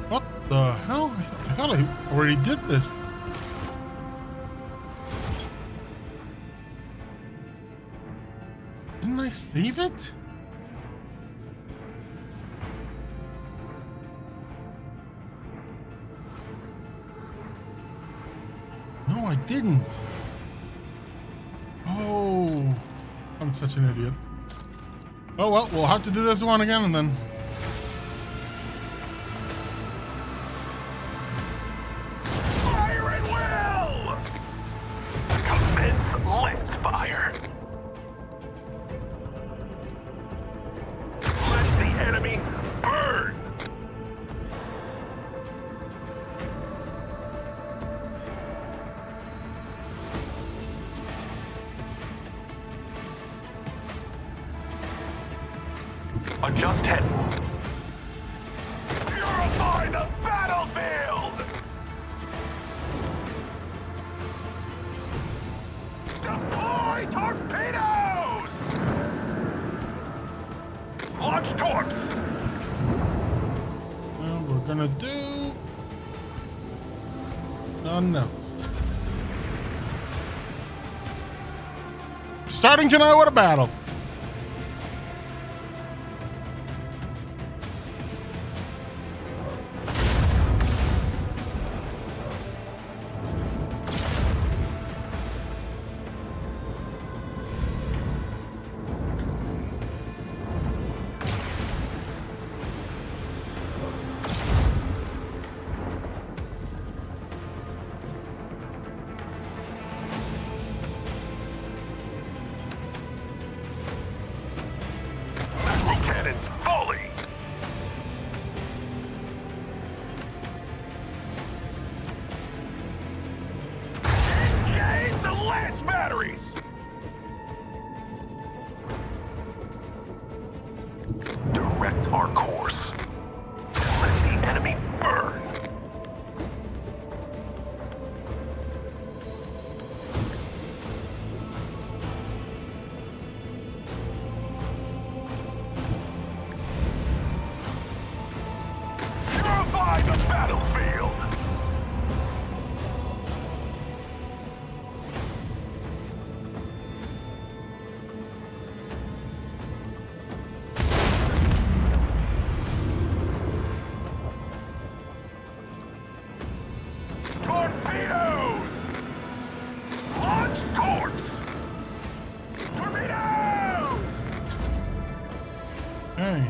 What the hell? I thought I already did this. Didn't I save it? No, I didn't. Oh, I'm such an idiot. Oh well, we'll have to do this one again and then. Fire at will! Commence lance fire. Let the enemy burn. Adjust head. Purify the battlefield! Deploy torpedoes! Launch torps! And we're gonna do. Oh no. Starting tonight with a battle. Cannons fully! Engage the lance batteries! Direct our course. Let the enemy burn. Purify the battlefield! Torpedoes! Launch torps! Torpedoes! Hey.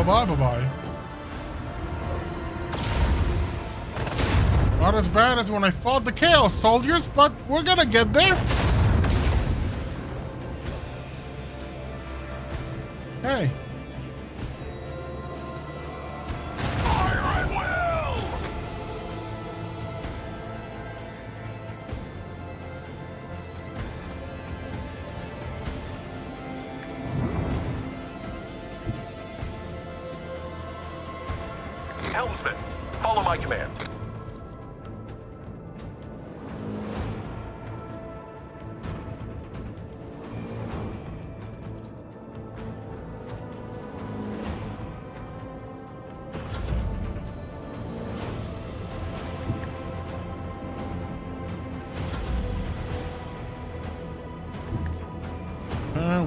Bye-bye. Not as bad as when I fought the Chaos Soldiers, but we're gonna get there. Hey. Fire at will! Helmsman, follow my command.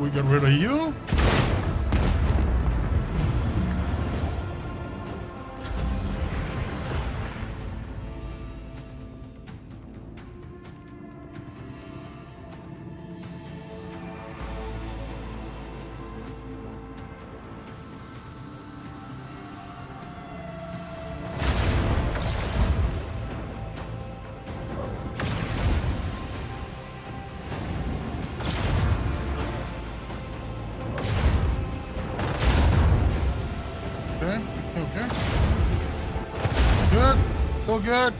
We get rid of you. Okay. Good. Still good.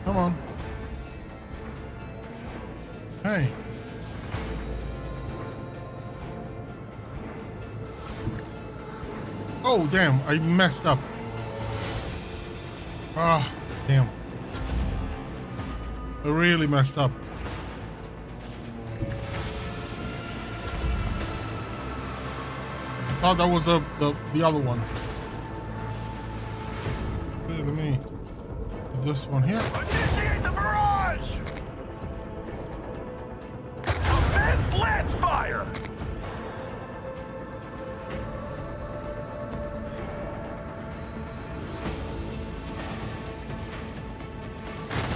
Come on. Hey. Oh, damn. I messed up. Ah, damn. I really messed up. thought that was the other one. Hey, let me do this one here. Initiate the barrage! Commence lance fire!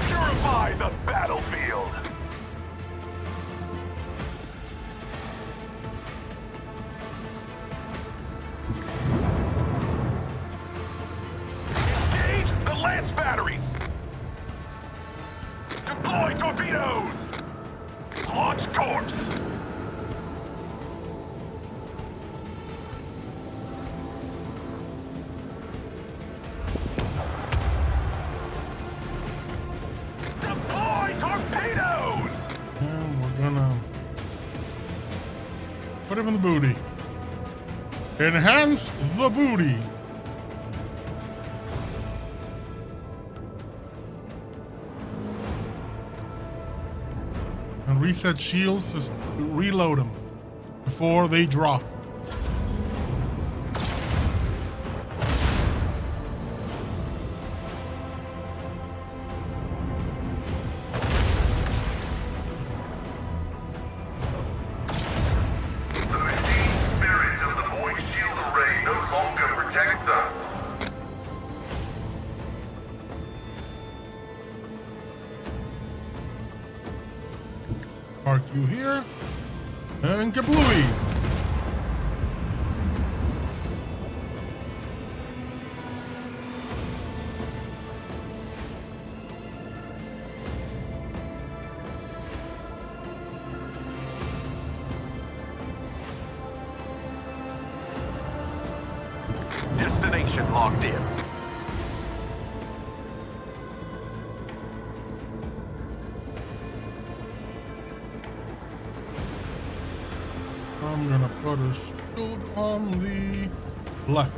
Purify the battlefield! Engage the lance batteries! Deploy torpedoes! Launch corps! Deploy torpedoes! And we're gonna put him in the booty. Enhance the booty. And reset shields, just reload them before they drop. The redeemed spirit of the void shield array no longer protects us. Park you here. And kablooey! Destination locked in. I'm gonna put a shield on the left.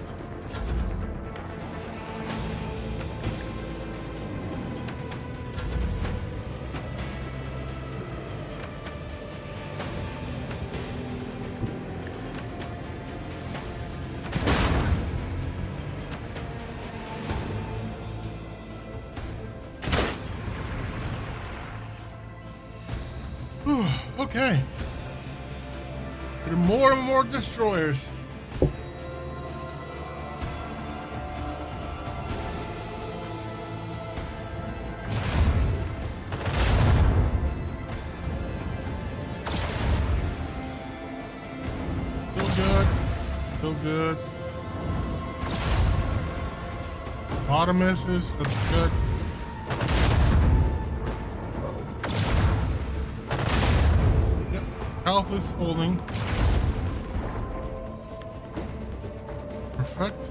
Whew, okay. Getting more and more destroyers. Still good. Still good. Bottom misses. That's good. Yep. Health is holding. Perfect.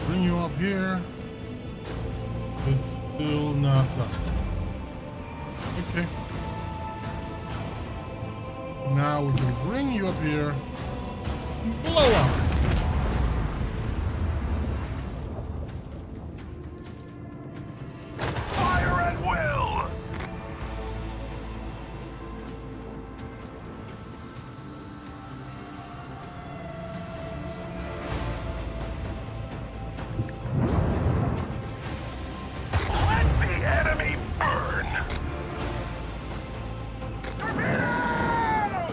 Bring you up here. It's still not done. Okay. Now we can bring you up here. Blow up. Fire at will! Let the enemy burn! Torpedoes!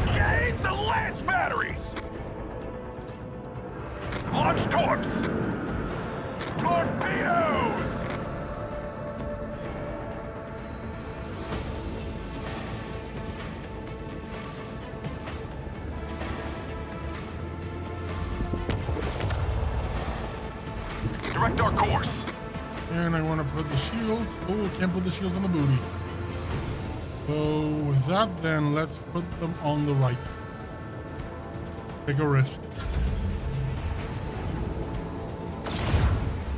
Engage the lance batteries! Launch torps! Torpedoes! Direct our course. And I want to put the shields. Oh, can't put the shields on the booty. So with that, then let's put them on the right. Take a risk.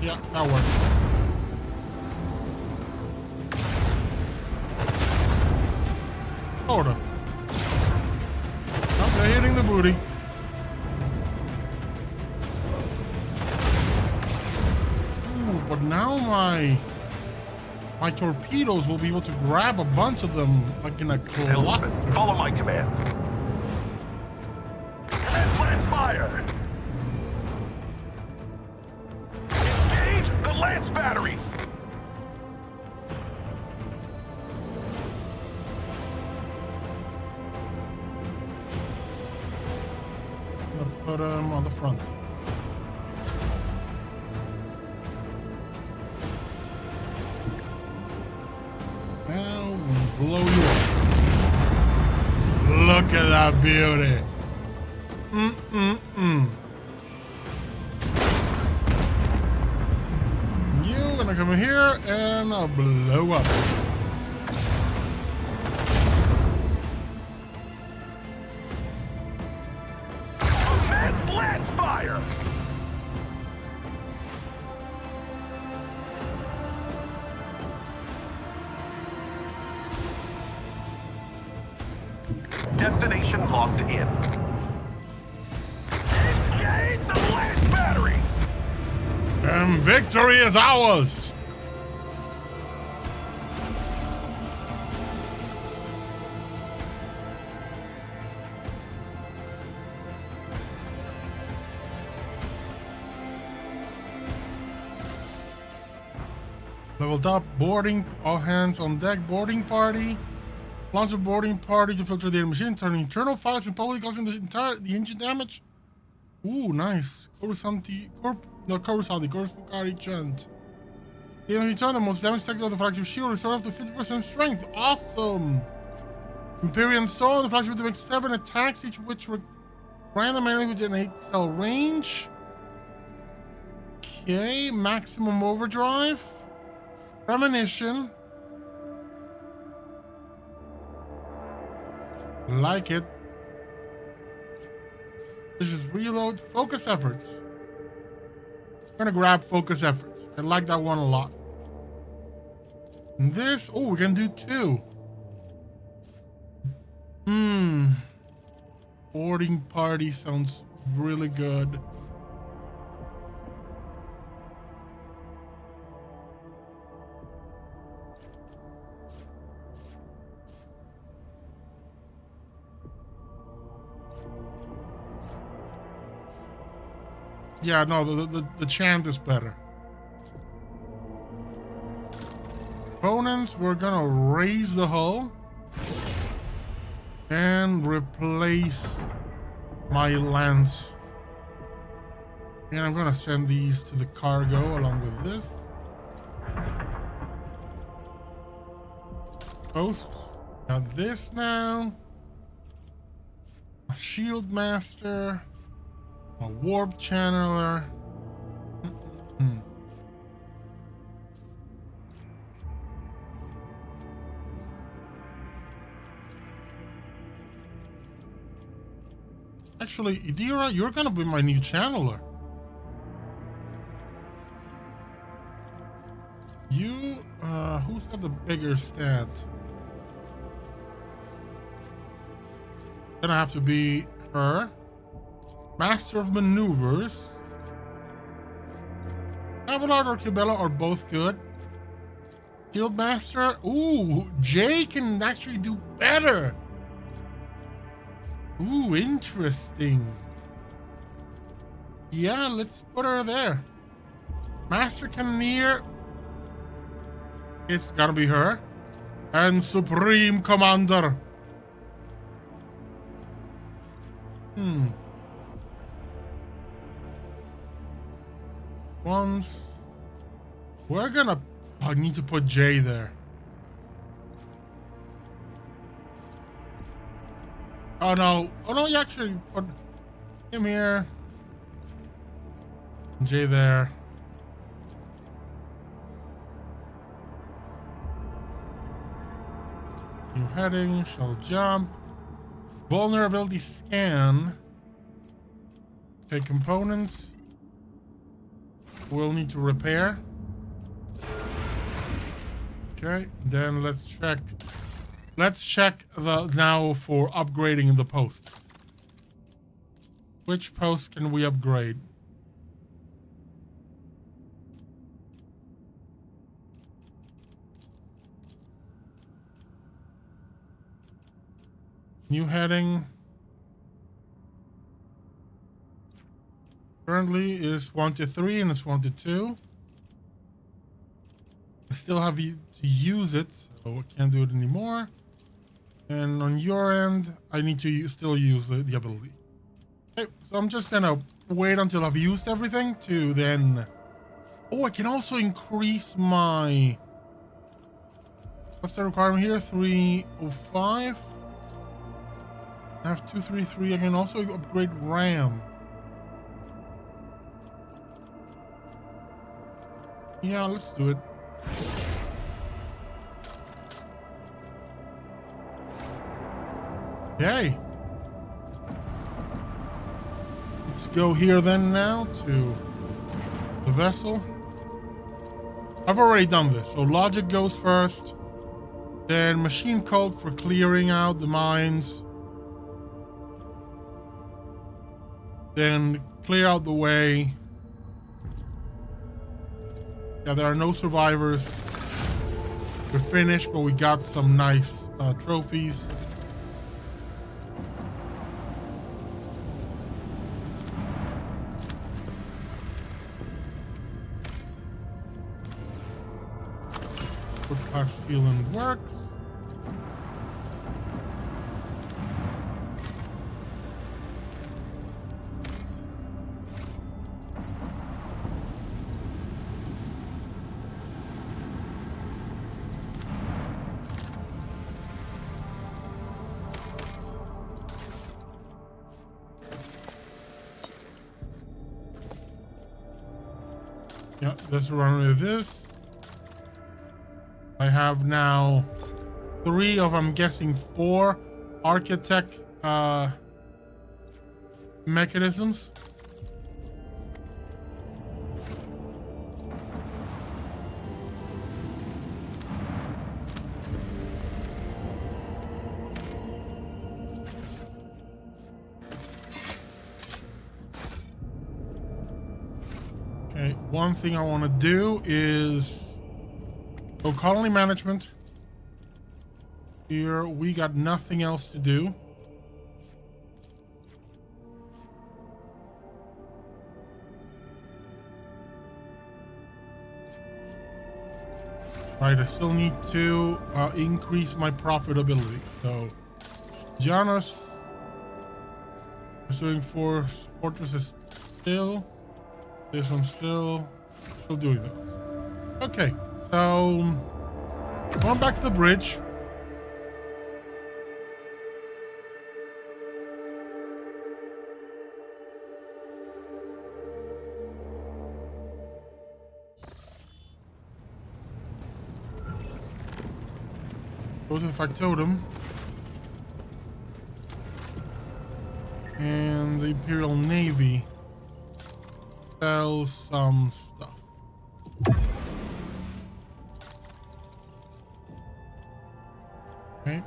Yeah, that works. Sort of. Oh, they're hitting the booty. Ooh, but now my torpedoes will be able to grab a bunch of them like in a cluster. Helmsman, follow my command. Lance fire! Engage the lance batteries! I'm gonna put them on the front. Now we blow you up. Look at that beauty. You gonna come here and I'll blow up. Commence lance fire! Destination locked in. Engage the lance batteries! And victory is ours! Leveled up, boarding, all hands on deck, boarding party. Launch a boarding party to filter the machine, turning internal files and probably causing the engine damage. Ooh, nice. Coruscanti chant. The enemy turn the most damage taken of the flagship shield, restore up to 50% strength. Awesome! Empyrean Stone, the flagship to make 7 attacks, each which random enemy with an 8-cell range. Okay, maximum overdrive. Premonition. Like it. This is reload. Focus efforts. I'm gonna grab focus efforts. I like that one a lot. And this, oh, we can do 2. Boarding party sounds really good. Yeah, no, the chant is better. Opponents, we're gonna raise the hull and replace my lance. And I'm gonna send these to the cargo along with this. Post. Got this now. A shield master. A warp channeler. Actually, Idira, you're gonna be my new channeler. You, who's got the bigger stat? Gonna have to be her. Master of Maneuvers. Abelard or Cabela are both good. Shield Master. Ooh, Jay can actually do better. Ooh, interesting. Yeah, let's put her there. Master Cannoneer. It's gotta be her. And Supreme Commander. Once. We're gonna... I need to put Jay there. Oh no. Oh no, you actually put him here. Jay there. New heading, shall jump. Vulnerability scan. Okay, components. We'll need to repair. Okay, then let's check. Let's check the now for upgrading the post. Which post can we upgrade? New heading currently is 1 to 3 and it's 1 to 2. I still have to use it, so I can't do it anymore. And on your end, I need to still use the ability. Okay, so I'm just gonna wait until I've used everything to then... Oh, I can also increase my... What's the requirement here? 305? I have 233. I can also upgrade RAM. Yeah, let's do it. Okay. Let's go here then now to the vessel. I've already done this. So logic goes first. Then machine code for clearing out the mines. Then clear out the way. Yeah, there are no survivors. We're finished, but we got some nice trophies. Put class stealing works. Yeah, let's run with this. I have now 3 of, I'm guessing, 4 architect mechanisms. Okay, one thing I want to do is colony management. Here we got nothing else to do. Right, I still need to increase my profitability. So Janus is doing 4 fortresses still. This one's still doing this. Okay, so going back to the bridge. Go to the factotum. And the Imperial Navy sells some stuff. Okay.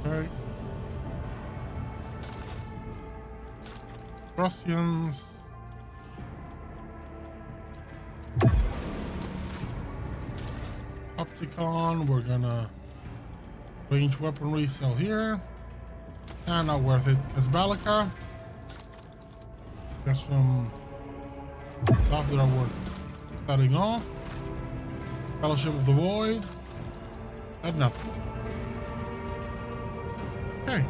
Right. Prussians. Opticon, we're gonna range weaponry sell here. And not worth it. Asbalica. Got some stuff that are worth cutting off. Fellowship of the Void. Had nothing. Okay.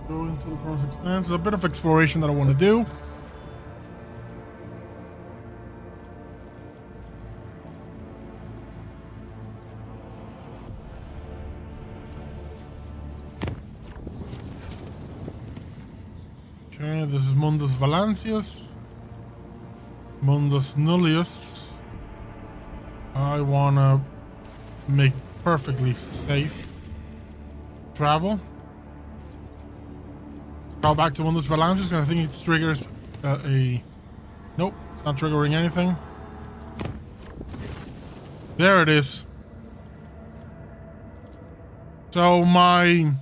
Go into the Cross Expanse. There's a bit of exploration that I want to do. Okay, this is Mundus Valancius. Mundus Nullius. I wanna make perfectly safe travel. Go back to Mundus Valancius because I think it triggers a... Nope, it's not triggering anything. There it is. So my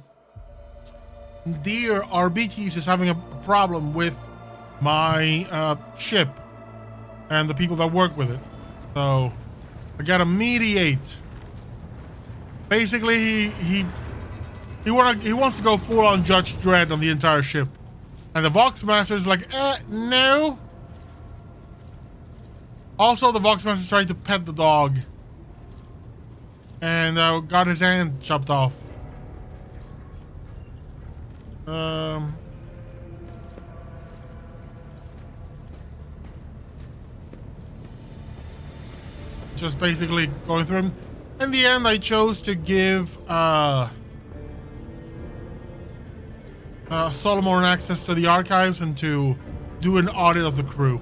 dear RBTs is having a problem with my ship and the people that work with it. So I gotta mediate. Basically, he wants to go full on Judge Dredd on the entire ship, and the Voxmaster is like, no. Also, the Voxmaster tried to pet the dog and got his hand chopped off. Just basically going through him. In the end, I chose to give Solomon access to the archives and to do an audit of the crew.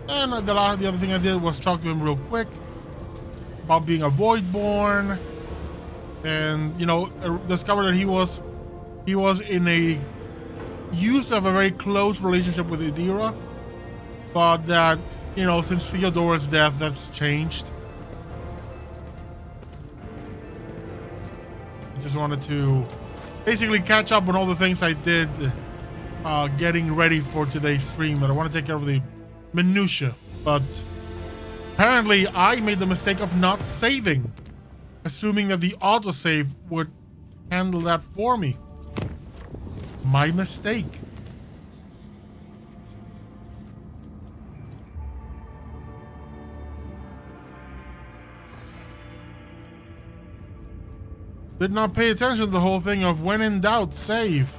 And the other thing I did was talk to him real quick about being a Voidborn, and discover that he was in used to have a very close relationship with Idira, but that since Theodora's death, that's changed. I just wanted to basically catch up on all the things I did getting ready for today's stream, but I want to take care of the minutia. But apparently I made the mistake of not saving, assuming that the autosave would handle that for me. My mistake. Did not pay attention to the whole thing of when in doubt, save.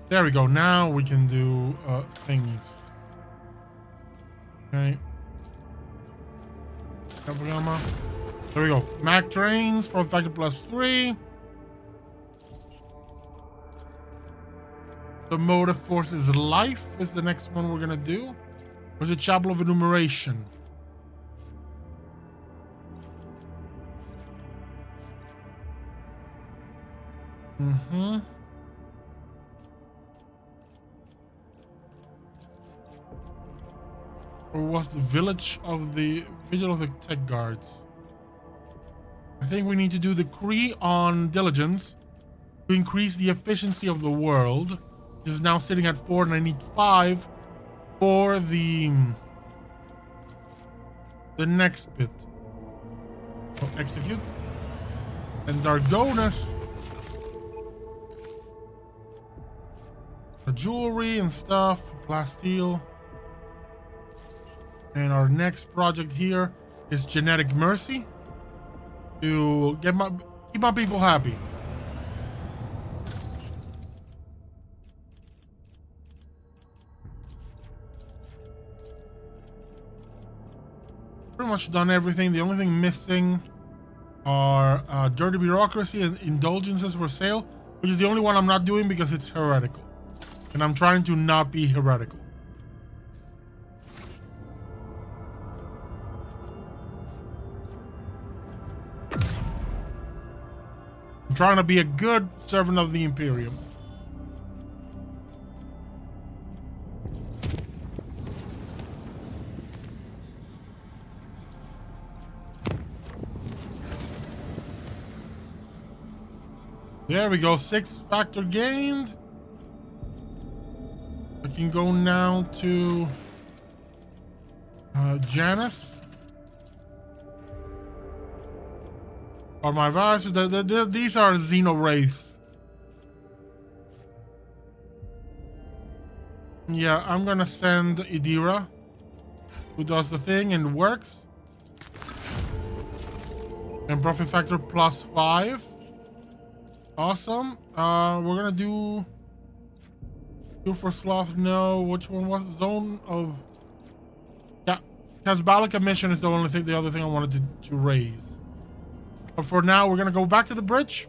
There we go. Now we can do things. Okay. There we go. Mac trains, profit factor +3. The motive force is life is the next one we're gonna do. Where's the Chapel of Enumeration? Or was the Vigil of the Tech Guards? I think we need to do the decree on diligence to increase the efficiency of the world, which is now sitting at 4, and I need 5 for the next bit. So execute. And Dargonus. The jewelry and stuff, plasteel. And our next project here is Genetic Mercy to keep my people happy. Pretty much done everything. The only thing missing are dirty bureaucracy and indulgences for sale, which is the only one I'm not doing because it's heretical. And I'm trying to not be heretical. I'm trying to be a good servant of the Imperium. There we go, 6 factor gained. I can go now to Janus. Or my viruses, these are Xenowraiths. Yeah, I'm gonna send Idira, who does the thing and works. And profit factor +5. Awesome. We're gonna do for Sloth. No, which one was it? Zone of... Yeah, Casbalica mission is the only thing, the other thing I wanted to raise. But for now, we're gonna go back to the bridge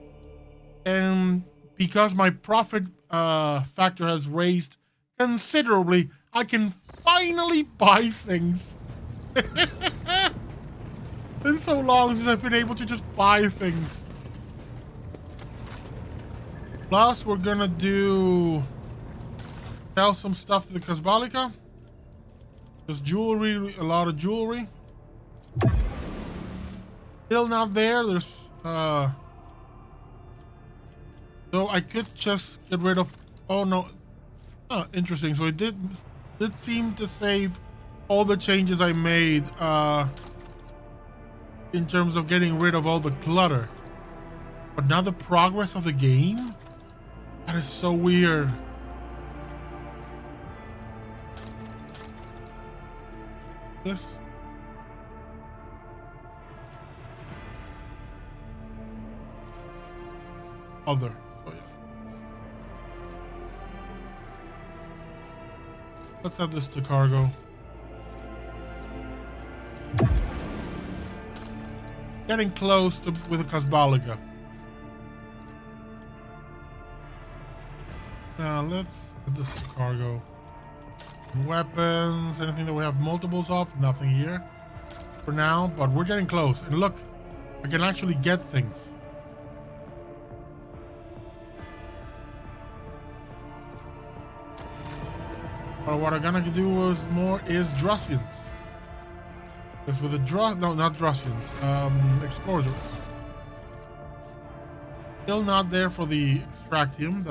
and because my profit factor has raised considerably, I can finally buy things. Been so long since I've been able to just buy things. Plus, we're gonna sell some stuff to the Kasbalika. There's jewelry, a lot of jewelry. Still not there. There's so I could just get rid of. Oh no. Oh, interesting. So it did seem to save all the changes I made in terms of getting rid of all the clutter. But now the progress of the game? That is so weird. This. Other. Oh, yeah. Let's add this to cargo. Getting close to with the Kasbalika. Now let's add this to cargo. Weapons, anything that we have multiples of, nothing here for now, but we're getting close. And look, I can actually get things. But what I'm gonna do is Drussians. Because with the not Drussians, explorers. Still not there for the extractium.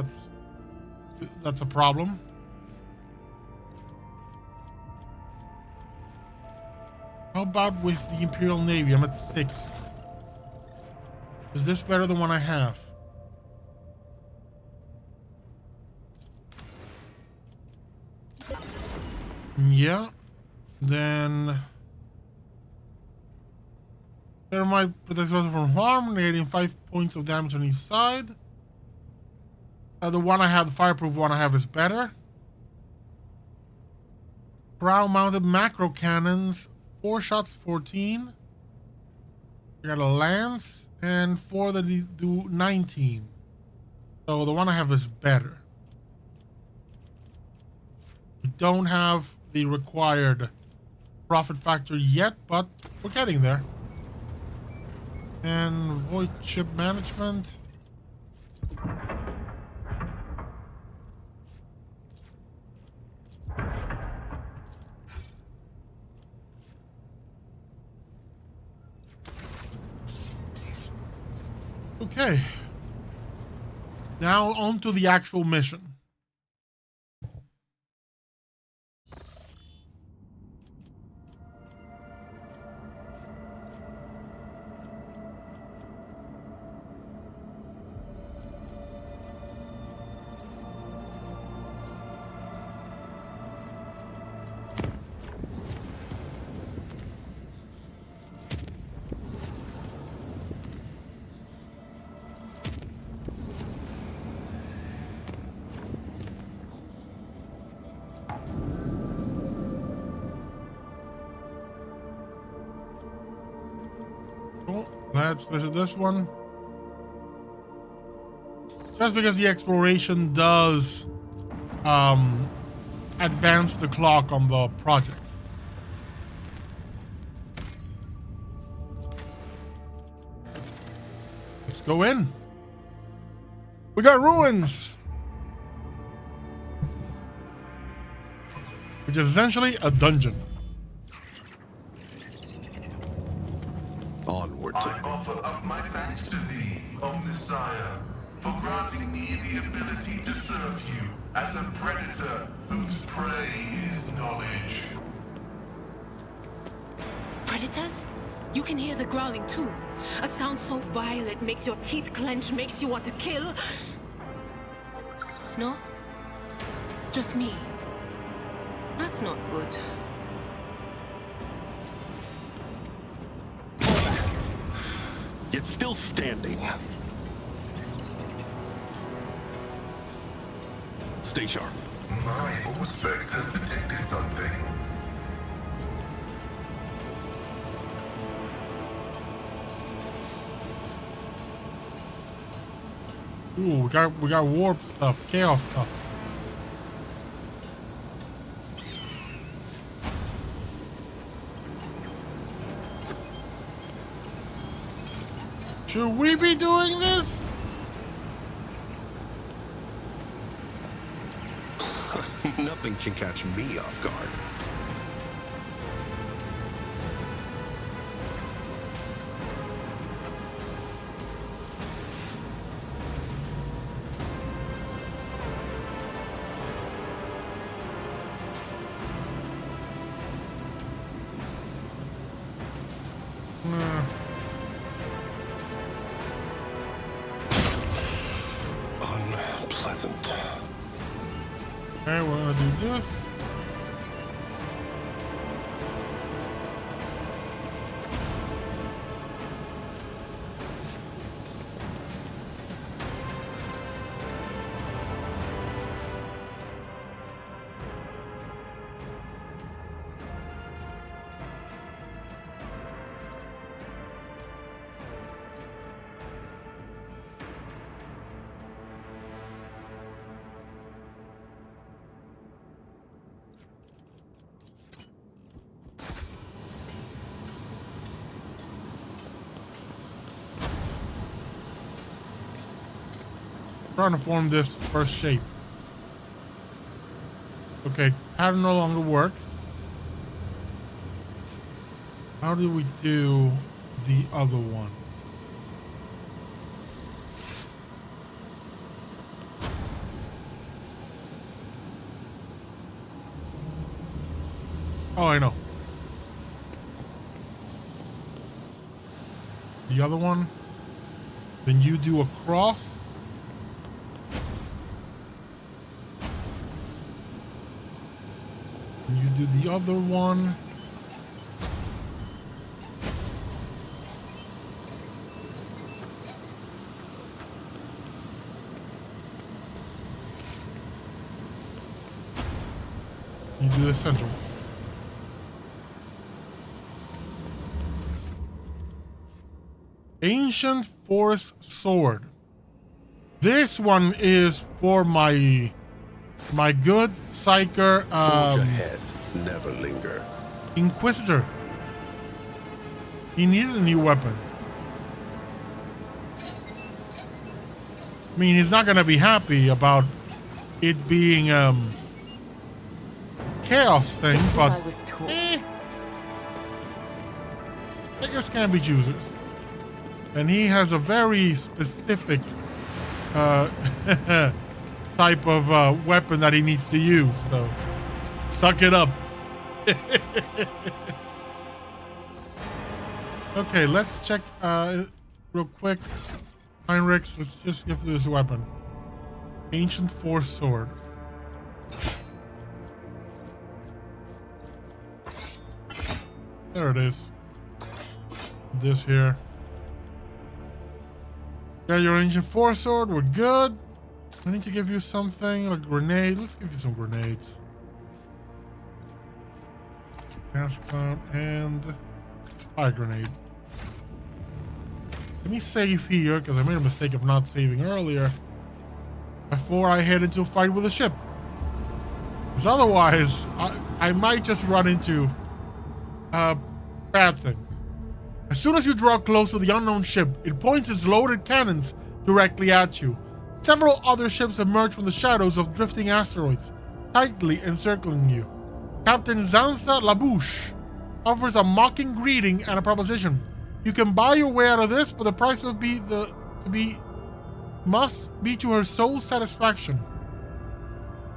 That's a problem. How about with the Imperial Navy? I'm at 6. Is this better than one I have? Yeah. Then Thermite protects us from harm, negating 5 points of damage on each side. The one I have, the fireproof one I have, is better. Crown-mounted macro cannons, 4 shots, 14. We got a lance and 4 that do 19. So the one I have is better. We don't have the required profit factor yet, but we're getting there. And void ship management. Okay. Now on to the actual mission. Let's visit this one. Just because the exploration does advance the clock on the project. Let's go in. We got ruins, which is essentially a dungeon. Onward. I offer up my thanks to thee, O Messiah, for granting me the ability to serve you as a predator whose prey is knowledge. Predators? You can hear the growling too. A sound so vile it makes your teeth clench, makes you want to kill. No? Just me. That's not good. Yet still standing. Stay sharp. My Auspex has detected something. Ooh, we got warp stuff, chaos stuff. Should we be doing this? Nothing can catch me off guard. Unpleasant. Okay, we're gonna do this. Trying to form this first shape. Okay, pattern no longer works. How do we do the other one? Oh, I know. The other one. Then you do a cross. And you do the other one. You do the center one. Ancient Force Sword. This one is for my good psyker Forge ahead, never linger. Inquisitor. He needed a new weapon. I mean, he's not gonna be happy about it being chaos thing, Just but as I was taught. Beggars can't be choosers. And he has a very specific type of weapon that he needs to use, so suck it up. Okay, let's check real quick. Heinrichs, let's just give this weapon. Ancient Force Sword. There it is. This here. Yeah, your Ancient Force Sword, we're good. I need to give you something, a grenade. Let's give you some grenades. Gas cloud and fire grenade. Let me save here, because I made a mistake of not saving earlier before I head into a fight with a ship. Because otherwise, I might just run into bad things. As soon as you draw close to the unknown ship, it points its loaded cannons directly at you. Several other ships emerge from the shadows of drifting asteroids, tightly encircling you. Captain Xantha Labouche offers a mocking greeting and a proposition. You can buy your way out of this, but the price must be to her soul's satisfaction.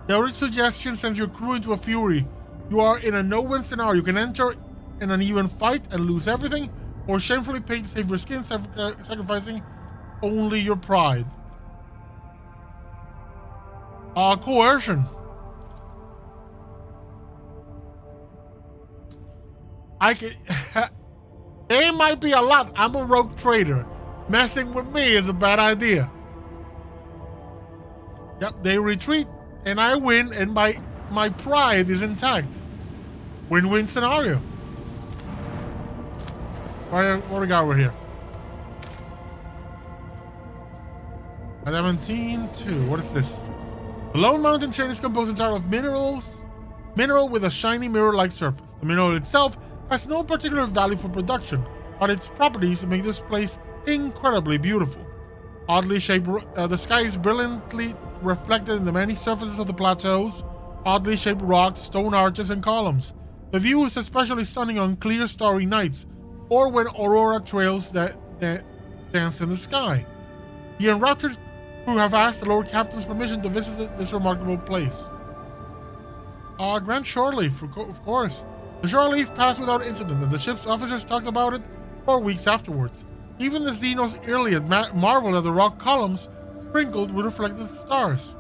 The suggestion sends your crew into a fury. You are in a no-win scenario. You can enter in an even fight and lose everything, or shamefully pay to save your skin, sacrificing only your pride. Coercion. I can. They might be a lot. I'm a rogue trader. Messing with me is a bad idea. Yep, they retreat, and I win, and my pride is intact. Win-win scenario. What do we got over here? 17-2. What is this? The Lone Mountain chain is composed entirely of mineral with a shiny mirror-like surface. The mineral itself has no particular value for production, but its properties make this place incredibly beautiful. Oddly shaped, the sky is brilliantly reflected in the many surfaces of the plateaus, oddly shaped rocks, stone arches, and columns. The view is especially stunning on clear, starry nights, or when aurora trails that dance in the sky. The enraptured crew have asked the Lord Captain's permission to visit this remarkable place. Grant shore leave, of course. The shore leave passed without incident, and the ship's officers talked about it for weeks afterwards. Even the Xenos Iliad marveled at the rock columns sprinkled with reflected stars.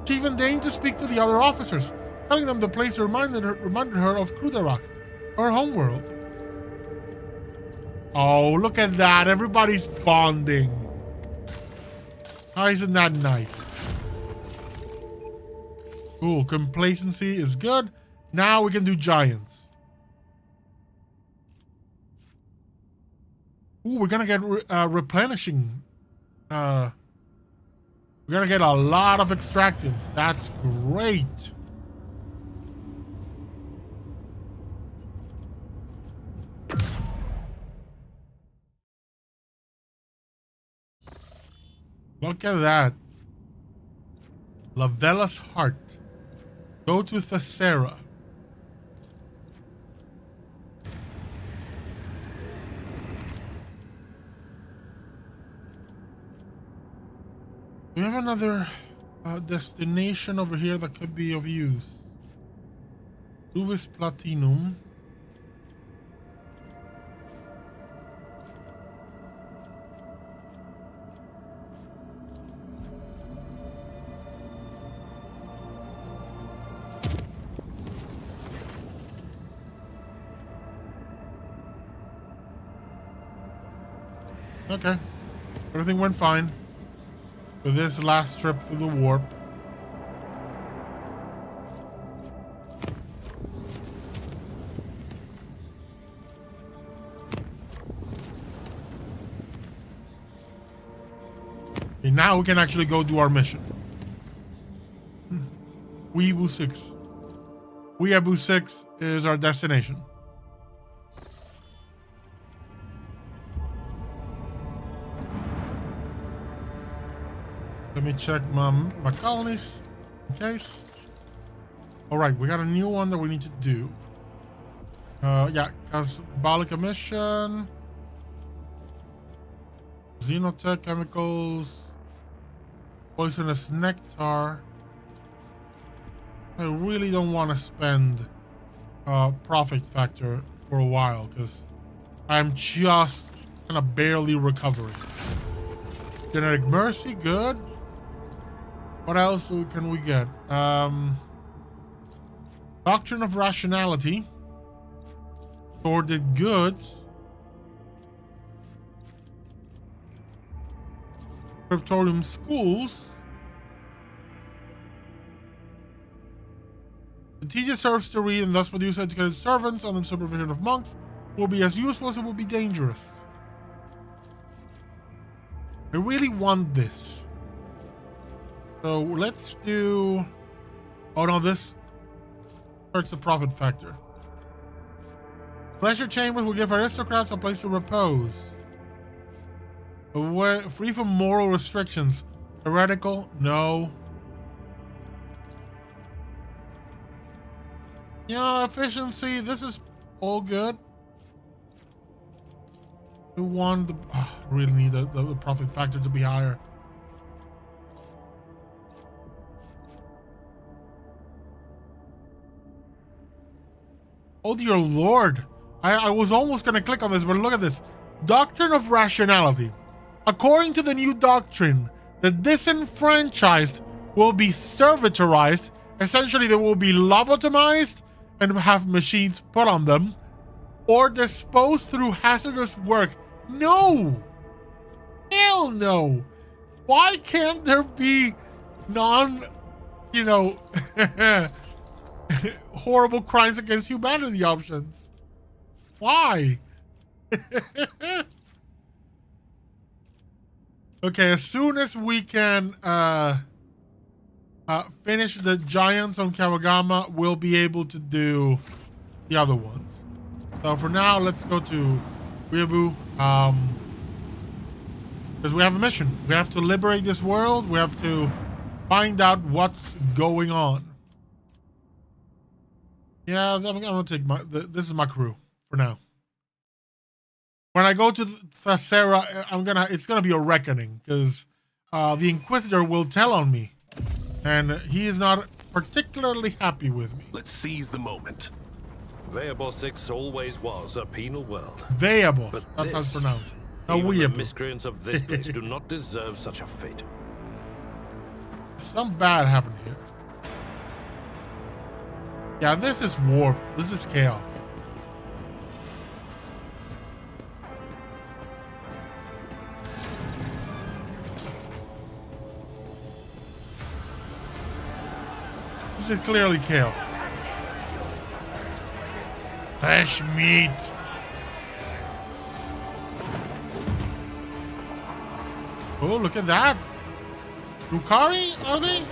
She even deigned to speak to the other officers, telling them the place reminded her of Krudarak, her homeworld. Oh, look at that. Everybody's bonding. Isn't that nice? Cool. Complacency is good. Now we can do giants. Ooh, we're gonna get replenishing. We're gonna get a lot of extractives. That's great. Look at that. Lavella's heart. Go to Thessera. We have another destination over here that could be of use. Uvis Platinum. Okay. Everything went fine for this last trip through the warp. Okay, now we can actually go do our mission. Weeaboo 6. Weeaboo 6 is our destination. Let me check my colonies in case. All right, we got a new one that we need to do. Yeah, Casbalica mission, Xenotech chemicals, poisonous nectar. I really don't want to spend profit factor for a while because I'm just kind of barely recovering. Genetic mercy, good. What else can we get? Doctrine of rationality. Sordid goods. Cryptorium schools. The teacher serves to read and thus produce educated servants under the supervision of monks. Will be as useful as it will be dangerous. I really want this. So let's do... Oh no, this hurts the profit factor. Pleasure chambers will give aristocrats a place to repose. Free from moral restrictions. Heretical? No. Yeah, efficiency. This is all good. We want the... really need the profit factor to be higher. Oh dear lord. I was almost going to click on this, but look at this. Doctrine of rationality. According to the new doctrine, the disenfranchised will be servitorized. Essentially, they will be lobotomized and have machines put on them, or disposed through hazardous work. No! Hell no! Why can't there be horrible crimes against humanity options? Why? Okay, as soon as we can finish the giants on Kawagama, we'll be able to do the other ones. So for now, let's go to Ryobu. Because we have a mission. We have to liberate this world. We have to find out what's going on. Yeah, I'm gonna take this is my crew for now. When I go to Thessera, it's gonna be a reckoning because the Inquisitor will tell on me, and he is not particularly happy with me. Let's seize the moment. Veabos 6 always was a penal world. Veabos, But that's how it's this, pronounced. No, even the Weeaboo. miscreants of this place do not deserve such a fate. Some bad happened here. Yeah, this is warp. This is chaos. This is clearly chaos. Fresh meat. Oh, look at that. Drukhari, are they?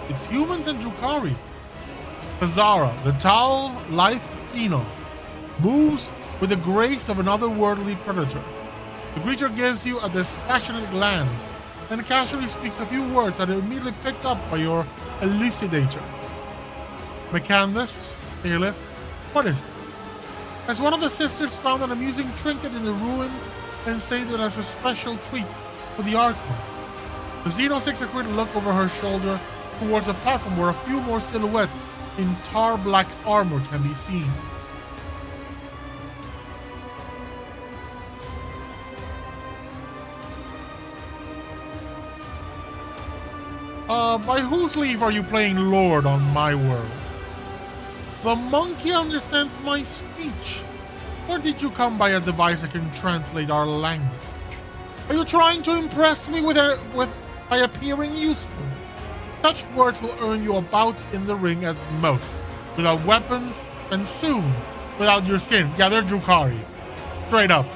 It's humans and Drukhari. Kazara, the tall, lithe Xeno, moves with the grace of an otherworldly predator. The creature gives you a dispassionate glance, and casually speaks a few words that are immediately picked up by your elucidator. Mecandus, Aelith, what is it? As one of the sisters found an amusing trinket in the ruins and saved it as a special treat for the Archon. The Xeno takes a quick look over her shoulder towards a platform where a few more silhouettes in tar black armor can be seen. By whose leave are you playing Lord on my world? The monkey understands my speech. Or did you come by a device that can translate our language? Are you trying to impress me by appearing useful? Such words will earn you a bout in the ring at most, without weapons, and soon, without your skin. Yeah, they're Drukhari. Straight up.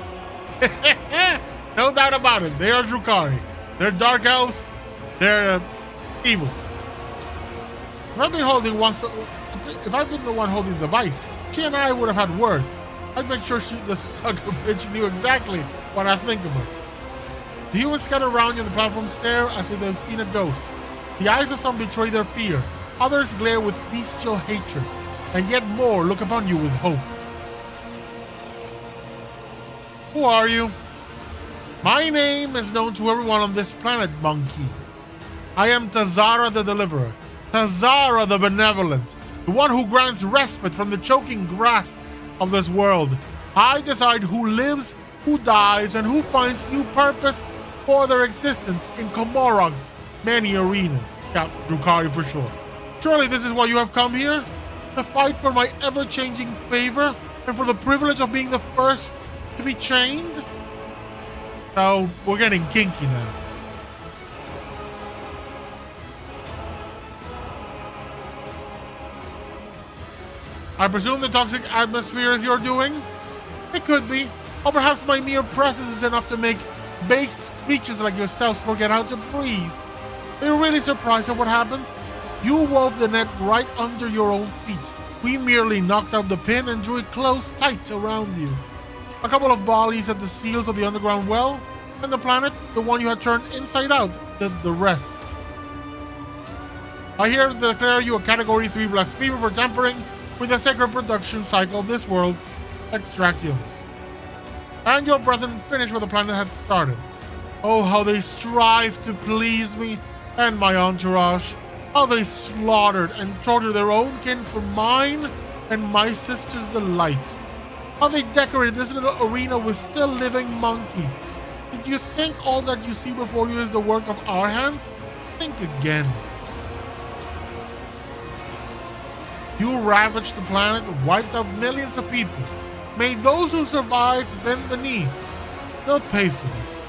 No doubt about it. They are Drukhari. They're dark elves. They're evil. If I've been the one holding the device, she and I would have had words. I'd make sure the bitch knew exactly what I think of her. The humans scatter around you on the platform stare as if they've seen a ghost. The eyes of some betray their fear. Others glare with bestial hatred. And yet more look upon you with hope. Who are you? My name is known to everyone on this planet, monkey. I am Tazara the Deliverer. Tazara the Benevolent. The one who grants respite from the choking grasp of this world. I decide who lives, who dies, and who finds new purpose for their existence in Komorog's many arenas. Yeah, Drukhari for sure. Surely this is why you have come here? To fight for my ever-changing favor and for the privilege of being the first to be chained? So, we're getting kinky now. I presume the toxic atmosphere is your doing? It could be. Or perhaps my mere presence is enough to make base creatures like yourselves forget how to breathe. Are you really surprised at what happened? You wove the net right under your own feet. We merely knocked out the pin and drew it close tight around you. A couple of volleys at the seals of the underground well, and the planet, the one you had turned inside out, did the rest. I hereby declare you a Category 3 blasphemer for tampering with the sacred production cycle of this world's extractions. And your brethren finished where the planet had started. Oh, how they strived to please me and my entourage. How they slaughtered and tortured their own kin for mine and my sister's delight. How they decorated this little arena with still living monkey. Did you think all that you see before you is the work of our hands? Think again. You ravaged the planet, wiped out millions of people, made those who survived bend the knee. They'll pay for this.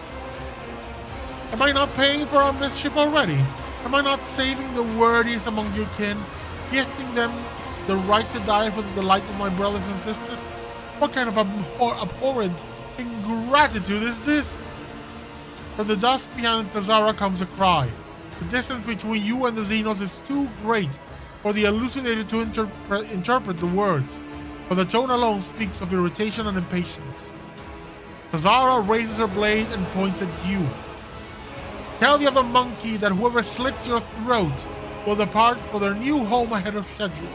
Am I not paying for our mischief already? Am I not saving the worthiest among your kin, gifting them the right to die for the delight of my brothers and sisters? What kind of abhorrent ingratitude is this? From the dust behind Tazara comes a cry. The distance between you and the Xenos is too great for the elucidator to interpret the words, but the tone alone speaks of irritation and impatience. Tazara raises her blade and points at you. Tell the other monkey that whoever slits your throat will depart for their new home ahead of schedule.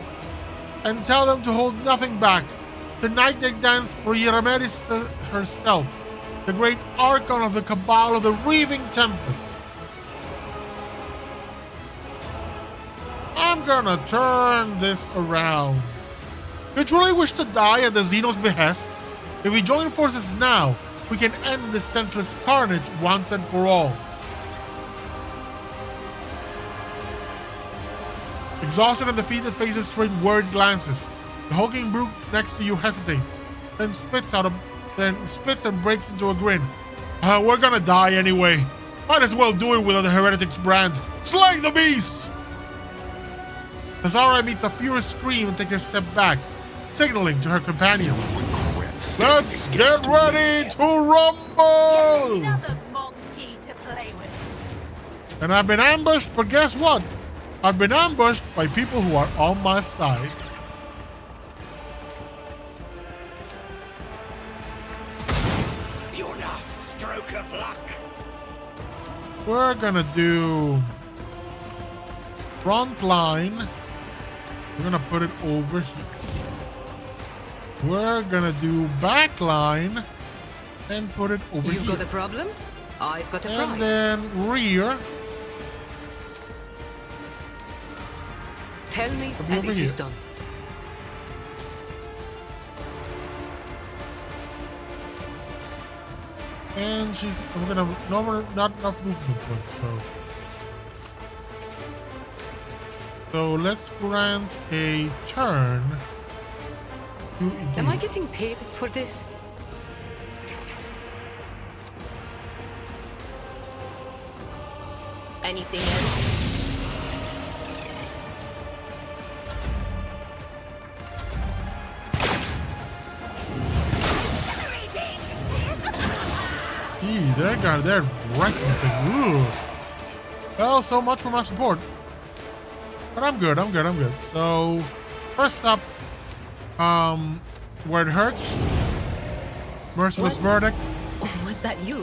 And tell them to hold nothing back. Tonight they dance for Yerameris herself, the great archon of the cabal of the Reaving Tempest. I'm gonna turn this around. You truly wish to die at the Xenos' behest? If we join forces now, we can end this senseless carnage once and for all. Exhausted and defeated faces trade worried glances. The hulking brute next to you hesitates, then spits and breaks into a grin. We're gonna die anyway. Might as well do it without the heretic's brand. Slay the beast! Tazara meets a furious scream and takes a step back, signaling to her companion. Let's get ready to rumble! Another monkey to play with. And I've been ambushed, but guess what? I've been ambushed by people who are on my side. Your last stroke of luck. We're gonna do front line. We're gonna put it over here. We're gonna do back line and put it over You've here. got a problem? I've got a And prize. then rear. Tell me, Be and over it here. is done. And we're gonna, not enough movement points, so let's grant a turn to Am I Indeed. getting paid for this? Anything else? Gee, they're wrecking things. Ooh. Well, so much for my support. But I'm good. So, first up, where it hurts. Merciless verdict. Was that you?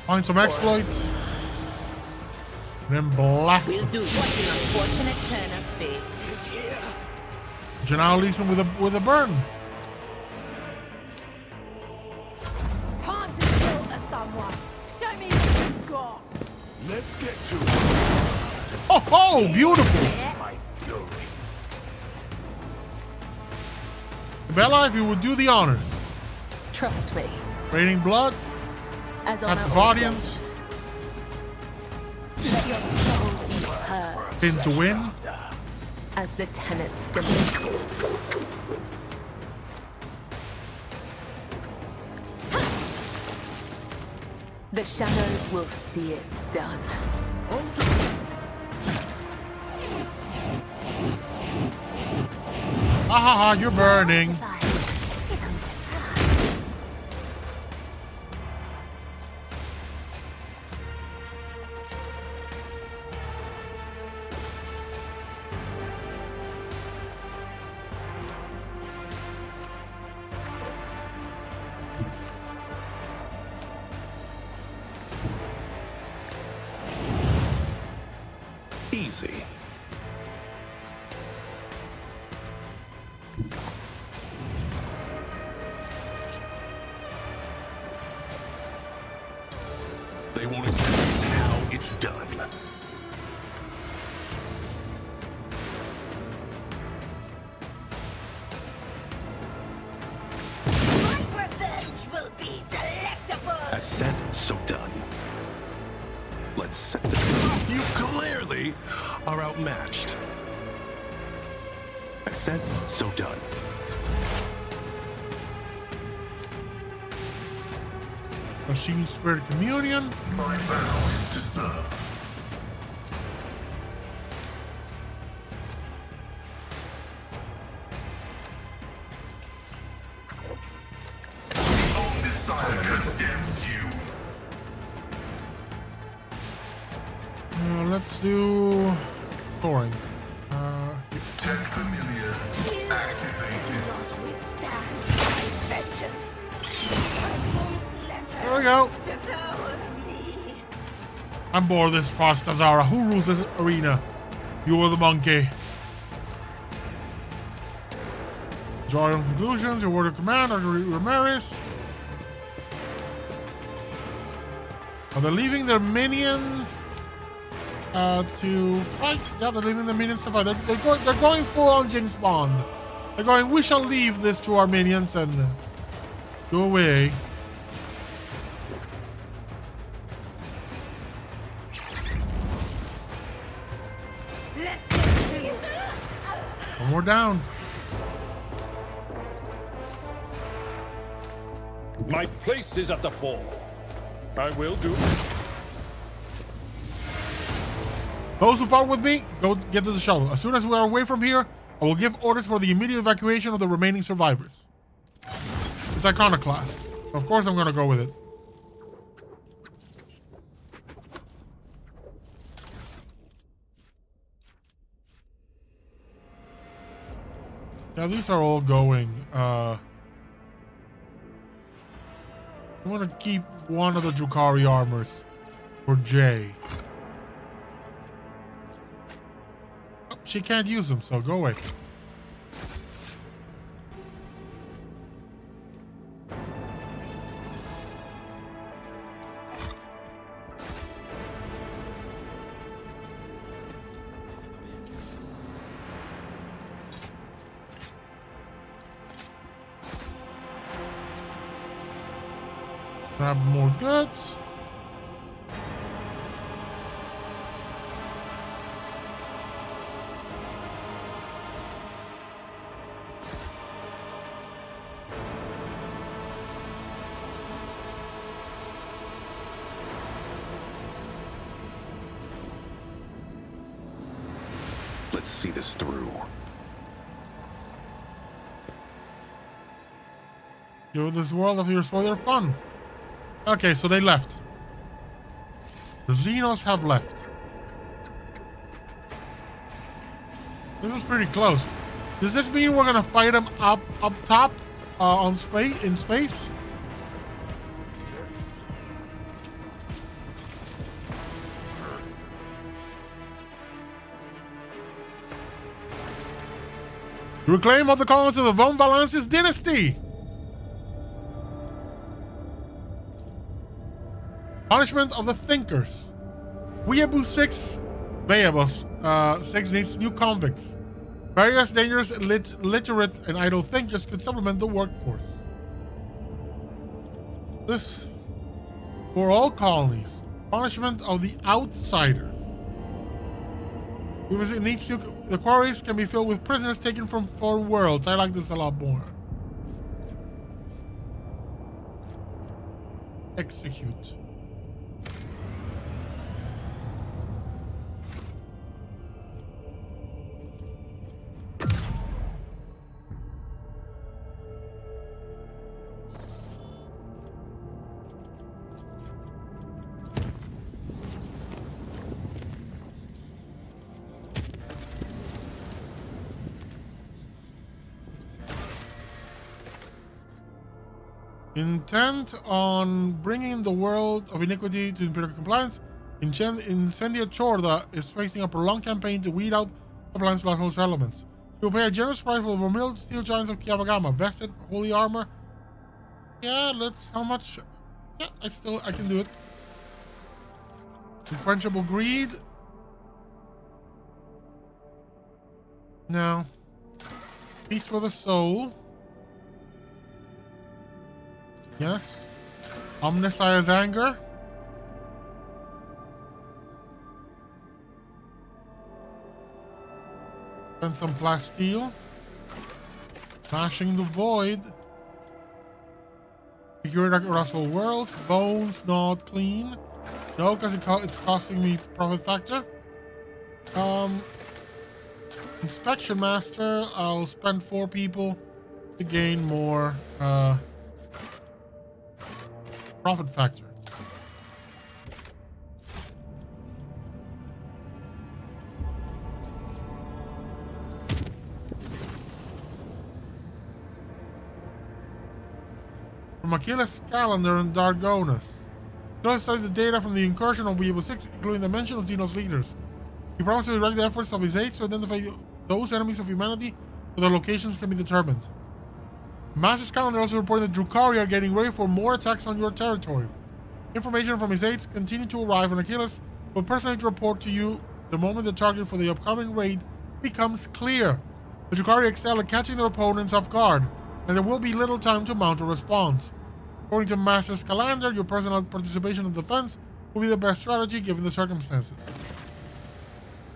Find some exploits. And then blast We'll them. do what an unfortunate turn of fate. Janelle leaves him with a burn. Time to kill someone. Show me what you've got. Let's get to it. Oh, beautiful. My fury. Bella, if you would do the honors. Trust me, Raining blood, as honor active audience, ordains. Let your soul be purged pin to win. as the tenets demand. The shadows will see it done. Ha, you're burning. Easy. They won't embrace how it's done. My revenge will be delectable. I said, so done. Let's set the... You clearly are outmatched. I said, so done. Machine Spirit Communion. My vow is to serve. condemns you. Let's do Thorin. Tech familiar activated. Not withstand my vengeance. Let There we go. devour me. I'm bored of this fast Azara. Who rules this arena? You or the monkey? Draw your own conclusions. Your word of command, Ramirez. Are they leaving their minions to fight? Yeah, they're leaving the minions to fight. They're going full on James Bond. They're going, we shall leave this to our minions and go away. Let's get to you. One more down. My place is at the fore. I will do. Those who fought with me, go get to the shuttle. As soon as we are away from here, I will give orders for the immediate evacuation of the remaining survivors. It's Iconoclast. Of course I'm gonna go with it. Yeah, these are all going. I'm gonna keep one of the Drukhari armors for Jay. Oh, she can't use them, so go away. Grab more goods. Let's see this through. Give this world of yours for their fun. Okay, so they left. The Xenos have left. This is pretty close. Does this mean we're gonna fight them up top in space? Reclaim of the colonies of the von Valancius dynasty. Punishment of the Thinkers. Weeaboo 6 needs new convicts. Various dangerous literates and idle thinkers could supplement the workforce. This for all colonies. Punishment of the Outsiders. Because it needs to, the quarries can be filled with prisoners taken from foreign worlds. I like this a lot more. Execute. Intent on bringing the world of iniquity to imperial compliance, Incendia Chorda is facing a prolonged campaign to weed out the planet's black hole elements. She will pay a generous price for the vermilion steel giants of Kiavagama. Vested holy armor. Yeah, let's. How much? Yeah, I can do it. Unquenchable greed. No. Peace for the soul. Yes. Omniscience anger. And some plasteel. Smashing the void. Security Russell World. Bones not clean. No, because it's costing me profit factor. Inspection Master. I'll spend 4 people to gain more Profit factor. From Achilles' calendar and Dargonus. Just study the data from the incursion of Weeble 6, including the mention of Xenos leaders. He promised to direct the efforts of his aides to identify those enemies of humanity so their locations can be determined. Master's calendar also reported that Drukhari are getting ready for more attacks on your territory. Information from his aides continue to arrive, and Achilles will personally report to you the moment the target for the upcoming raid becomes clear. The Drukhari excel at catching their opponents off guard, and there will be little time to mount a response. According to Master's calendar, your personal participation in defense will be the best strategy given the circumstances.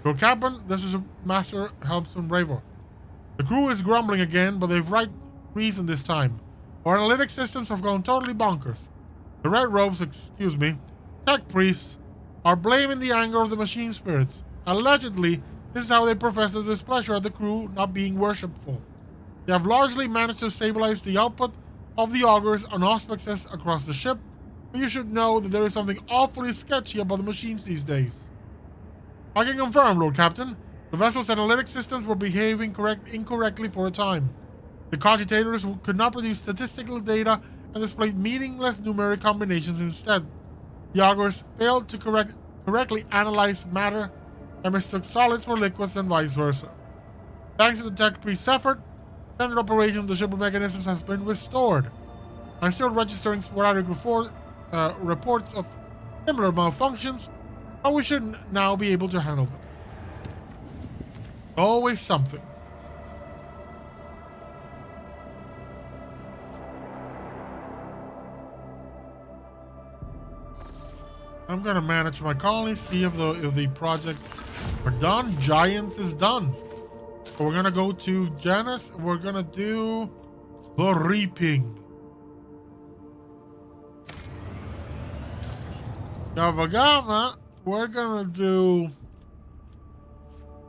Your captain, this is Master Helmsman Ravor. The crew is grumbling again, but they've right reason this time. Our analytic systems have gone totally bonkers. The Red Robes, tech priests, are blaming the anger of the machine spirits. Allegedly, this is how they profess their displeasure at the crew not being worshipful. They have largely managed to stabilize the output of the augurs and auspices across the ship, but you should know that there is something awfully sketchy about the machines these days. I can confirm, Lord Captain, the vessel's analytic systems were behaving incorrectly for a time. The cogitators could not produce statistical data and displayed meaningless numeric combinations instead. The augurs failed to correctly analyze matter and mistook solids for liquids and vice versa. Thanks to the tech priest's effort, standard operation of the ship mechanisms has been restored. I'm still registering sporadic reports of similar malfunctions, but we should now be able to handle them. Always something. I'm gonna manage my colony, see if the project are done. Giants is done. So we're gonna go to Janus. We're gonna do the reaping. Yavagama, we're gonna do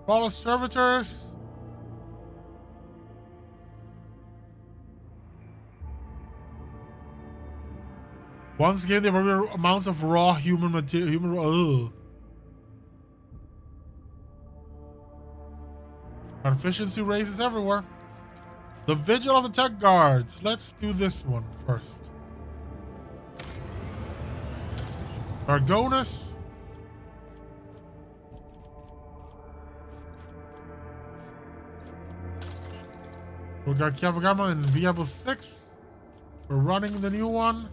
follow servitors. Once again, there were amounts of raw human material. Efficiency raises everywhere. The Vigil of the Tech Guards. Let's do this one first. Argonus. We got Kyavagama and Viable 6. We're running the new one.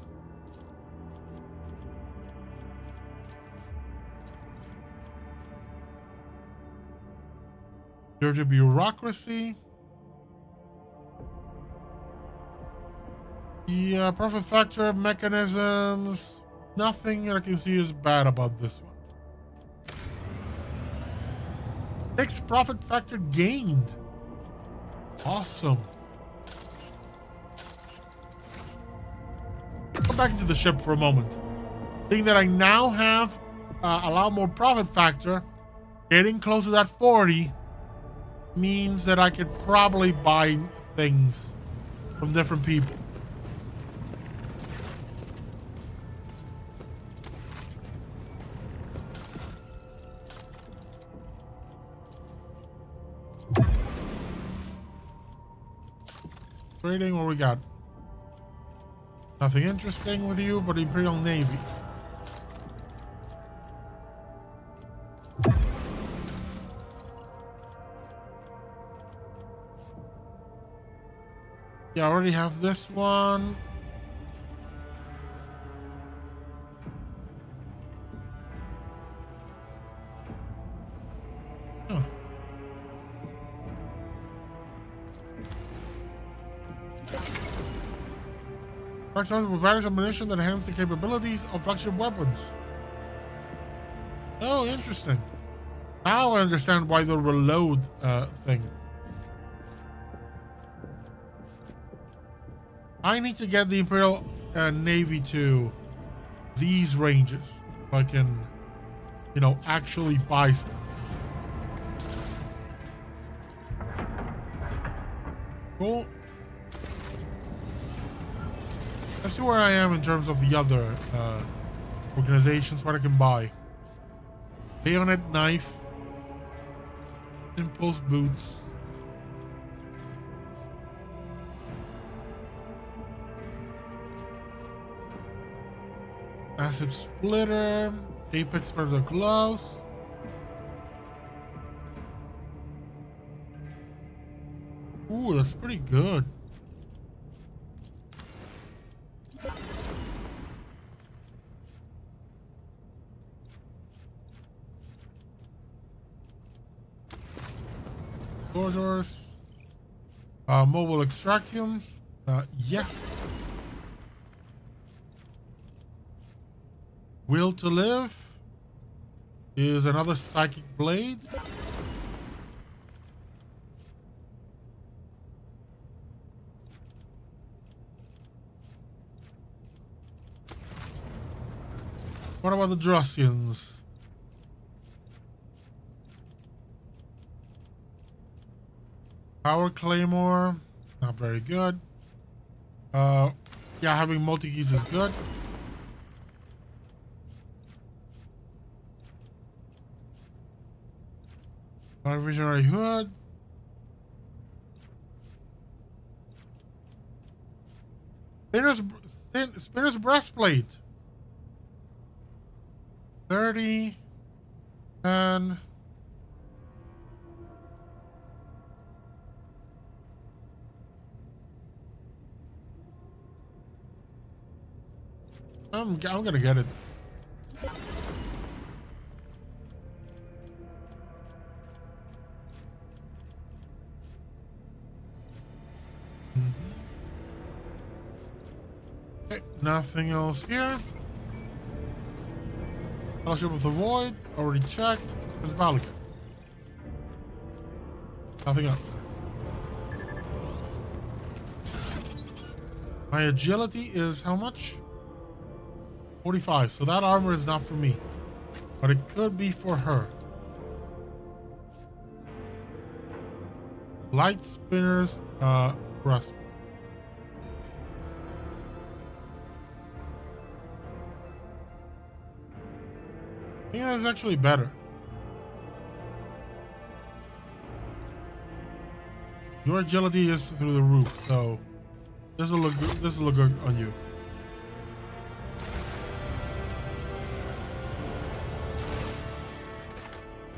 Here's the bureaucracy. Yeah, profit factor, mechanisms. Nothing I can see is bad about this one. 6 profit factor gained. Awesome. Go back into the ship for a moment. Seeing that I now have a lot more profit factor, getting close to that 40 means that I could probably buy things from different people. Trading, what we got? Nothing interesting with you, but Imperial Navy. Yeah, I already have this one. Huh. Fractions with various ammunition that enhance the capabilities of flagship weapons. Oh, interesting. Now I understand why the reload thing. I need to get the Imperial Navy to these ranges so I can, you know, actually buy stuff. Cool. see where I am in terms of the other organizations, what I can buy. Bayonet knife. Impulse boots. Acid splitter. Apex for the gloves. Ooh, that's pretty good. Doors. Mobile extractiums. Yes. Will to live is another psychic blade. What about the Drussians? Power Claymore, not very good. Yeah, having multi-keys is good. Our Visionary Hood. Spinner's Breastplate. 30 and I'm gonna get it. Okay, nothing else here. Fellowship of the Void, already checked. There's Valancius. Nothing else. My agility is how much? 45. So that armor is not for me, but it could be for her. Light spinners, breastplate. Yeah, it's actually better. Your agility is through the roof, so this will look good. This will look good on you.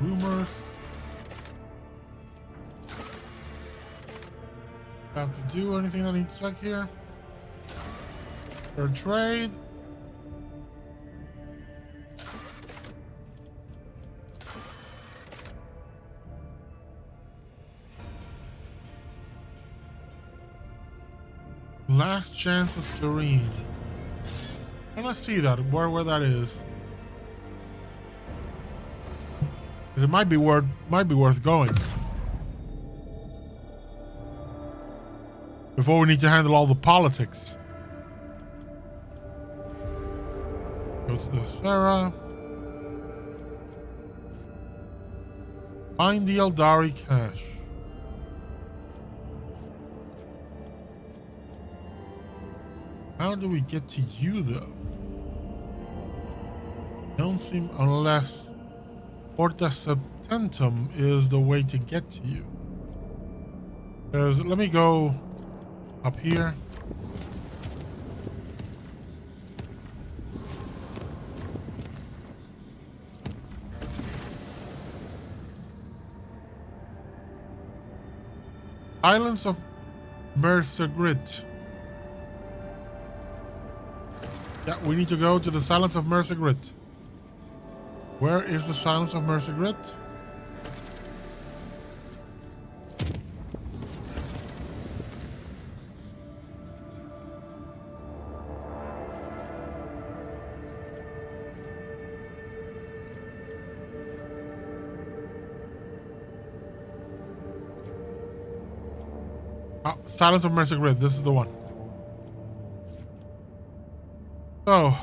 Rumors. Have to do anything I need to check here. Fair trade. Last chance of Serene. And let's see that where that is. It might be worth going. Before we need to handle all the politics. Go to the Sarah. Find the Eldari cache. How do we get to you though? Don't seem unless Porta Septentum is the way to get to you. Because let me go up here. Islands of Mercegrit. Yeah, we need to go to the Silence of Mercegrit. Where is the Silence of Mercegrit? Silence of Mercegrit, this is the one. So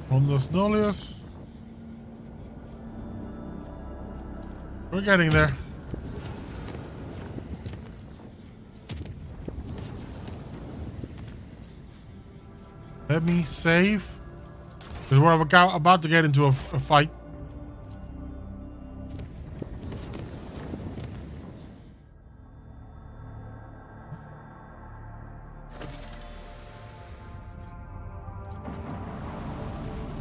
Rondos Nolius. We're getting there. Let me save. Because we're about to get into a fight.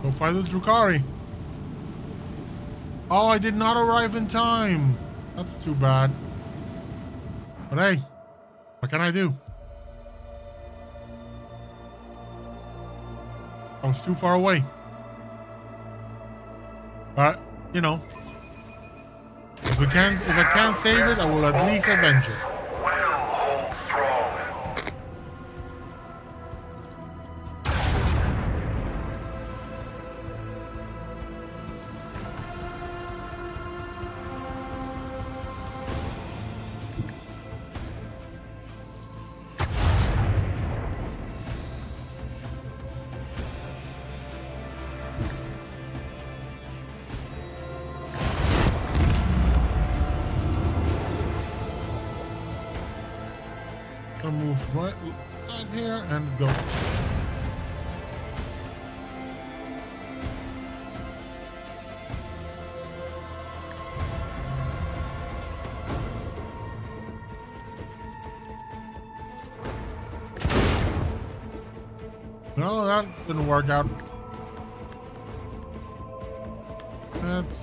Go fight the Drukhari. Oh, I did not arrive in time. That's too bad. But hey, what can I do? I was too far away. But, you know, if I can't save it, I will at least avenge it. Well, hold strong. I'll move right here and go. No, that didn't work out. That's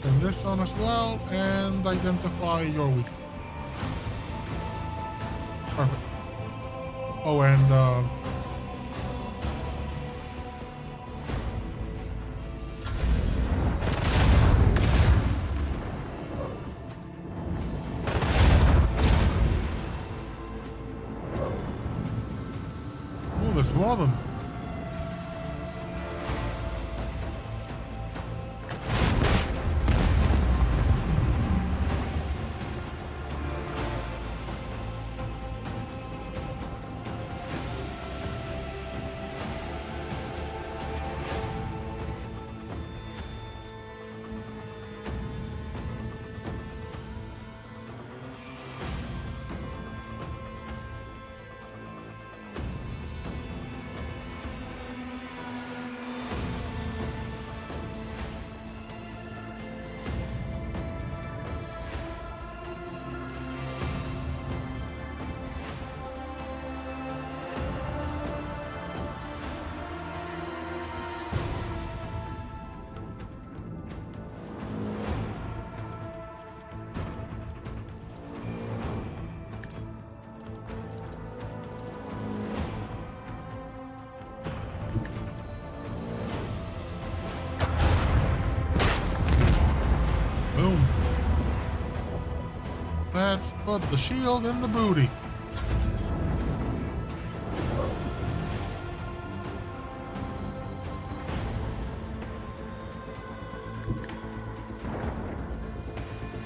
turn this on as well and identify your weak. Perfect. Oh, and oh, there's more of them. Boom. Let's put the shield in the booty.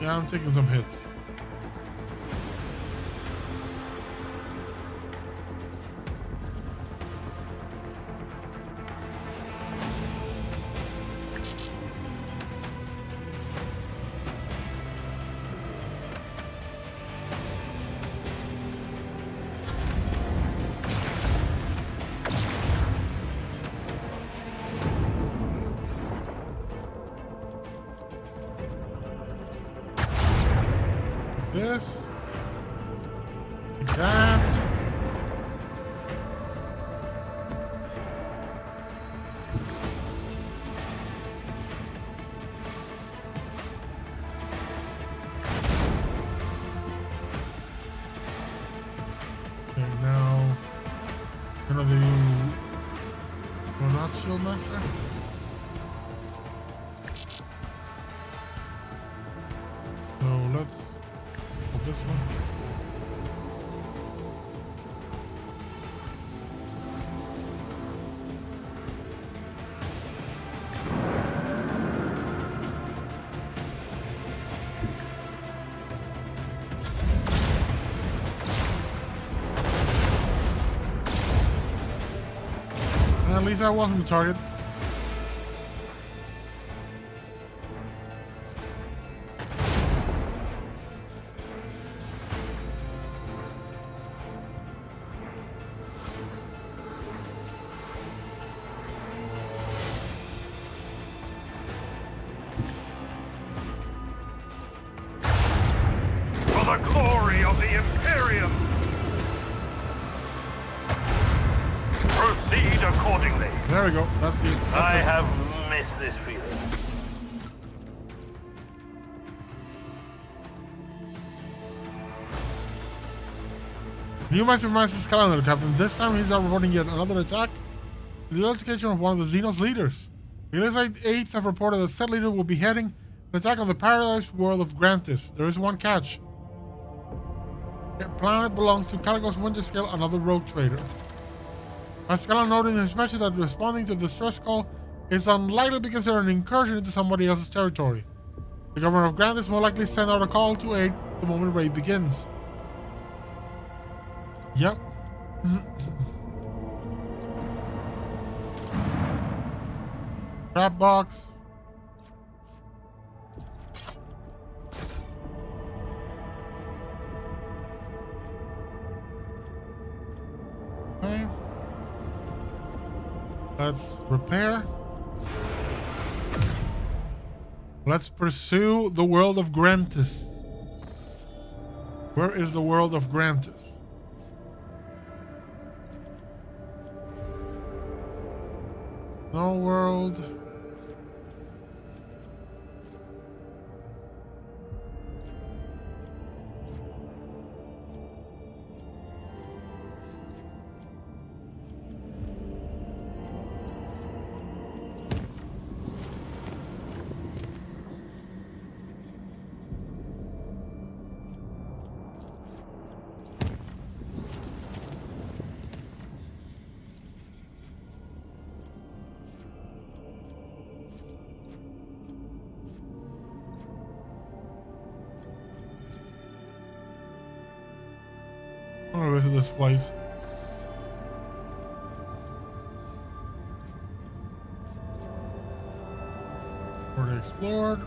Yeah, I'm taking some hits. This. That. Okay, now we're gonna do not shield master. So let's put this one. At least I wasn't the target. For the glory of the Imperium! Proceed accordingly. There we go. That's the. I have missed this feeling. New Master's calendar, Captain. This time he's reporting yet another attack. The location of one of the Xenos leaders. The Elizabeth aides have reported that said leader will be heading an attack on the paradise world of Grantis. There is one catch. The planet belongs to Calico's Winterscale, another rogue trader. Pascal noted in his message that responding to the distress call is unlikely to be considered an incursion into somebody else's territory. The governor of Grantis will likely send out a call to aid the moment raid begins. Yep. Trap box. Okay. Let's repair. Let's pursue the world of Grantis. Where is the world of Grantis? No world. I'm gonna visit this place. Already explored.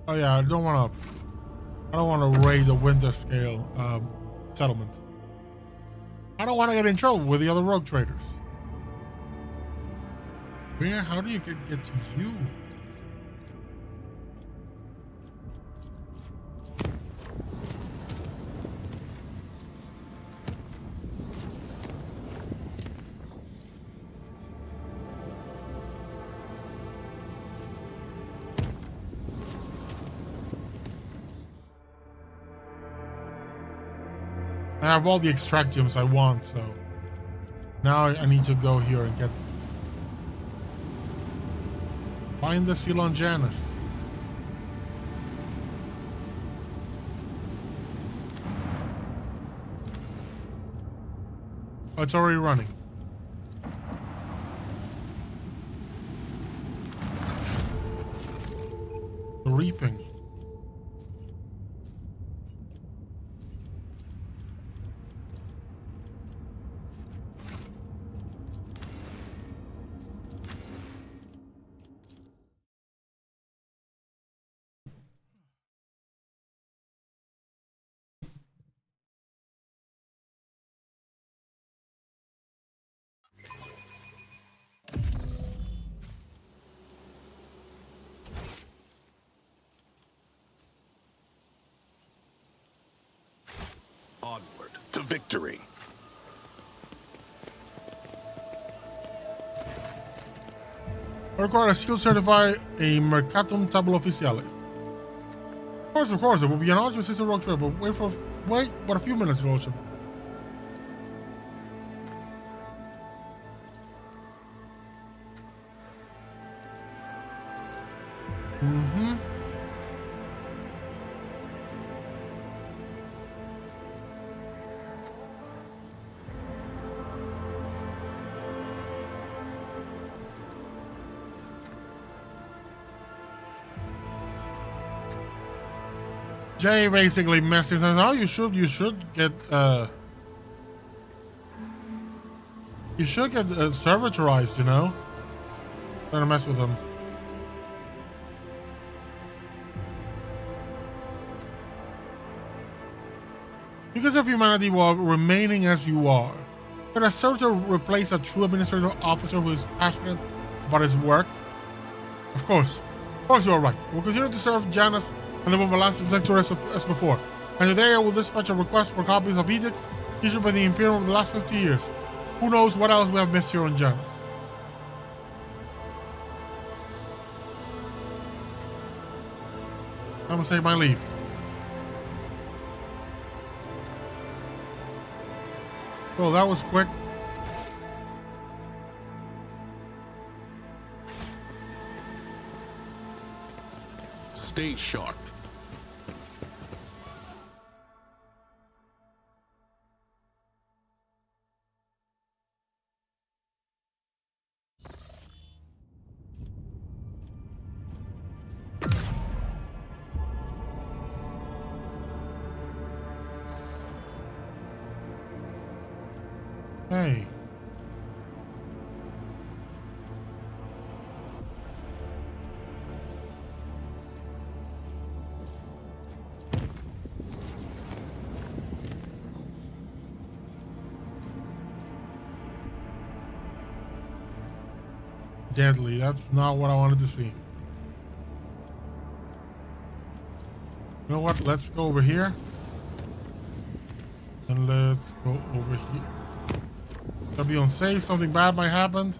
Oh yeah, I don't want to raid the Winterscale settlement. I don't want to get in trouble with the other rogue traders. Where? How do you get to you? I have all the extract gems I want, so now I need to go here and get find the seal on Janus. Oh, it's already running. The reaping. Onward to victory. I require a skill certify a Mercatum Tabula Officiale. Of course, it will be an honor to assist the rogue trader, but wait but a few minutes, Lordship. Jay basically messed us up. Oh, you should get servitorized, you know. Trying to mess with them. Because of humanity while remaining as you are. Could a servitor replace a true administrative officer who is passionate about his work? Of course you are right. We'll continue to serve Janus and the Valancius sector as before. And today I will dispatch a request for copies of edicts issued by the Imperium over the last 50 years. Who knows what else we have missed here on Janus? I'm gonna take my leave. Well, that was quick. Stay sharp. Hey. Deadly. That's not what I wanted to see. You know what? Let's go over here. And let's go over here. Gotta be on safe. Something bad might happen.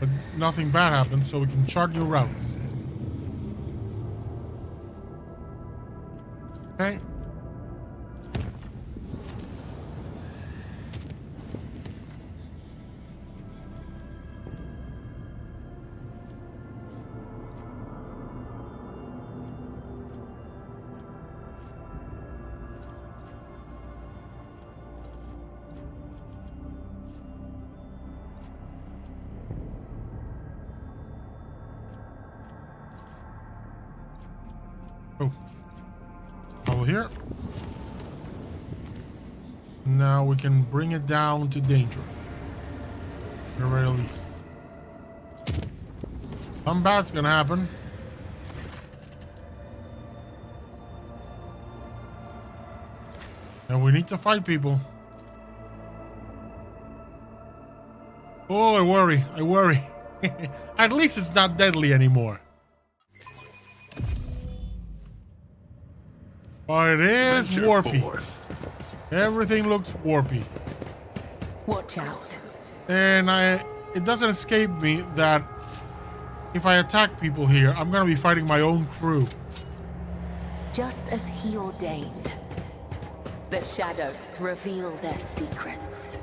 But nothing bad happened, so we can chart new routes. Okay. Over here. Now we can bring it down to danger. At the very least. Some bad's gonna happen. And we need to fight people. Oh, I worry. At least it's not deadly anymore. But it is Venture warpy. forth. Everything looks warpy. Watch out. And it doesn't escape me that if I attack people here, I'm gonna be fighting my own crew. Just as he ordained, the shadows reveal their secrets.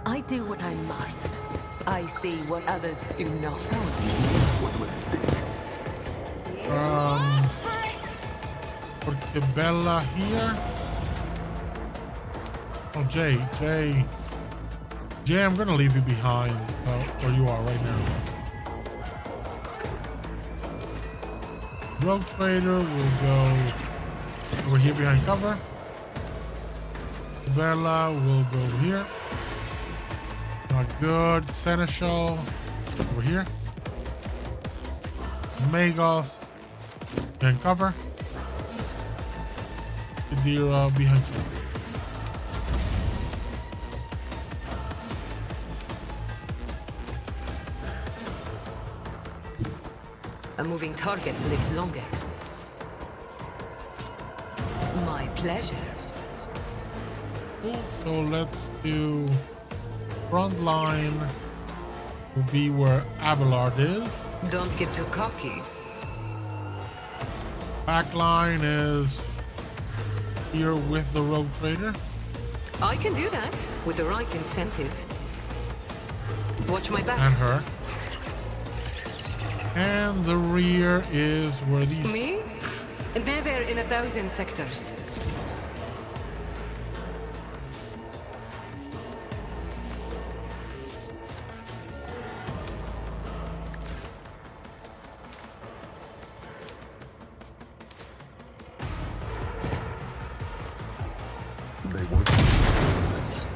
I do what I must. I see what others do not. Portobella here. Oh, Jay, I'm gonna leave you behind where you are right now. Rogue Trader will go over here behind cover. Bella will go over here. Not good. Seneschal over here. Magos behind cover. Kadira behind cover. A moving target lives longer. My pleasure. Cool. So let's do front line will be where Abelard is. Don't get too cocky. Back line is here with the Rogue Trader. I can do that with the right incentive. Watch my back. And her. And the rear is where these... Me? Never in 1,000 sectors.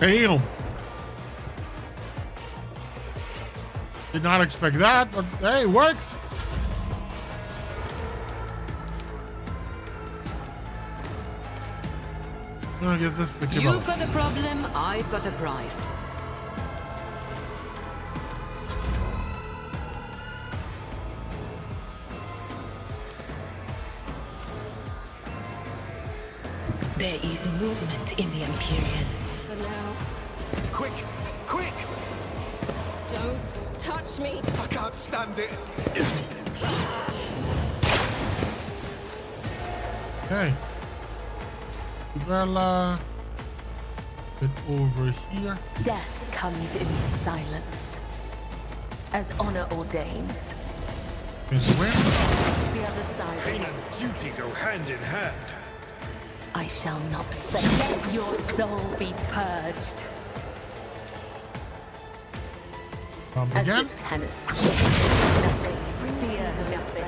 Damn. Did not expect that, but hey, it works. I'm gonna get this to keep up. You've got a problem, I've got a prize. There is movement in the Empyrean. For now. Quick! Quick! Don't touch me. I can't stand it. Okay. Well, get over here. Death comes in silence, as honor ordains. Can swim. The other side. Pain and duty go hand in hand. I shall not let your soul be purged. As Again. lieutenant, nothing, fear nothing.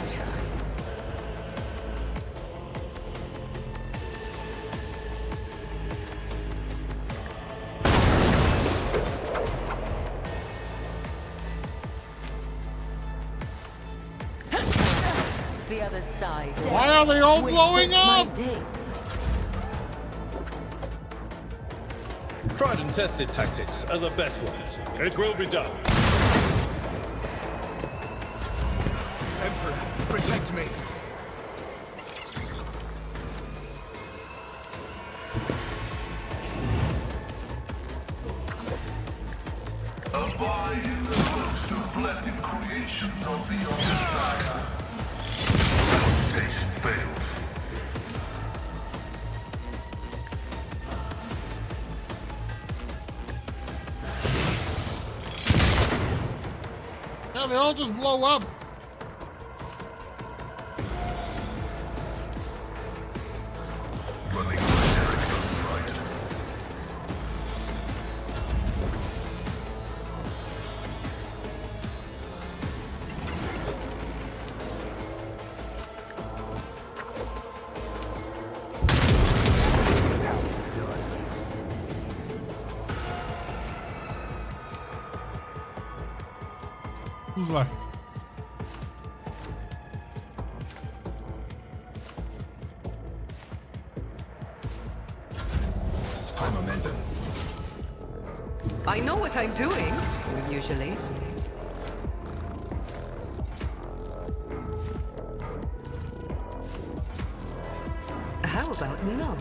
The other side. Why are they all blowing up? Tried and tested tactics are the best ones. It will be done. Emperor, protect me. Abide in the most of blessed creations of the Omnissiah. Reputation fails. Yeah, they all just blow up. Running on the Derek doesn't right. Who's left? High momentum. I know what I'm doing, usually. How about no?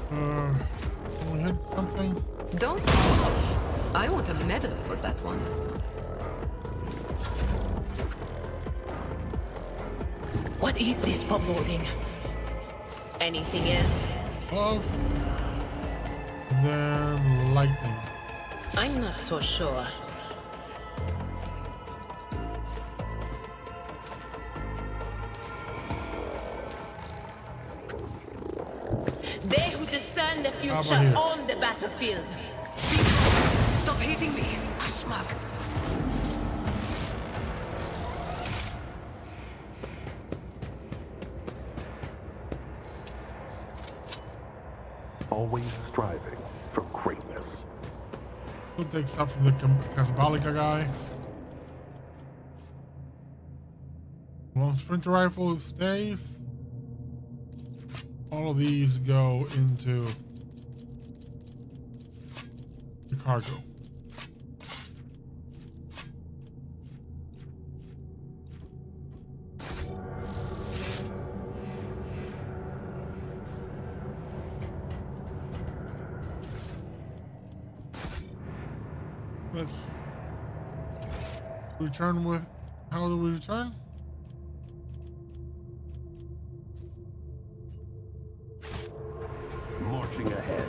Can we hit something? Don't. I want a medal for that one. What is this foreboding? Anything else? Close. And then lightning. I'm not so sure. They who discern the How about future here? on the battlefield. Stop hitting me, Ashmag. Always striving for greatness. We'll take stuff from the Casabalica guy. Long sprinter rifle stays. All of these go into the cargo. Let's return with, how do we return? Marching ahead.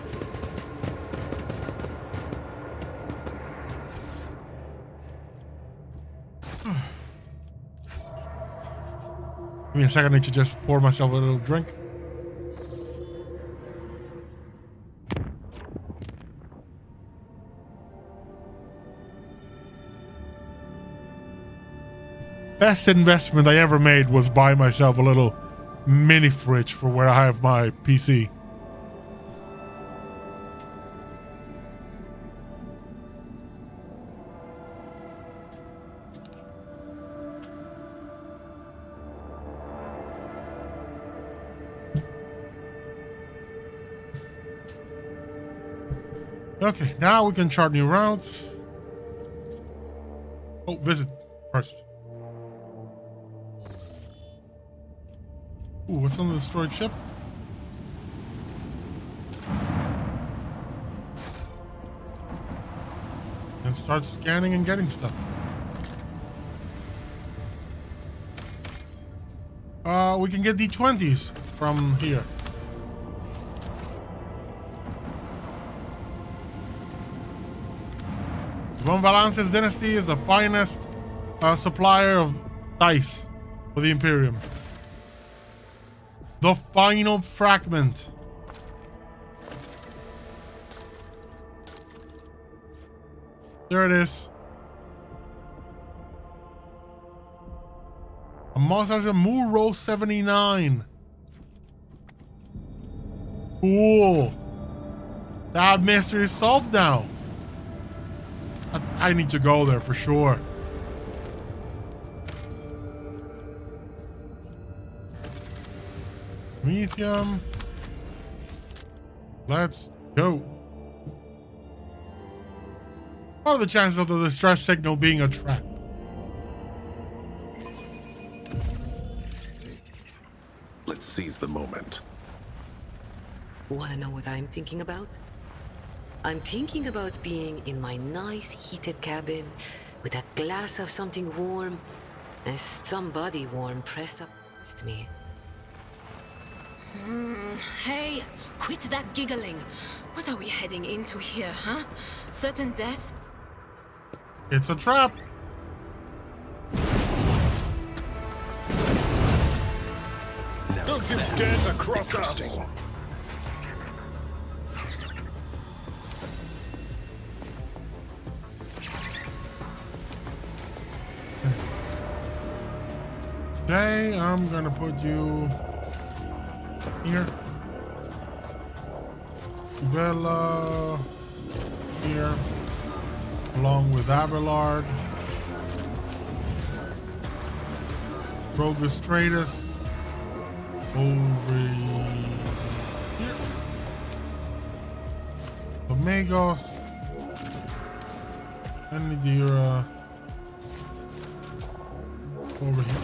Give me a second, I need to just pour myself a little drink. Best investment I ever made was buy myself a little mini fridge for where I have my PC. Okay, now we can chart new routes. Oh, visit first. Ooh, what's on the destroyed ship? And start scanning and getting stuff. We can get D20s from here. Von Valancius dynasty is the finest supplier of dice for the Imperium. The final fragment. There it is. A monster Muro 79. Cool. That mystery is solved now. I need to go there for sure. Medium. Let's go. What are the chances of the distress signal being a trap? Let's seize the moment. Wanna know what I'm thinking about? I'm thinking about being in my nice heated cabin with a glass of something warm and somebody warm pressed up against me. Hey, quit that giggling. What are we heading into here, huh? Certain death? It's a trap. Now Don't you dare to cross us! interesting. Okay, I'm gonna put you here. Bella here, along with Abelard. Rogus Stratus over here. Omegos. And Nidira over here.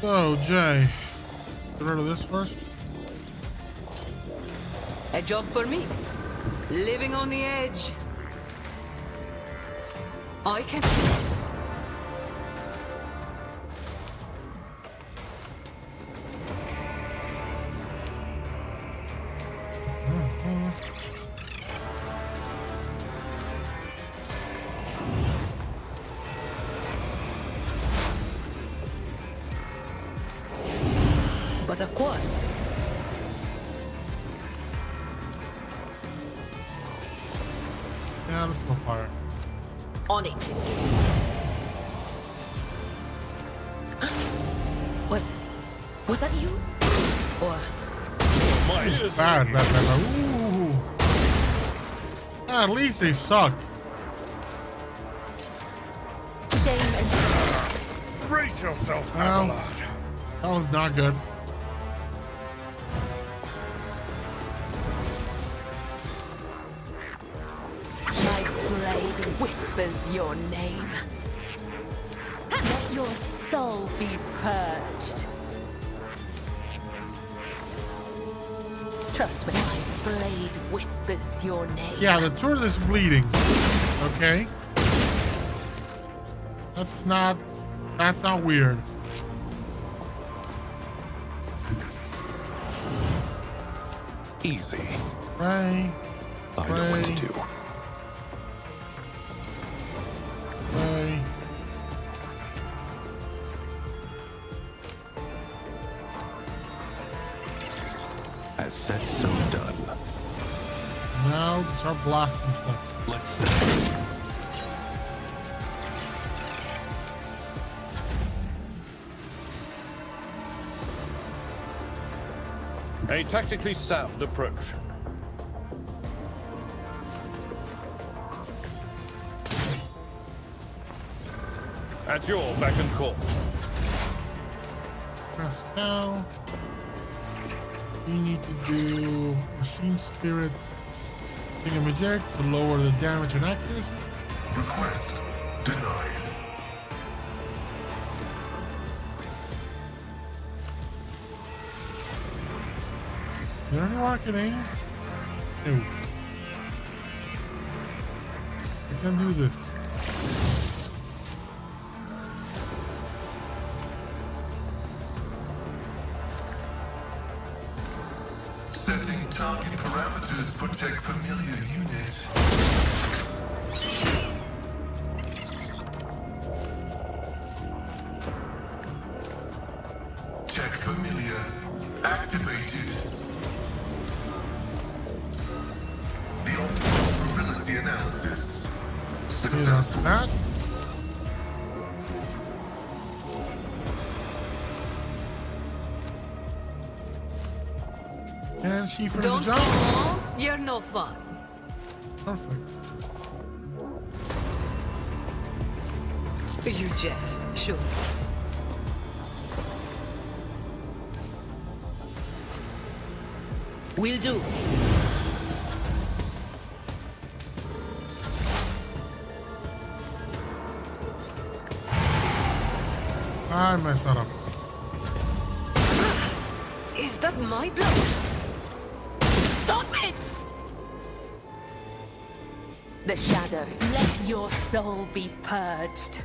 So, Jay, get rid of this first. A job for me. Living on the edge. I can... But of course. Yeah, let's go fire. On it. Was that you? Or My ears are Bad, ringing. bad, bad. Ooh. At least they suck. Shame and Brace yourself, Well. Abelard. That was not good. my blade whispers your name. Let your soul be purged. Trust me, my blade whispers your name. Yeah, the turret is bleeding. Okay. That's not weird. Easy. Pray. I know what to Right. do. Pray. As said, so done. Now start blasting stuff. Let's set. A tactically sound approach. At your beck and call. Press down. We need to do machine spirit thingamajig to lower the damage and accuracy. Request denied. Is there anywhere I can aim? No. I can't do this. Setting target parameters for tech familiar unit. Tech familiar activated. The operability analysis successful. That. And she for the Don't job. fall, you're no fun. Perfect. You jest, sure. Will do. I messed that up. Is that my blood? Stop it! The shadow. Let your soul be purged.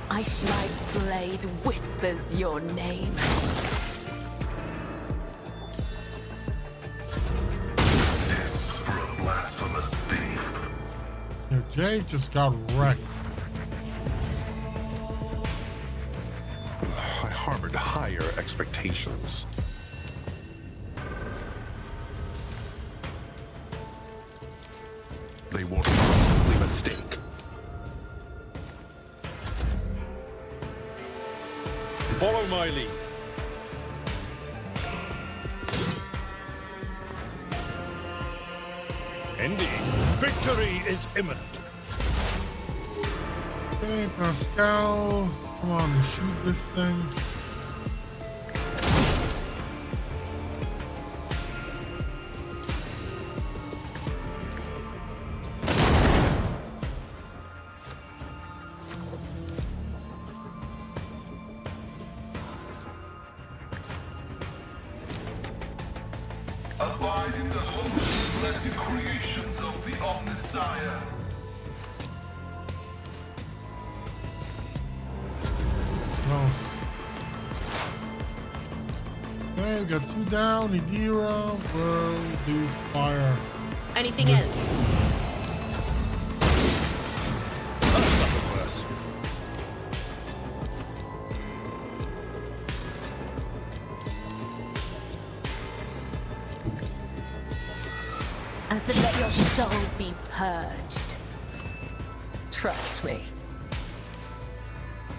Eichleit's blade whispers your name. This for a blasphemous thief. Yeah, Jay just got wrecked. I harbored higher expectations. They won't be a mistake. Follow my lead. Indeed, victory is imminent. Okay, Pascal. Come on, shoot this thing. Abide in the holy blessed creations of the Omnissiah. No. Okay, we got 2 down. Idira will do fire. Anything else? That's nothing worse. As the let your soul be purged. Trust me.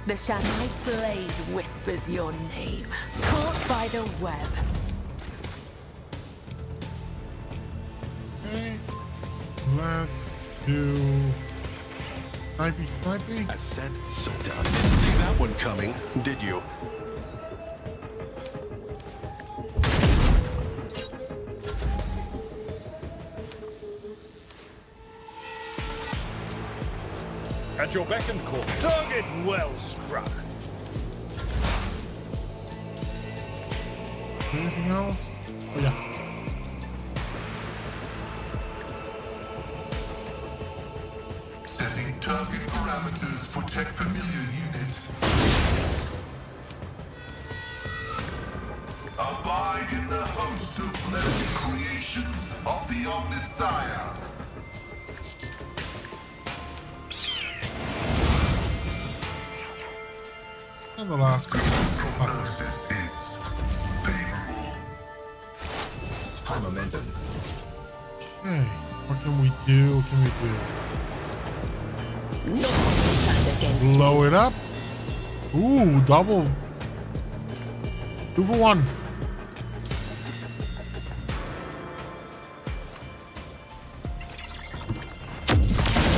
The Shadowite blade whispers your name. Caught by the web. Okay. Let's do snipey. As said, so done. Didn't see that one coming, did you? At your beck and call. Target well struck. Anything else? Oh yeah. Setting target parameters for tech familiar units. Abide in the host of blessed creations of the Omnissiah. And the last. Prognosis is favorable. High momentum. Okay. What can we do? No one can stand against you. Blow it up. Ooh, double. 2 for 1.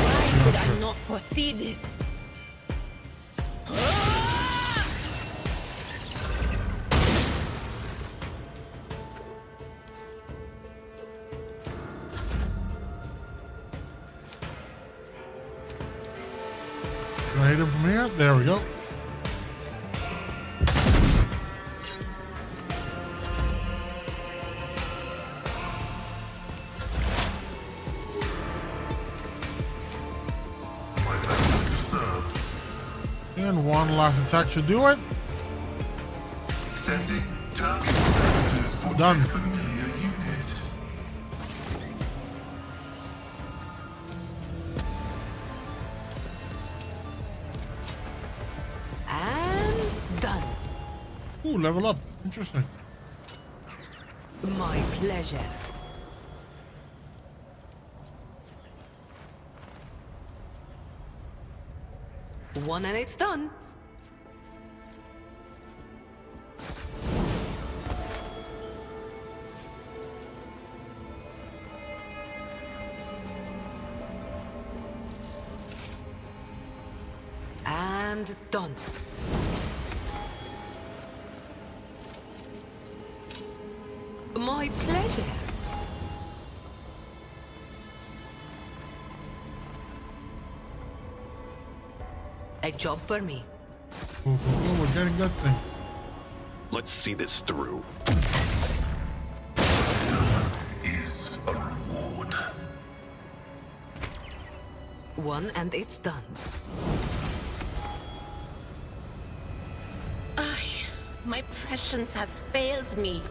Why did I not foresee this? Can I hit him from here? There we go. And one last attack should do it. Setting target parameters for Done. familiar unit. And done. Ooh, level up. Interesting. My pleasure. One and it's done. And done. My pleasure. A job for me. Cool, cool, cool. We're getting good things. Let's see this through. Is a reward. One and it's done. My prescience has failed me.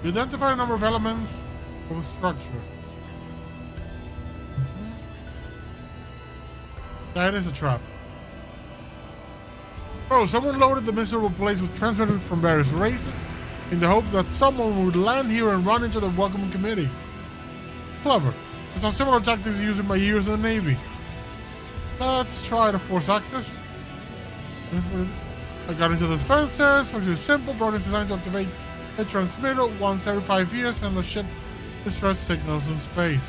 You identify a number of elements of a structure. That is a trap. Oh, someone loaded the miserable place with transmitters from various races in the hope that someone would land here and run into the welcoming committee. Clever. I saw similar tactics used in my years in the Navy. Let's try to force access. I got into the defenses, which is simple. Broadcast designed to activate a transmitter once every 5 years and ship distress signals in space.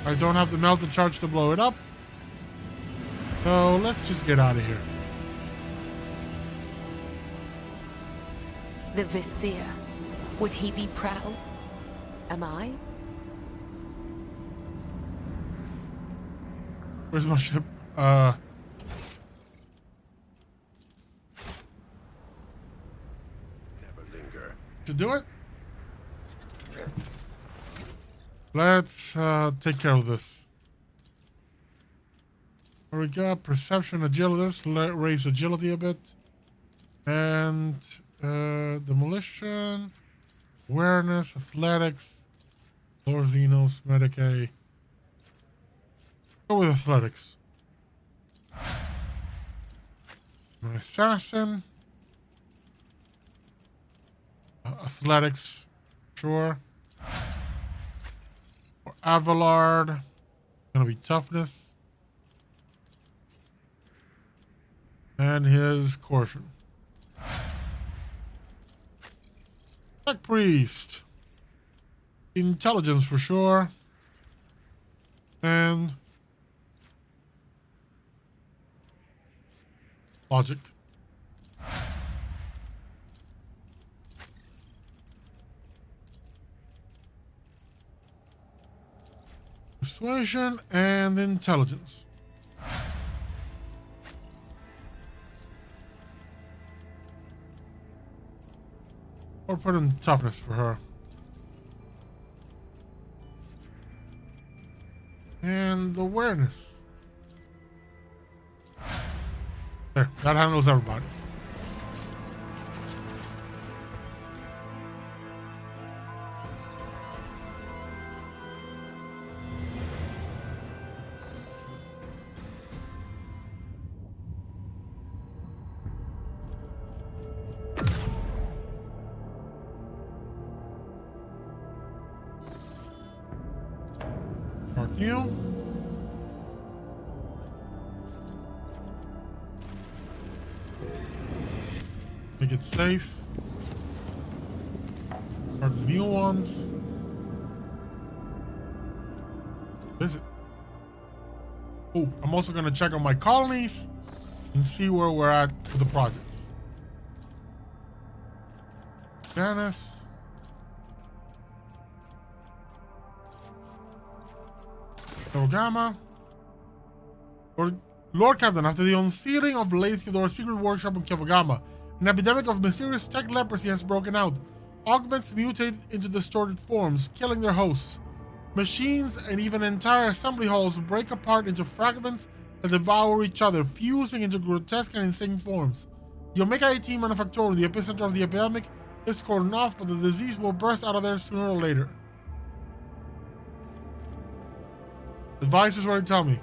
I don't have the melted charge to blow it up. So let's just get out of here. The Vizier. Would he be proud? Am I? Where's my ship? Never linger. To do it? Let's take care of this. There we go. Perception, agility. Let's raise agility a bit. And demolition, awareness, athletics, Lord Xenos, Medicaid. Go with athletics. An assassin. Athletics, sure. For Avalard, gonna be toughness. And his caution. Tech priest. Intelligence for sure. And logic. Persuasion and intelligence. Or put in toughness for her. And awareness. There, that handles everybody. You. Make it safe. Start the new ones. Visit. Oh, I'm also going to check on my colonies and see where we're at with the project. Janice. Gamma. Lord Captain, after the unsealing of Lady Theodore's secret workshop in Kevagama, an epidemic of mysterious tech leprosy has broken out. Augments mutate into distorted forms, killing their hosts. Machines and even entire assembly halls break apart into fragments that devour each other, fusing into grotesque and insane forms. The Omega-18 Manufactorum, the epicenter of the epidemic, is cordoned off, but the disease will burst out of there sooner or later. Advisors already tell me.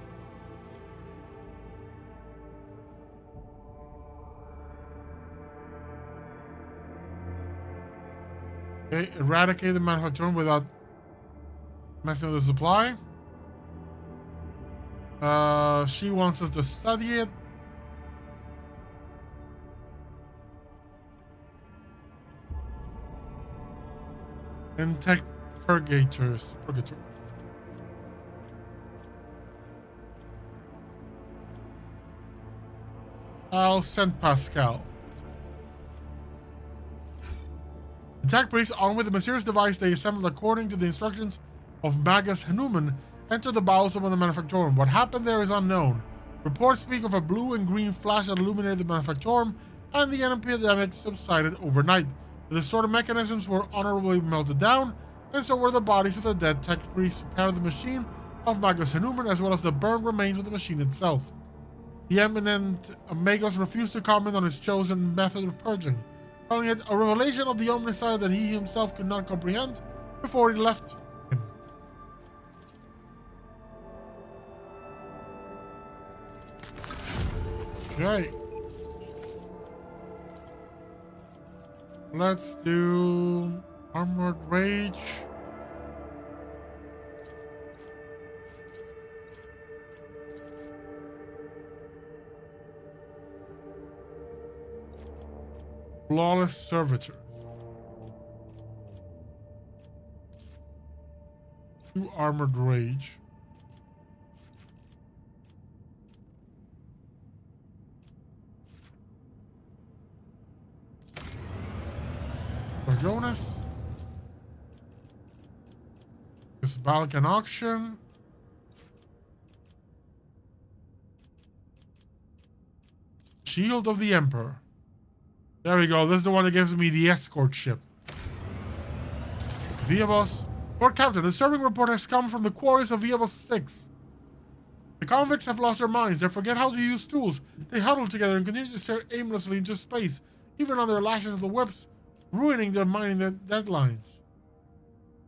Okay, eradicate the manufacturing without messing with the supply. She wants us to study it. And tech purgators. I'll send Pascal. The tech priests, armed with the mysterious device they assembled according to the instructions of Magus Hanuman, entered the bowels of the Manufactorum. What happened there is unknown. Reports speak of a blue and green flash that illuminated the Manufactorum, and the epidemic subsided overnight. The distorted mechanisms were honorably melted down, and so were the bodies of the dead tech priests who carried the machine of Magus Hanuman, as well as the burned remains of the machine itself. The eminent Magos refused to comment on his chosen method of purging, calling it a revelation of the Omnissiah that he himself could not comprehend before he left him. Okay. Let's do Armored Rage. Flawless Servitors. 2 Armored Rage. Jonas. This Balkan Auction. Shield of the Emperor. There we go. This is the one that gives me the escort ship. Viabos. Lord Captain, a disturbing report has come from the quarries of Viabos 6. The convicts have lost their minds. They forget how to use tools. They huddle together and continue to stare aimlessly into space, even on their lashes of the whips, ruining their mining deadlines.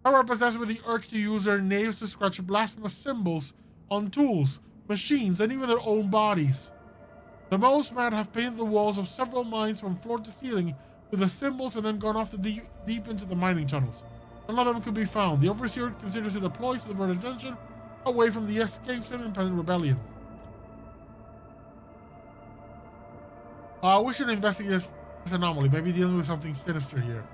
Some are possessed with the urge to use their nails to scratch blasphemous symbols on tools, machines, and even their own bodies. The most mad have painted the walls of several mines from floor to ceiling with the symbols and then gone off deep into the mining tunnels. None of them could be found. The Overseer considers it a ploy to divert attention away from the escapes and impending rebellion. We should investigate this anomaly. Maybe dealing with something sinister here.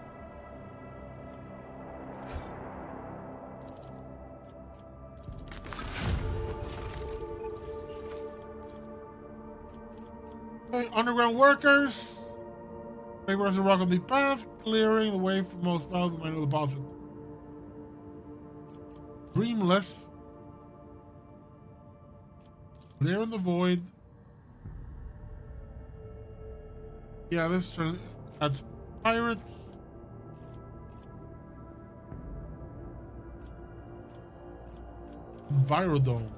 Okay, underground workers. Laborers who rock on the path, clearing the way for most valuable minor deposit. Dreamless. Clear in the void. Yeah, that's pirates. Envirodome.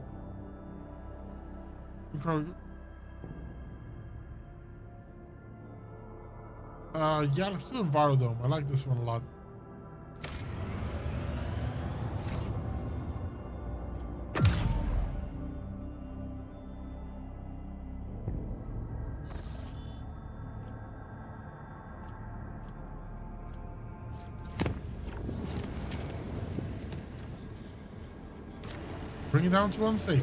Yeah, let's do Envirodome. I like this one a lot. Bring it down to unsafe.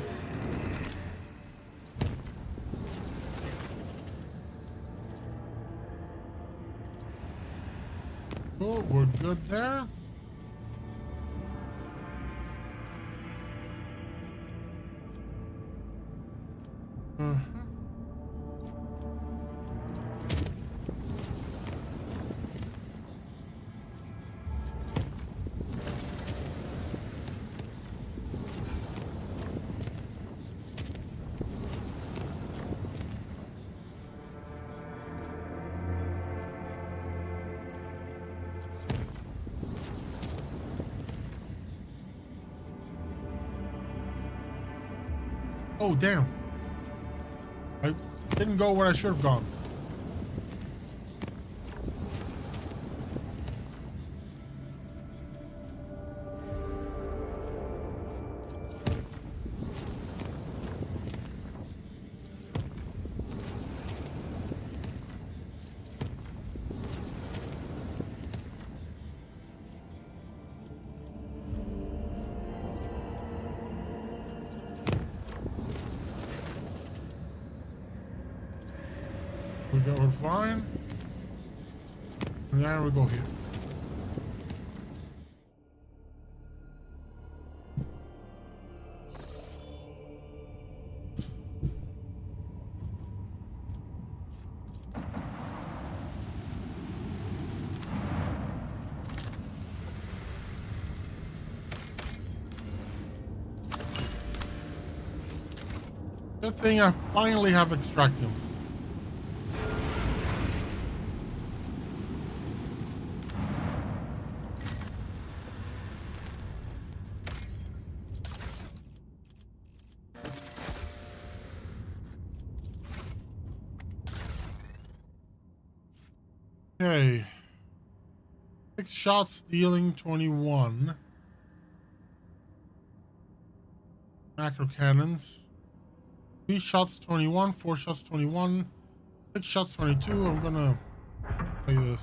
Oh, we're good there. Oh, damn. I didn't go where I should have gone. We're fine. And then we go here. Good thing I finally have extracted. Okay. 6 shots dealing 21. Macro cannons. 3 shots 21, 4 shots 21, 6 shots 22. I'm gonna play this.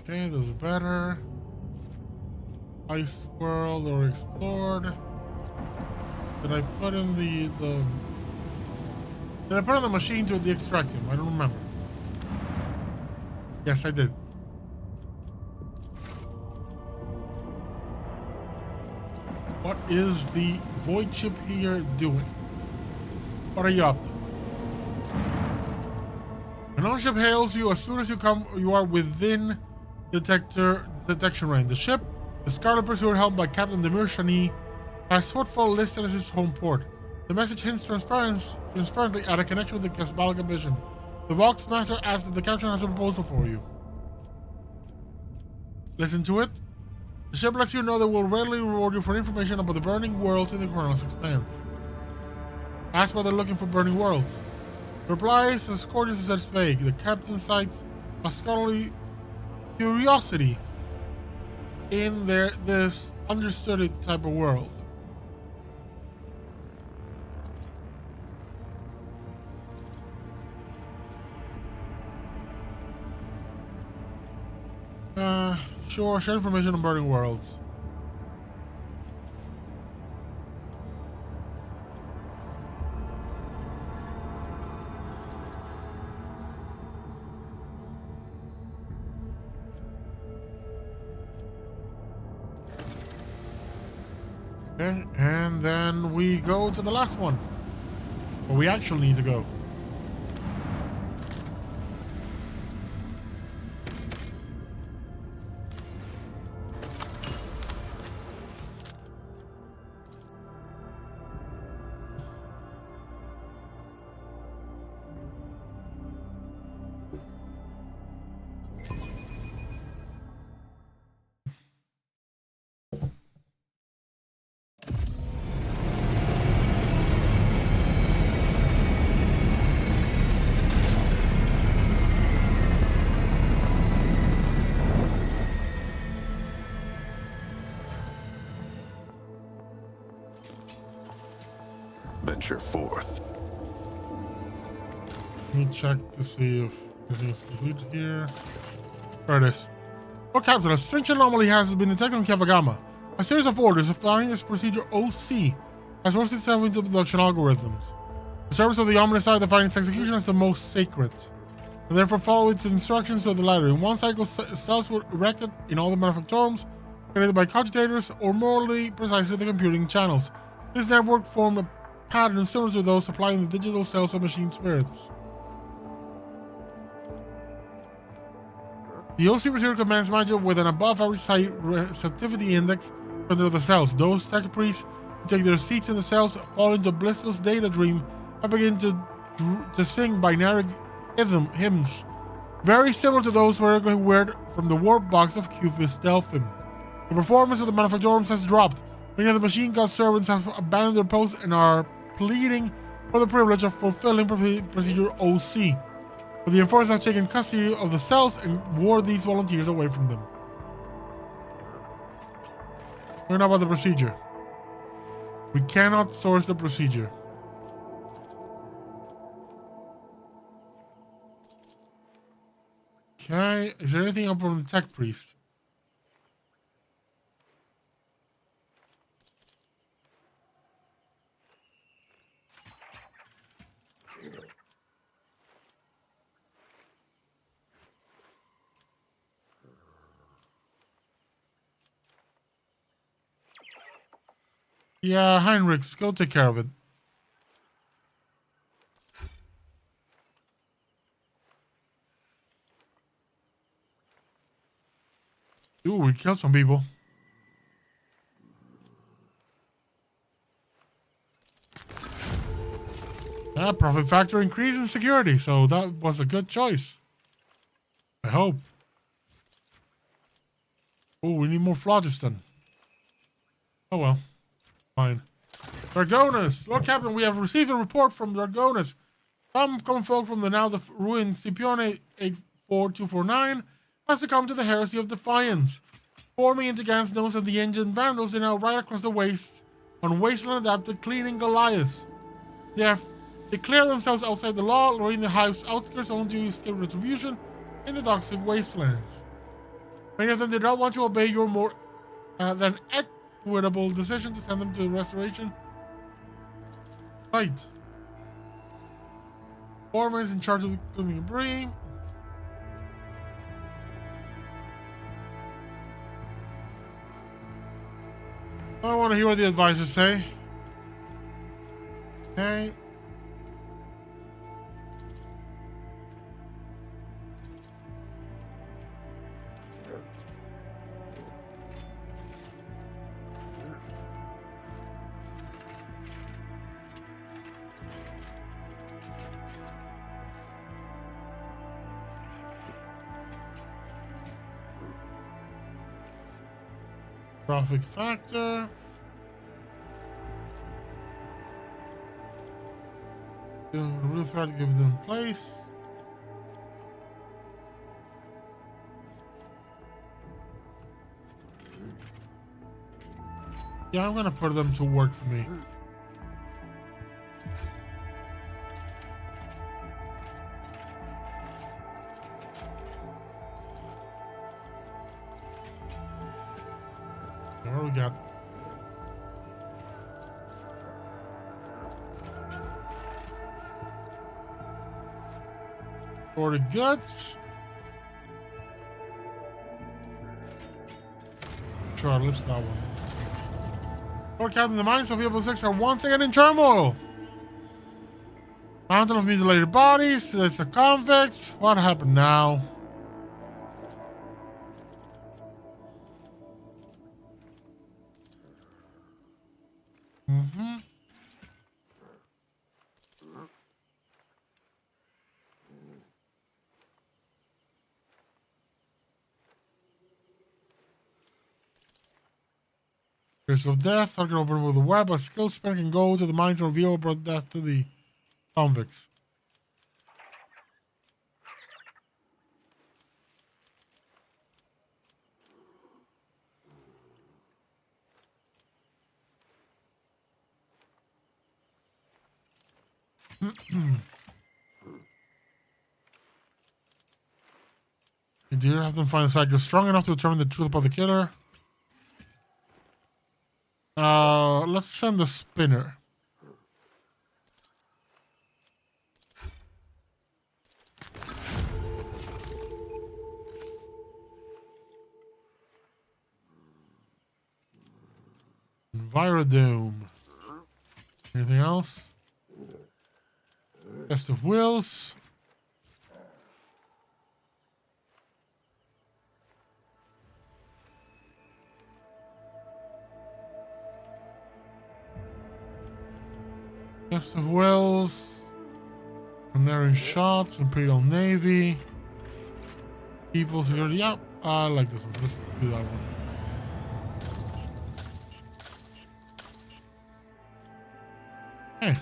Okay, this is better. Ice world or explored. Did I put in the Did I put on the machine to the extractium? I don't remember. Yes, I did. What is the void chip here doing? What are you up to? An on ship hails you as soon as you are within detection range. The ship, the Scarlet Pursuer helmed by Captain Demir Shani, has Footfall listed as its home port. The message hints transparently at a connection with the Casbalga mission. The Vox Master asks that the captain has a proposal for you. Listen to it. The ship lets you know they will readily reward you for information about the burning worlds in the Chronos Expanse. Ask why they're looking for burning worlds. The reply is as courteous as it's vague. The captain cites a scholarly curiosity in this understood type of world. Sure, share information on burning worlds. Okay, and then we go to the last one, where we actually need to go. Venture forth. Let me check to see if anything is complete here. There it is. Oh, Captain, a strange anomaly has been detected in Kavagama. A series of orders applying this procedure OC has forced itself into production algorithms. The service of the ominous side defines its execution as the most sacred, and therefore follow its instructions to the letter. In one cycle, cells were erected in all the manufactorums, created by cogitators or morally precise to the computing channels. This network formed a pattern similar to those supplying the digital cells of machine spirits. The OC receiver commands magic with an above-average high receptivity index for the cells. Those tech priests who take their seats in the cells fall into blissful data dream and begin to sing binary hymns, very similar to those who were from the warp box of Cupid's Delphin. The performance of the manufactorums has dropped. Many of the machine god servants have abandoned their posts and are pleading for the privilege of fulfilling procedure OC. But the enforcers have taken custody of the cells and ward these volunteers away from them. Learn about the procedure. We cannot source the procedure. Okay, is there anything up from the tech priest? Yeah, Heinrichs, go take care of it. Ooh, we killed some people. Yeah, profit factor increase in security, so that was a good choice. I hope. Oh, we need more phlogiston. Oh well. Fine. Dragonus! Lord Captain, we have received a report from Dragonus. Some common folk from the now ruined Scipione 84249 has succumbed to the heresy of defiance. Forming into gangs known as the Engine Vandals, they now ride across the waste on wasteland adapted cleaning Goliaths. They have declared themselves outside the law, luring the hive's outskirts only to escape retribution in the toxic wastelands. Many of them did not want to obey your more than equitable decision to send them to the restoration site. Foreman is in charge of cleaning debris. I want to hear what the advisors say. Okay. Profit factor. Real threat, give them place. Yeah, I'm gonna put them to work for me. What do we got? For the guts. Sure, let's that one. Lord Captain, the minds of Evil 6 are once again in turmoil. Mountain of mutilated bodies, there's a convicts. What happened now? Curse of death, target open with a web, a skill spell can go to the mines and reveal brought death to the convicts. Do you have them find a psycho strong enough to determine the truth about the killer? Let's send the spinner. Envirodome. Anything else? Best of wills. Best of wills. Canary shots. Imperial Navy. People security. Yeah. I like this one. Let's do that one. Hey.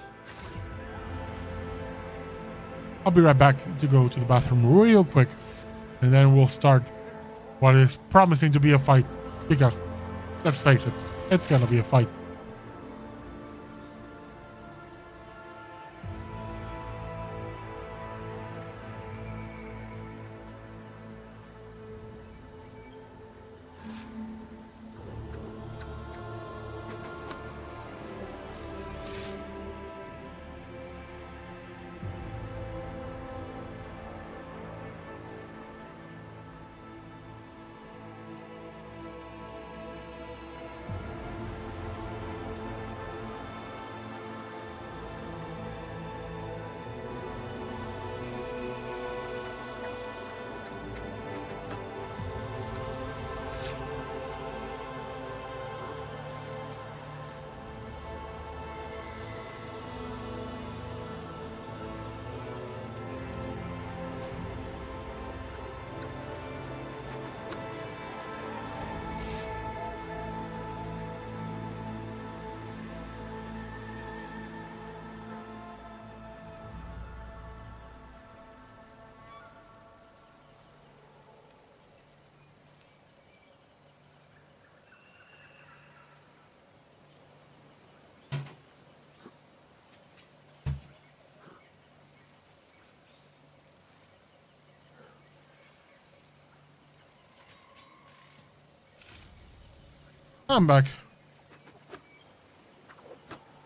I'll be right back to go to the bathroom real quick, and then we'll start what is promising to be a fight. Because, let's face it, it's gonna be a fight. I'm back.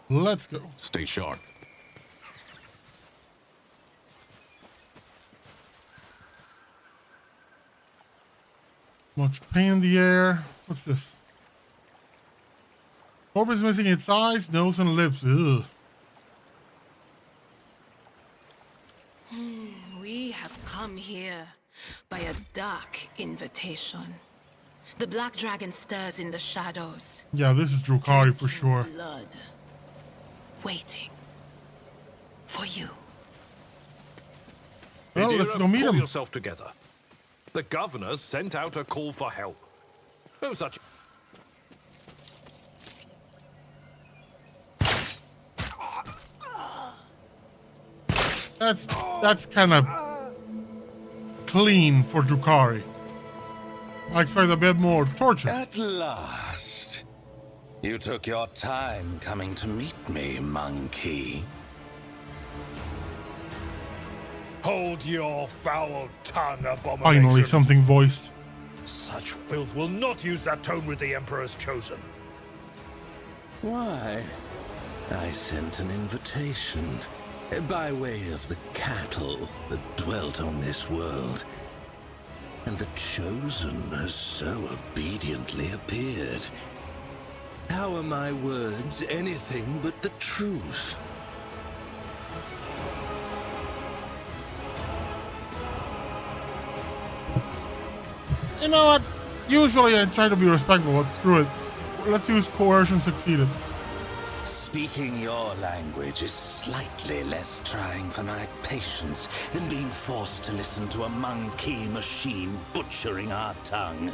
Let's go. Stay sharp. Much pain in the air. What's this? Orb is missing its eyes, nose, and lips. Ugh. We have come here by a dark invitation. The black dragon stirs in the shadows. Yeah, this is Drukhari for sure. Blood. Waiting. For you. Well, let's go meet Pull him. yourself together. The governor sent out a call for help. No such... That's kind of clean for Drukhari. I expect a bit more torture. At last. You took your time coming to meet me, monkey. Hold your foul tongue, abomination. Finally, something voiced. Such filth will not use that tone with the Emperor's chosen. Why? I sent an invitation by way of the cattle that dwelt on this world. And the chosen has so obediently appeared. How are my words anything but the truth? You know what? Usually I try to be respectful, but screw it. Let's use coercion succeeded. Speaking your language is slightly less trying for my patience than being forced to listen to a monkey machine butchering our tongue.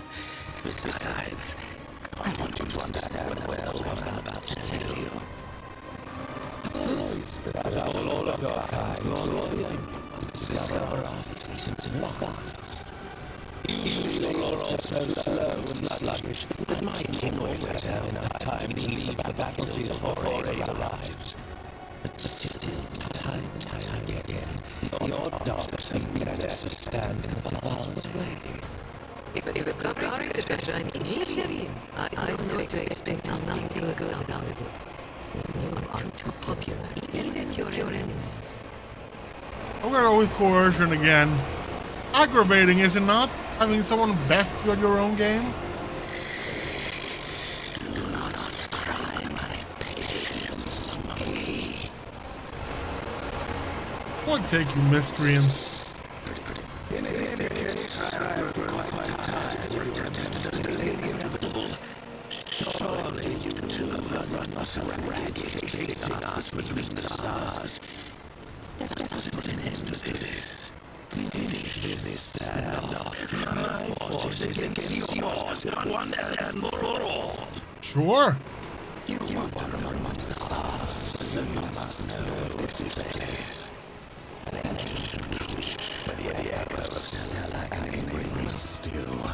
Besides, I want you to understand well what I'm about to tell you. All of your kind, you're discover our decent facts. Usually you're also slow and sluggish, but my king always have enough time to leave the battlefield before aid arrives. But still, time again, your dogs seem to stand in the ball's way. I don't know to expect nothing good about it. You are too popular, even your enemies. I'm gonna go with coercion again. Aggravating, is it not? Having someone best you at your own game? Do not try my patience, monkey. Point take, you miscreants. Surely you two have run us ragged, chasing us between the stars. Let us put an end to this. Finish this now. My forces against yours, once and for all. Sure. You wander amongst the stars, so you must know this place. An ancient wish where the echo of stellar agony rings still.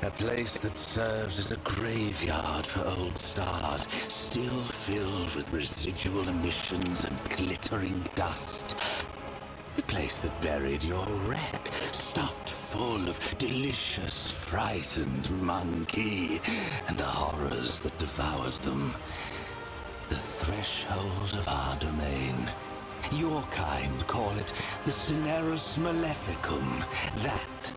A place that serves as a graveyard for old stars, still filled with residual emissions and glittering dust. The place that buried your wreck, stuffed full of delicious, frightened monkey, and the horrors that devoured them. The threshold of our domain. Your kind call it the Cinerus Maleficum. That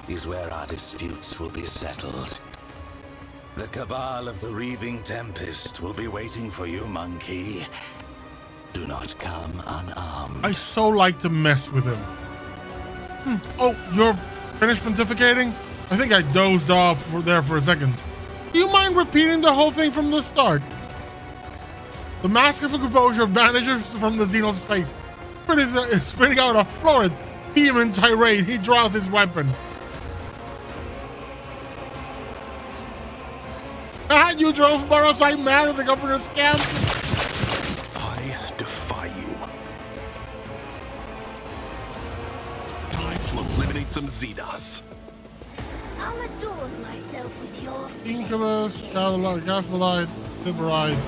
is where our disputes will be settled. The cabal of the Reaving Tempest will be waiting for you, monkey. Do not come unarmed. I so like to mess with him. Oh, you're finished pontificating? I think I dozed off there for a second. Do you mind repeating the whole thing from the start? The mask of composure vanishes from the Xeno's face. Spitting out a florid, vehement tirade, he draws his weapon. You drove Morosite mad at the governor's camp? I defy you. Time to eliminate some Xenos. I'll adorn myself with your Incubus, Gasolite, Liberate.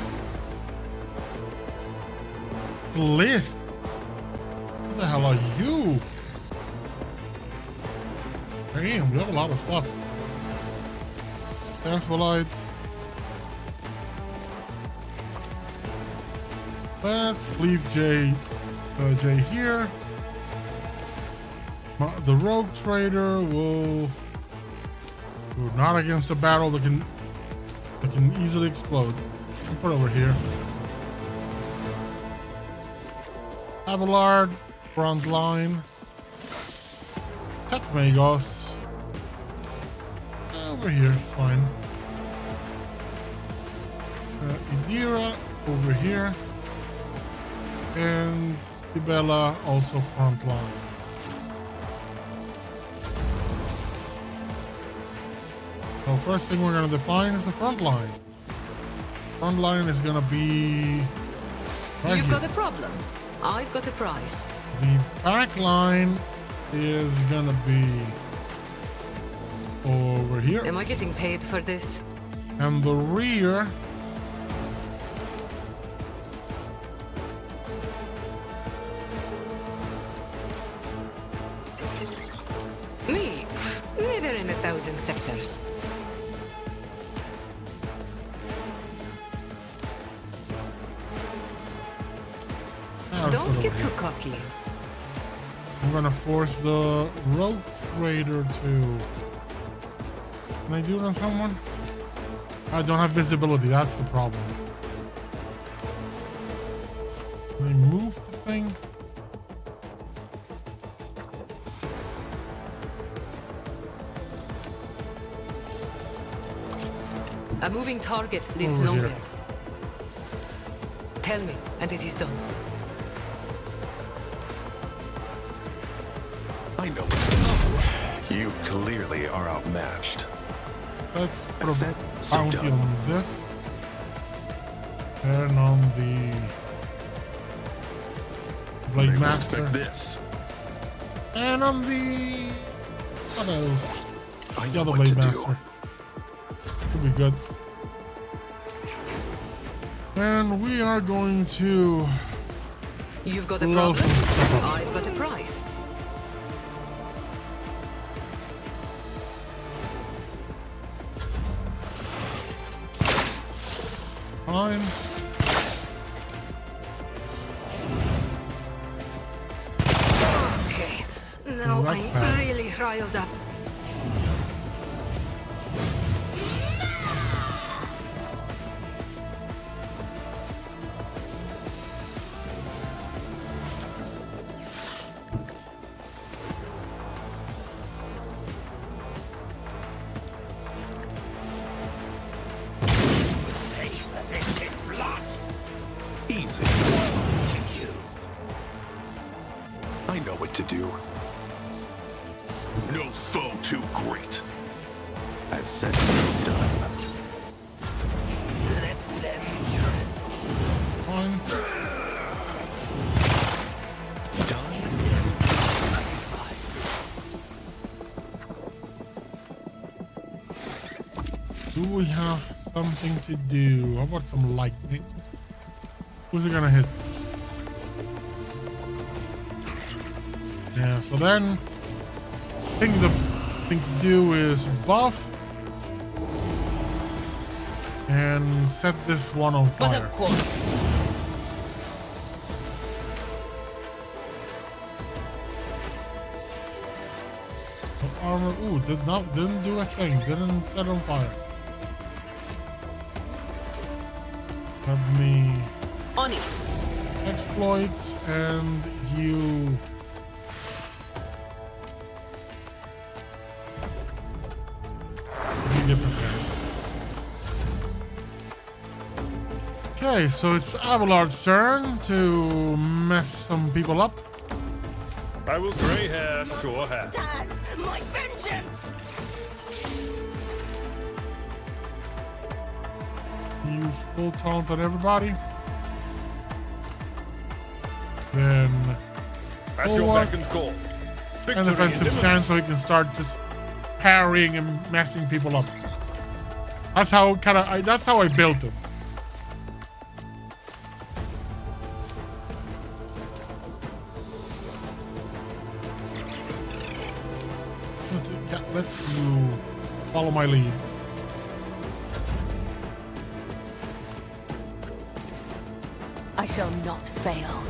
Glyph. What the hell are you? Damn, we have a lot of stuff. Gasolite. Let's leave Jay here. The rogue trader will. We're not against a barrel that can easily explode. I'll put it over here. Abelard, front line. Tetmagos. Over here, fine. Idira over here. And Ibella also front line. So first thing we're going to define is the front line. Front line is going to be right You've here. got a problem. I've got a prize. The back line is going to be over here. Am I getting paid for this? And the rear Me? Never in 1,000 sectors. Don't get too cocky. I'm gonna force the rogue trader to. Can I do it on someone? I don't have visibility. That's the problem. Can I move the thing? A moving target lives Over longer. here. Tell me, and it is done. I know. You clearly are outmatched. Let's put a Said, so bounty done. on this. And on the Blade They will Master. expect this. And on the what else? I The know other what Blade to do. Master. Could be good. And we are going to You've got a blow problem? some stuff up. I've got a prize. Fine. Okay. Now That's I'm bad. really riled up. Easy. I know what to do. no foe too great. As said, so done. Let them tremble. Fine. Done. Do we have something to do? How about some lightning? Who's it gonna hit? Yeah, so then I think the thing to do is buff and set this one on fire. Armor, ooh, didn't do a thing, didn't set on fire. Let me On it. exploits and you get the thing. Okay, so it's Abelard's turn to mess some people up. I will grey hair, sure have. Stand my vengeance! Use full taunt on everybody. Then At your forward beck and call. and Victory defensive is stand so he can start just parrying and messing people up. That's how that's how I built it. Yeah, let's you follow my lead. I shall not fail.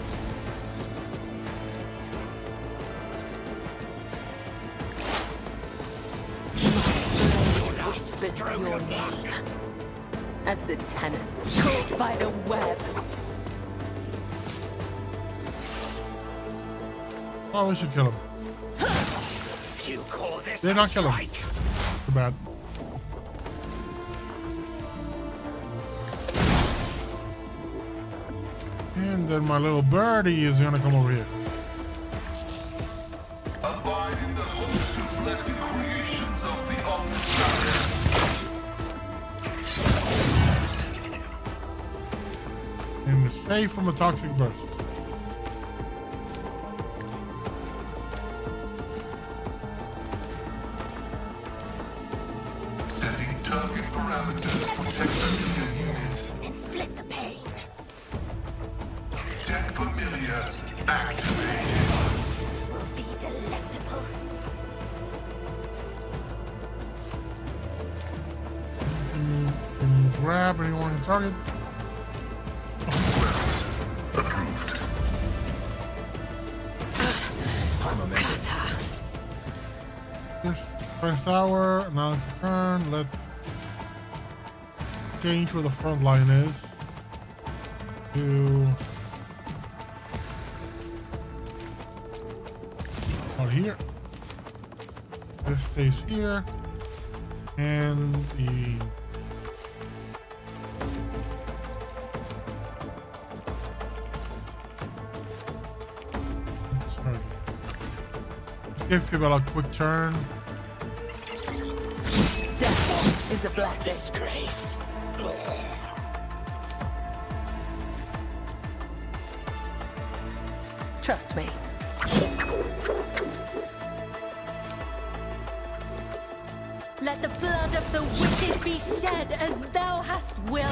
Whispers your name as the tenants caught by the web. Oh, we should kill him. You call this Did not kill him. Too bad. And then my little birdie is gonna come over here. Abide in the host of blessed creations of the Omnissiah. And safe from a toxic burst. Setting target parameters for Texas units. Inflict the pain. Tech Familiar activated. Will be delectable. Can you grab anyone on target? Approved. This first hour, now it's your turn. Let's change where the front line is to out here. This stays here, and the sorry. Let's give people a quick turn. Death is a blessing. Grace. Trust me. Let the blood of the wicked be shed as thou hast willed.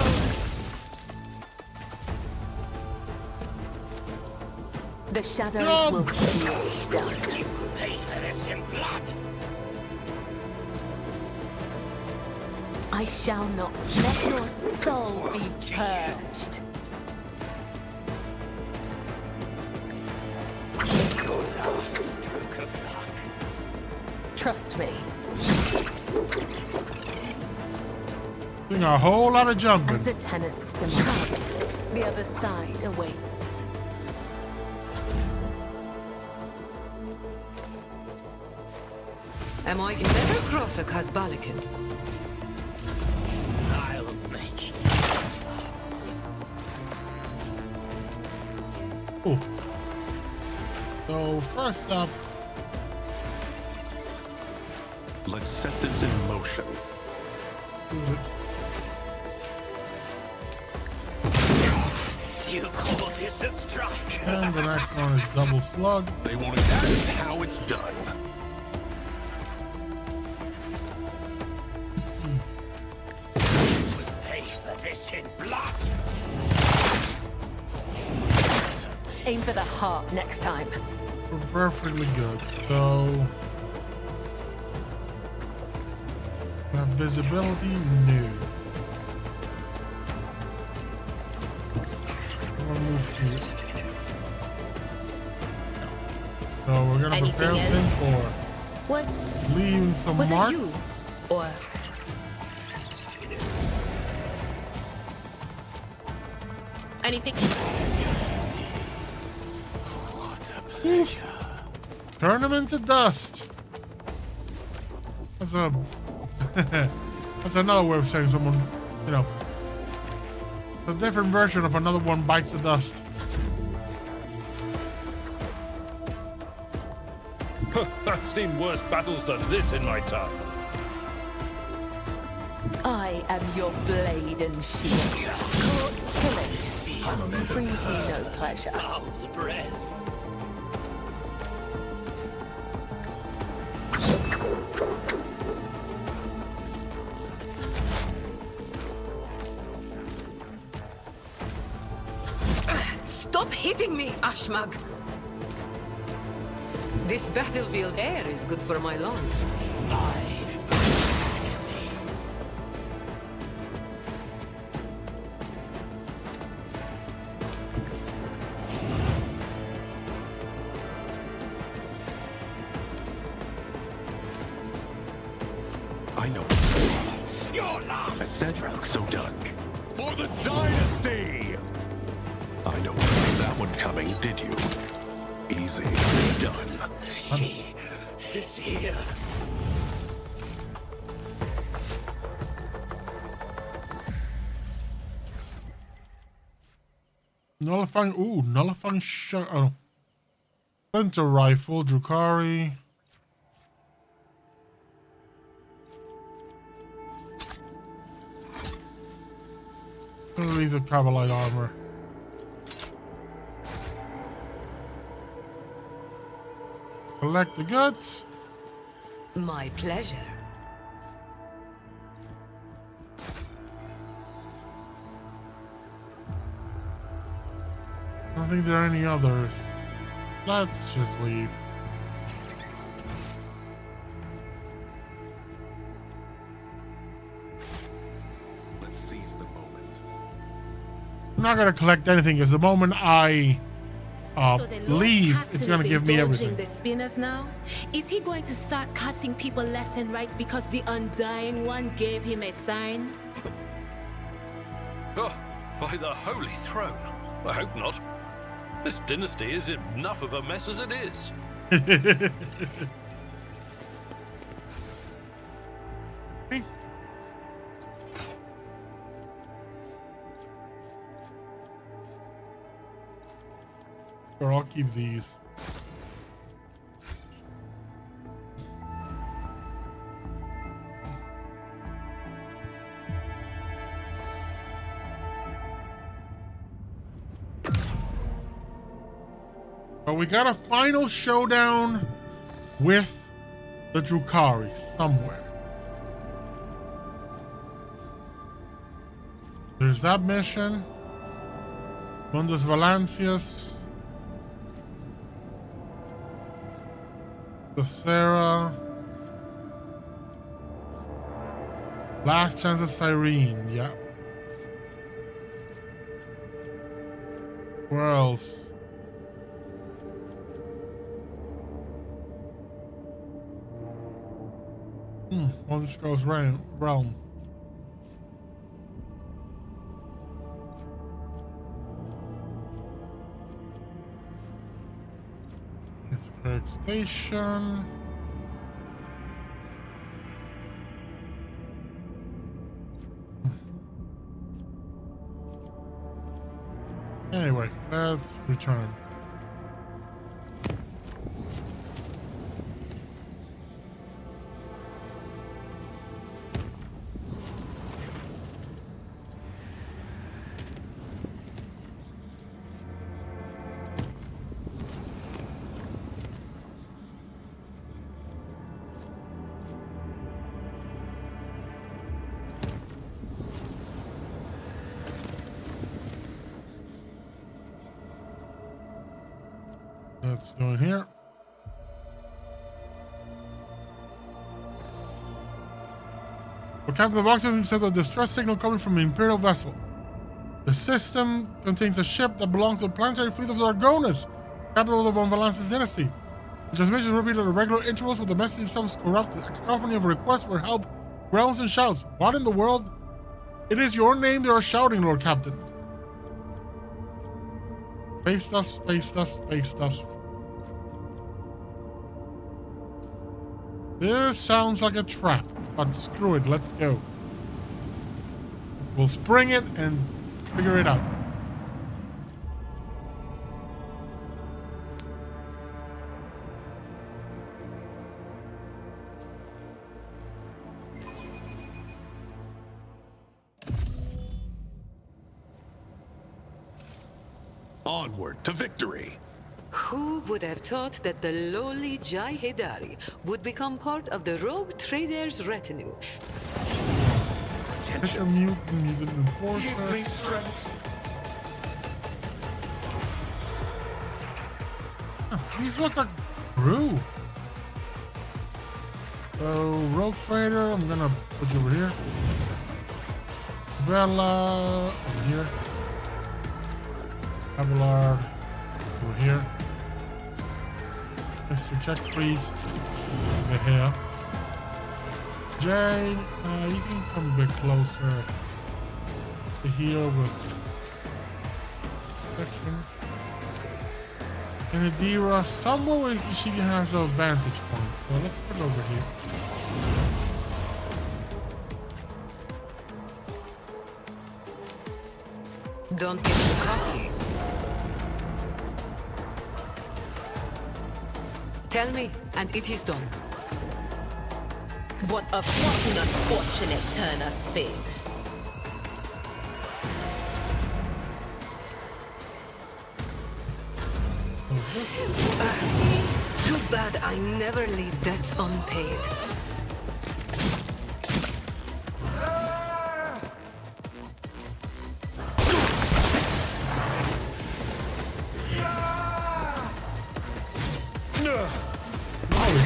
The shadows will see it done. Pay for this in blood. I shall not let your soul be purged. Your last stroke of luck. Trust me. Doing a whole lot of jumping. As the tenants demand, the other side awaits. Am I in better cross a Kazbalikan? I'll make it. Cool. So first up, action. You call this a strike? And the next one is double slug. They won't. That is how it's done. Pay for this in blood. Aim for the heart next time. We're perfectly good. So we have visibility new. We'll move here. So we're gonna Anything prepare else? things for Was leaving some was mark. it you? Or anything? What a pleasure. Turn them into dust. That's a that's another way of saying someone, you know, it's a different version of another one bites the dust. I've seen worse battles than this in my time. I am your blade and shield. Caught killing brings me no pleasure. Foul breath. Stop hitting me, Ashmag! This battlefield air is good for my lungs. I know. Your last I said so done. For the dynasty! I know you saw that one coming, did you? Easy. Done. she is here. Nullifying, nullifying shot. Oh, Splinter rifle, Drukhari. Gonna leave the Cavalite armor. Collect the guts. My pleasure. I don't think there are any others. Let's just leave. Let's seize the moment. I'm not gonna collect anything because the moment I So the Lord leave, Captain it's gonna is give me indulging everything. the spinners now? Is he going to start cutting people left and right because the Undying One gave him a sign? Oh, by the Holy Throne. I hope not. This dynasty is enough of a mess as it is. Or I'll keep these. But we got a final showdown with the Drukhari somewhere. There's that mission. Mundus Valancius. The Sarah. Last Chance of Cyrene, yeah. Where else? Well, this goes realm. It's Craig Station. Anyway, let's return. Let's go in here. Well, Captain, the boxer sent a distress signal coming from an Imperial vessel. The system contains a ship that belongs to the planetary fleet of Zargonis, capital of the Von Valancius dynasty. The transmission is repeated at regular intervals, with the message itself is corrupted. A cacophony of requests for help, groans and shouts. What in the world? It is your name they are shouting, Lord Captain. Space dust, space dust, space dust. This sounds like a trap, but screw it, let's go. We'll spring it and figure it out. Onward to victory. Who would have thought that the lowly Jai Hedari would become part of the rogue trader's retinue? Pick a mutant enforcer. Give me strength. These look like brew. So, rogue trader, I'm gonna put you over here. Bella, over here. Abelard, over here. Mr. Check, please. Over here. Jay, you can come a bit closer to here with section. And Adira, somewhere where she has a vantage point. So let's put it over here. Don't get too cocky. Tell me, and it is done. What an unfortunate turn of fate. Too bad I never leave debts unpaid.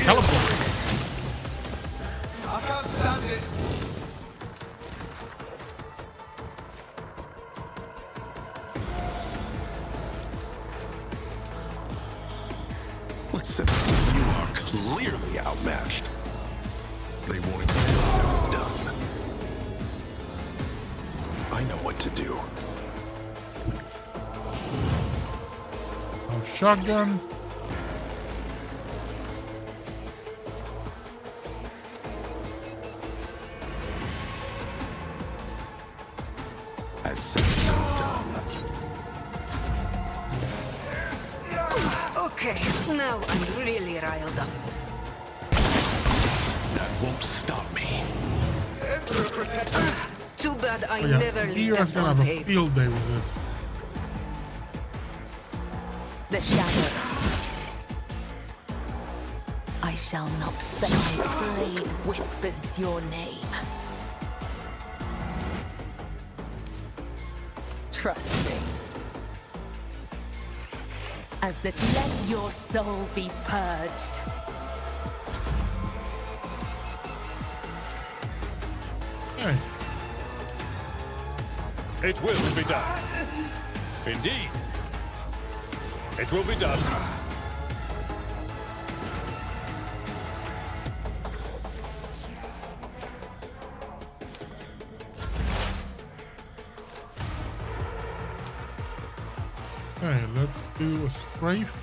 Teleport. I can't stand it. Listen, you are clearly outmatched. They won't even know it's done. I know what to do. Shotgun. As said, so done. Okay, now I'm really riled up. That won't stop me. Too bad I Oh, yeah. never leave Dira's debts gonna have a unpaid. field day with this. The shadows. I shall not fail. My blade whispers your name. Trust me. As that let your soul be purged. Hey. It will be done. Indeed. It will be done. Okay, let's do a strafe.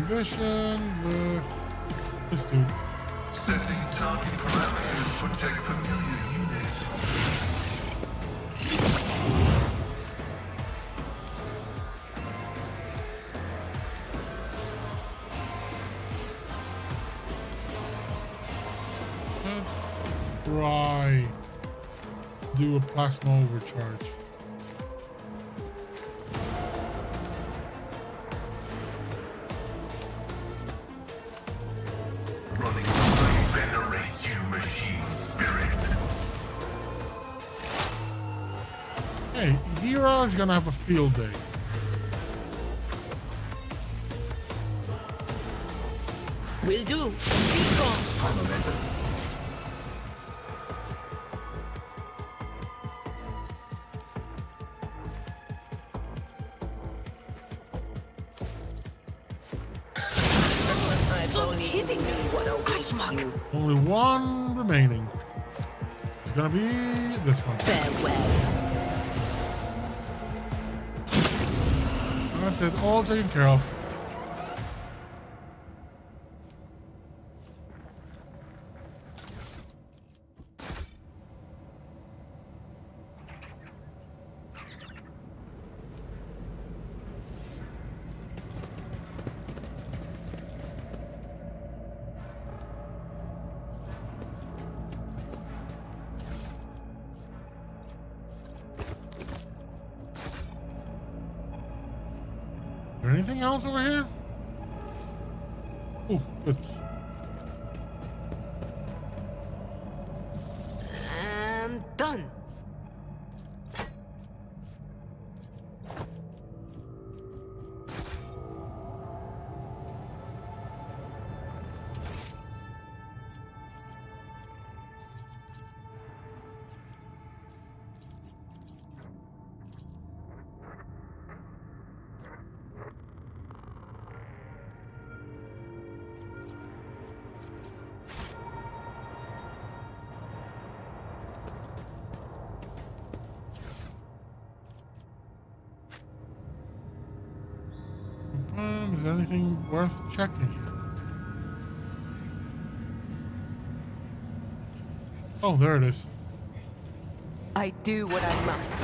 Vision with this dude. Setting target parameters protect familiar units. Let's try do a plasma overcharge. Alex is gonna have a field day. Will do. Be strong. High momentum. Stop hitting me. What a waste. Only one remaining. It's gonna be this one. Farewell. That's it. All taken care of. Anything else over here? Oh, good. And done. Is there anything worth checking here? Oh, there it is. I do what I must.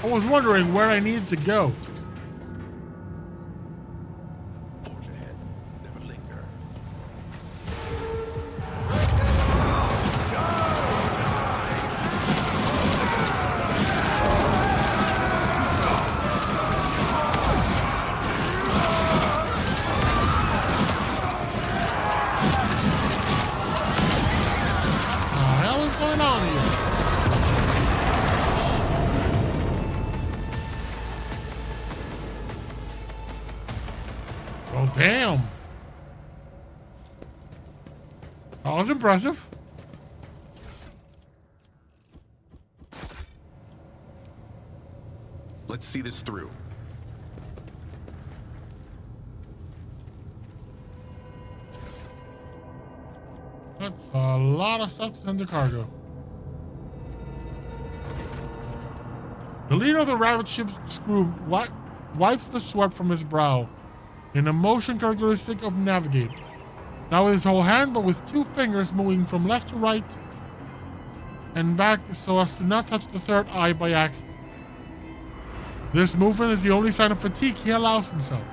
I was wondering where I needed to go. Forge ahead. Never linger. What's going on here? Oh, damn. That was impressive. Let's see this through. That's a lot of stuff to send to cargo. The leader of the Rabbit ship's crew wipes the sweat from his brow in a motion characteristic of navigate. Not with his whole hand, but with two fingers moving from left to right and back so as to not touch the third eye by accident. This movement is the only sign of fatigue he allows himself.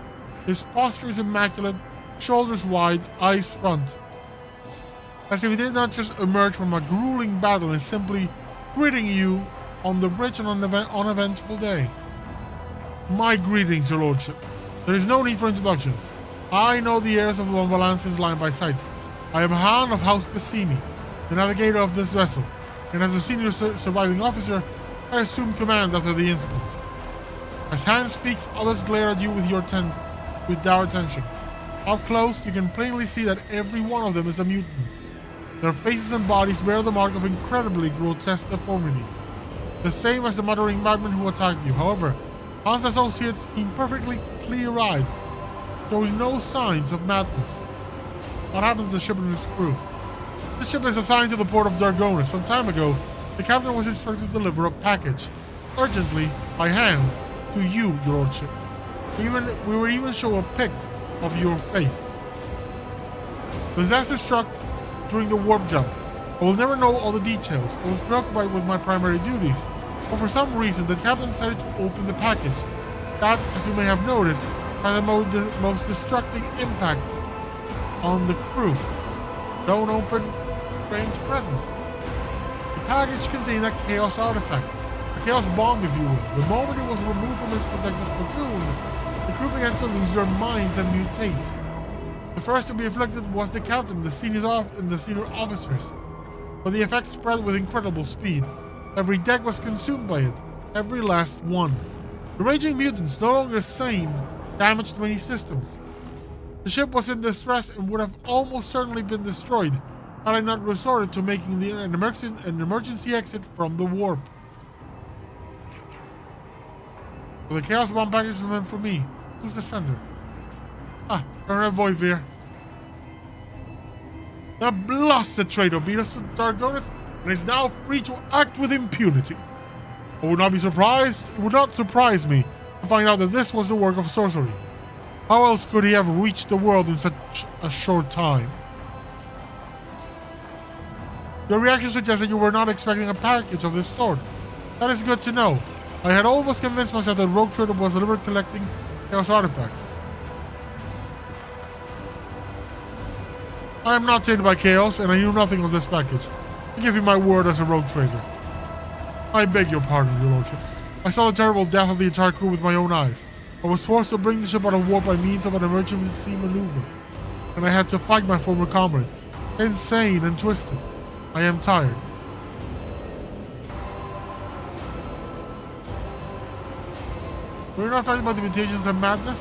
His posture is immaculate, shoulders wide, eyes front. As if he did not just emerge from a grueling battle and simply greeting you on the rich and uneventful day. My greetings, your lordship. There is no need for introductions. I know the heirs of Valancius line by sight. I am Han of House Cassini, the navigator of this vessel, and as a senior surviving officer, I assume command after the incident. As Han speaks, others glare at you with dour attention. Up close, you can plainly see that every one of them is a mutant. Their faces and bodies bear the mark of incredibly grotesque deformities, the same as the muttering madman who attacked you. However, Han's associates seem perfectly clear-eyed, showing no signs of madness. What happened to the ship and its crew? This ship is assigned to the port of Dargonis. Some time ago, the captain was instructed to deliver a package, urgently, by hand, to you, your lordship. We were even shown a pic of your face. Disaster struck during the warp jump. I will never know all the details. I was preoccupied with my primary duties, but for some reason the captain decided to open the package. That, as you may have noticed, had the most destructive impact on the crew. Don't open strange presents. The package contained a chaos artifact, a chaos bomb if you will. The moment it was removed from its protective cocoon, the crew began to lose their minds and mutate. The first to be afflicted was the captain and the senior officers, but the effect spread with incredible speed. Every deck was consumed by it, every last one. The raging mutants, no longer sane, damaged many systems. The ship was in distress and would have almost certainly been destroyed had I not resorted to making an emergency exit from the warp. So the Chaos Bomb package was meant for me. Who's the sender? Ah, Colonel Voivir. The blasted traitor beat us to Targonis and is now free to act with impunity. It would not surprise me to find out that this was the work of sorcery. How else could he have reached the world in such a short time? Your reaction suggests that you were not expecting a package of this sort. That is good to know. I had almost convinced myself that Rogue Trader was deliberately collecting Chaos artifacts. I am not tainted by Chaos, and I knew nothing of this package. I give you my word as a Rogue Trader. I beg your pardon, your lordship. I saw the terrible death of the entire crew with my own eyes. I was forced to bring the ship out of warp by means of an emergency maneuver, and I had to fight my former comrades. Insane and twisted. I am tired. Were you not fighting about the mutations and madness?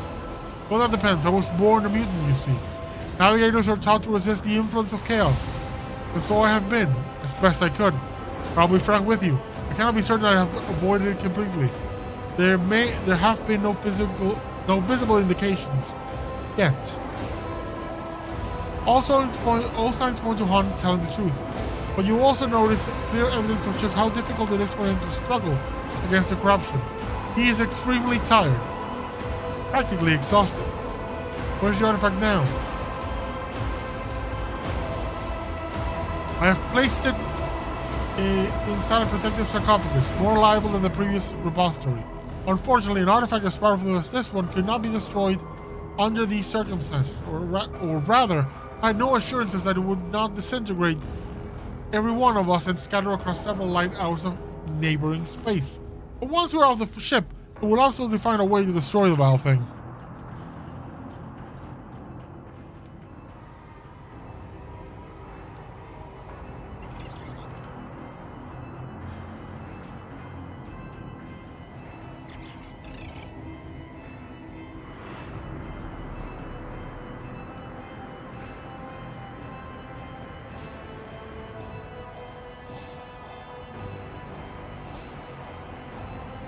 Well, that depends. I was born a mutant, you see. Navigators are taught to resist the influence of chaos. And so I have been, as best I could. But I'll be frank with you. I cannot be certain I have avoided it completely. There have been no visible indications. Yet. All signs point to Han telling the truth. But you also notice clear evidence of just how difficult it is for him to struggle against the corruption. He is extremely tired. Practically exhausted. Where's the artifact now? I have placed it inside a protective sarcophagus, more reliable than the previous repository. Unfortunately, an artifact as powerful as this one could not be destroyed under these circumstances, or rather, I had no assurances that it would not disintegrate every one of us and scatter across several light hours of neighboring space. But once we're off the ship, we will absolutely find a way to destroy the vile thing.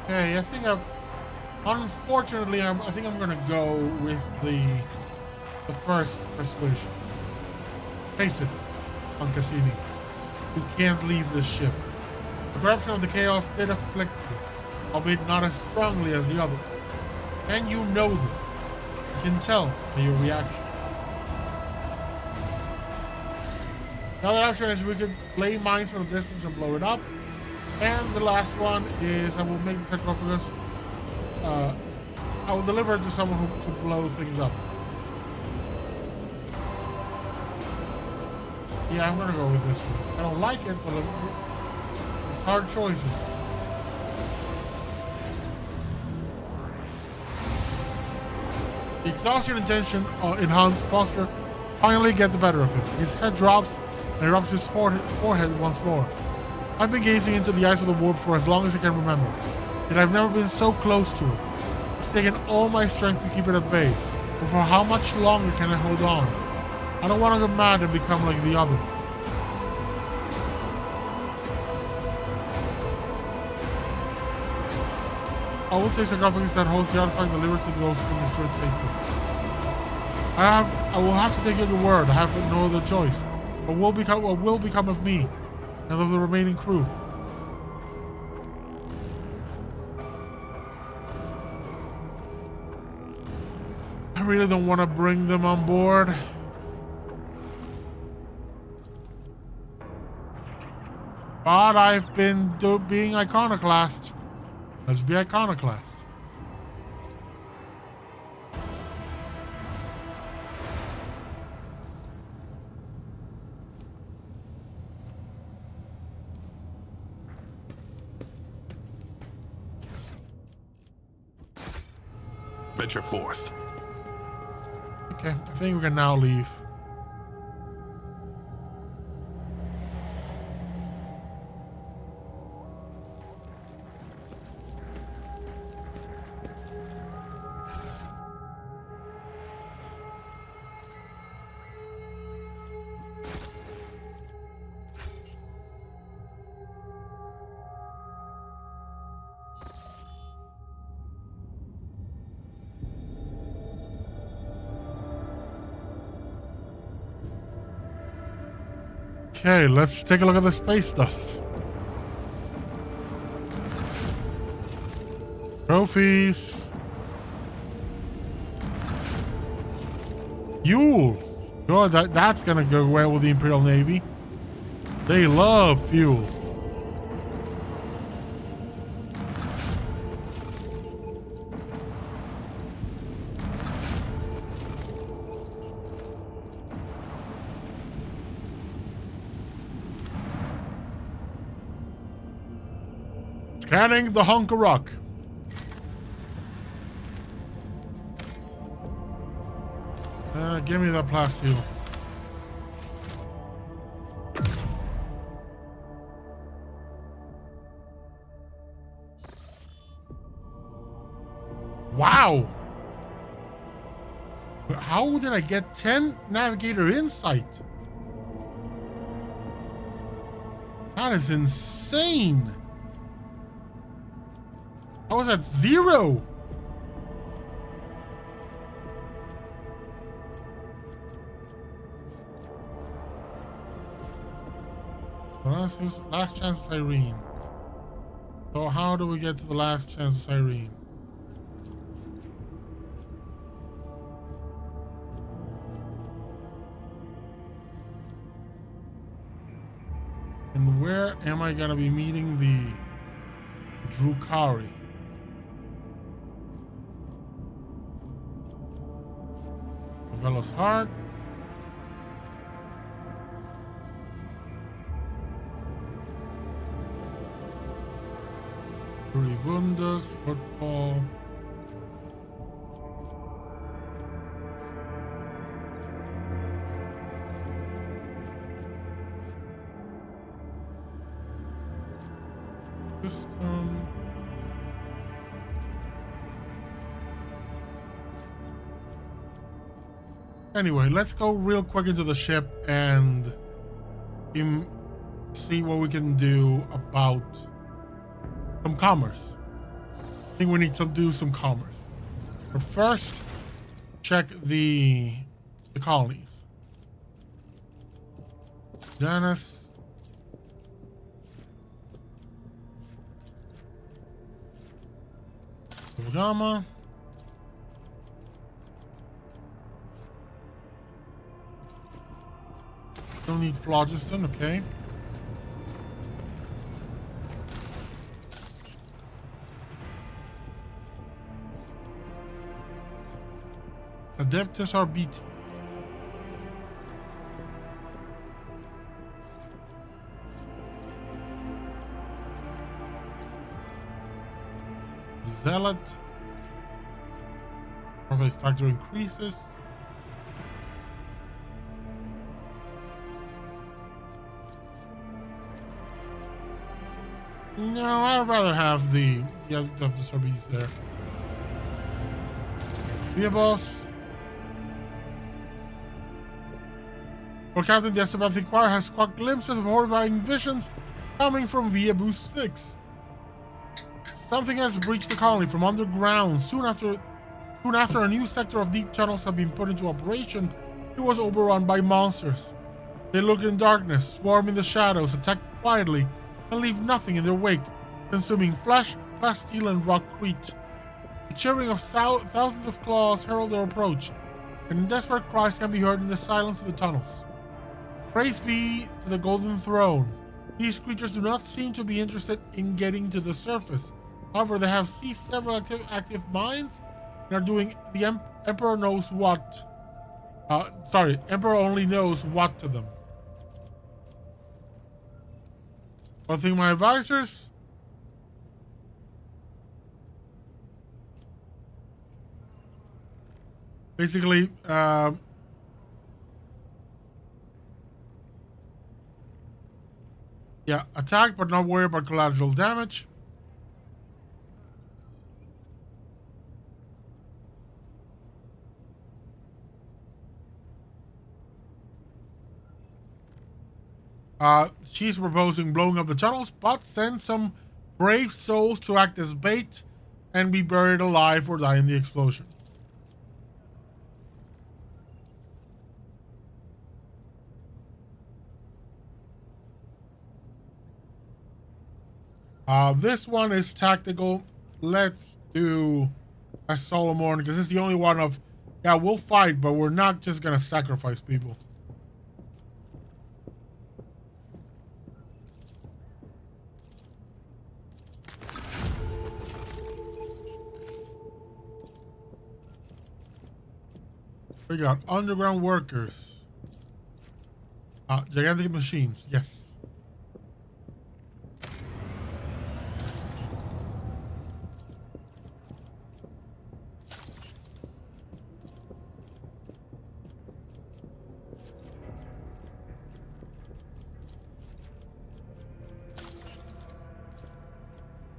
Okay, I think unfortunately, I think I'm gonna go with the first persuasion. Face it, on Cassini. You can't leave this ship. The corruption of the chaos did afflict you, albeit not as strongly as the other. And you know this. You can tell by your reaction. The other option is we could lay mines from a distance and blow it up. And the last one is I will make the sarcophagus. I will deliver it to someone who can blow things up. Yeah, I'm gonna go with this one. I don't like it, but it's hard choices. The exhaustion and tension in Han's posture finally get the better of him. His head drops and he rubs his forehead once more. I've been gazing into the eyes of the warp for as long as I can remember, yet I've never been so close to it. It's taken all my strength to keep it at bay, but for how much longer can I hold on? I don't want to go mad and become like the others. I will take sarcophagus that holds the artifact delivered to those who can destroy it safely. I will have to take your word. I have no other choice. What will become of me and of the remaining crew? I really don't want to bring them on board. But I've been being iconoclast. Let's be iconoclast. Venture forth. Okay, I think we can now leave. Okay, let's take a look at the space dust. Trophies. Fuel. God, that's gonna go well with the Imperial Navy. They love fuel. Scanning the hunk of rock. Give me that plasteel. Wow. How did I get 10 navigator insight? That is insane. I was at 0. Last chance of Irene. So how do we get to the last chance of Irene? And where am I gonna be meeting the Drukari? Velos Heart. Furibundas, Footfall. System. Anyway, let's go real quick into the ship and see what we can do about some commerce. I think we need to do some commerce. But first, check the colonies. Janus. Gamma. Don't need phlogiston, okay. Adeptus Arbiter. Zealot. Profit factor increases. No, I'd rather have the Adeptus there. Be a boss. For Captain, the Estebathic Choir has caught glimpses of horrifying visions coming from Via Boost 6. Something has breached the colony from underground. Soon after a new sector of deep tunnels have been put into operation, it was overrun by monsters. They look in darkness, swarm in the shadows, attack quietly, and leave nothing in their wake, consuming flesh, plasteel, and rockcrete. The cheering of thousands of claws herald their approach, and desperate cries can be heard in the silence of the tunnels. Praise be to the Golden Throne. These creatures do not seem to be interested in getting to the surface. However, they have seized several active mines and are doing the Emperor knows what. Emperor only knows what to them. One thing, my advisors. Basically, yeah, attack, but not worry about collateral damage. She's proposing blowing up the tunnels, but send some brave souls to act as bait and be buried alive or die in the explosion. This one is tactical. Let's do a Solomon because it's the only one of, yeah, we'll fight, but we're not just gonna sacrifice people. We got underground workers. Gigantic machines, yes.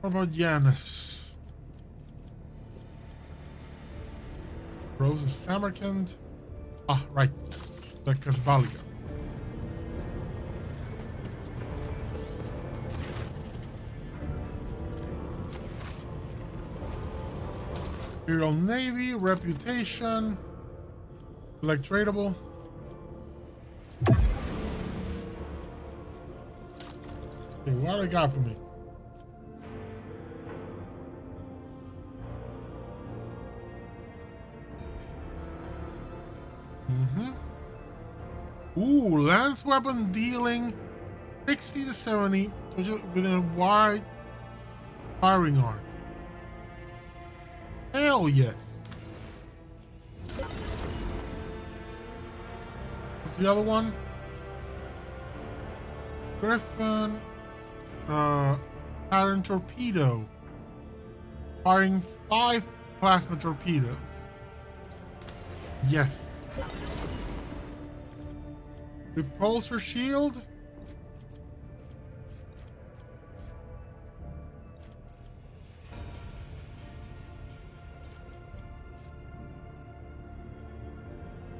What about Yanis? Rose of Samarkand. Ah, right. The Kasbaliga. Imperial Navy, reputation, select tradable. Okay, what do they got for me? Ooh, lance weapon dealing 60 to 70 within a wide firing arc. Hell yes. What's the other one? Griffin, pattern torpedo. Firing 5 plasma torpedoes. Yes. Repulsor shield.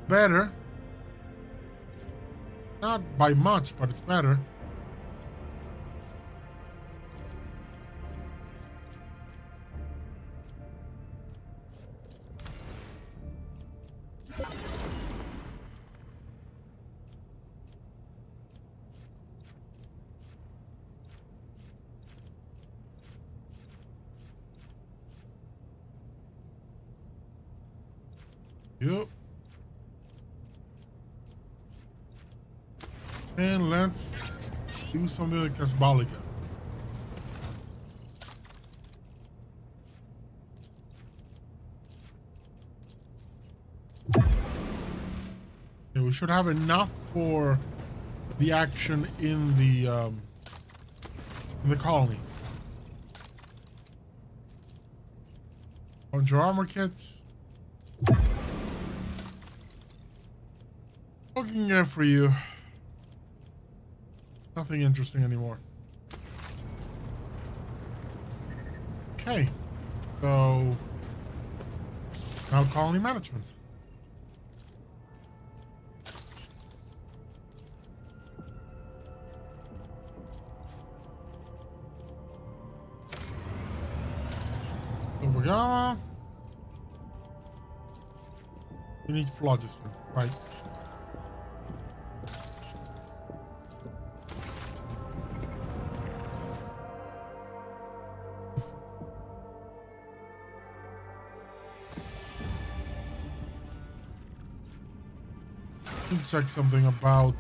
Better. Not by much, but it's better. Yep. And let's do something like Kasbaliga. Yeah, we should have enough for the action in the colony. Bunch of armor kits. Looking at for you. Nothing interesting anymore. Okay. So now colony management. Obagama. We need phlogiston, right? Check something about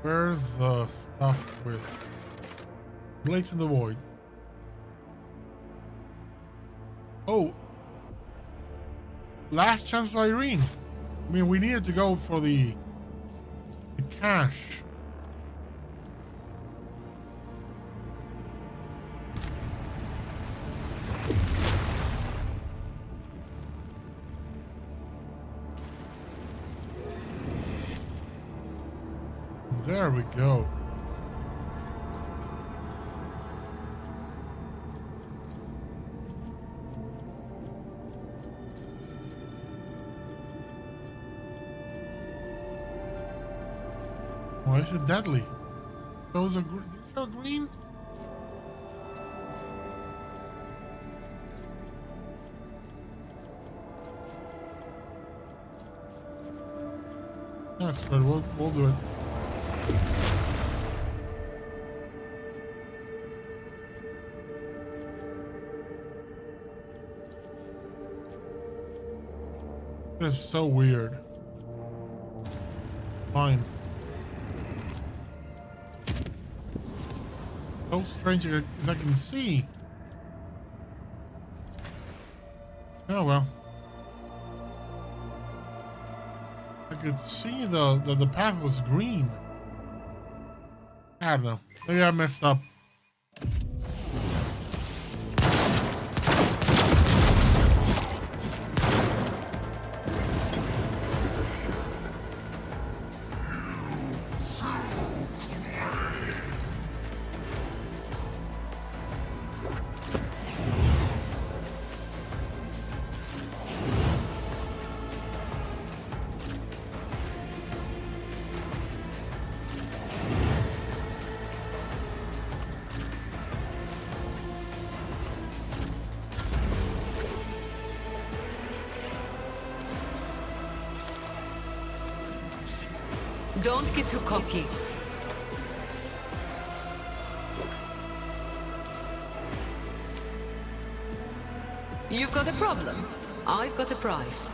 where's the stuff with Blades in the Void. Oh, last chance of Irene. I mean, we needed to go for the cash. There we go. Why is it deadly? Those are green. Did you show green? Yes, but we'll do it. That's so weird. Fine. So strange as I can see. Oh well. I could see the path was green. I don't know. Maybe I messed up. Don't get too cocky. You've got a problem. I've got a prize.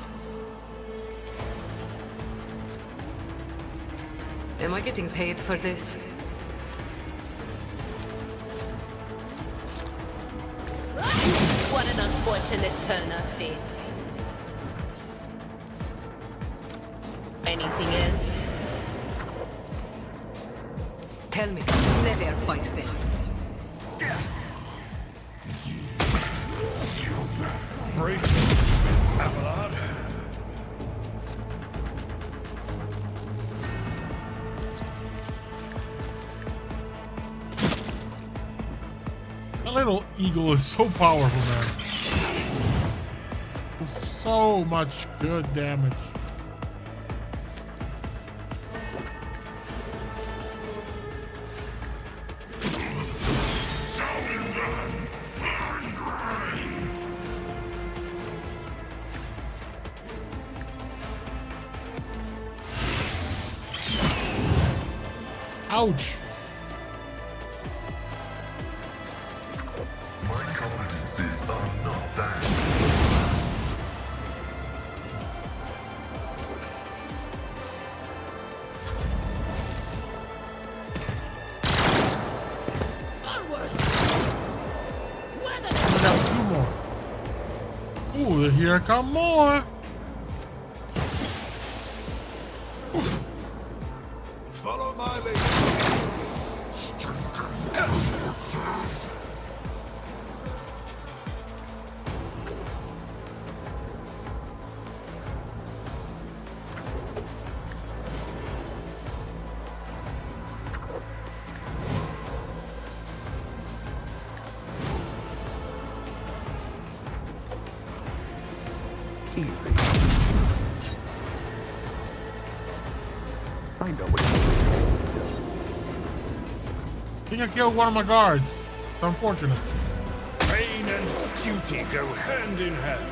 Am I getting paid for this? What an unfortunate turn of fate. Anything else? Tell me, never fight fair. Break. Abelard. That little eagle is so powerful, man. So much good damage. Ouch. My competencies are not that. Got two more. Ooh, here come more. Follow my lead. I think I killed one of my guards. It's unfortunate. Pain and duty go hand in hand.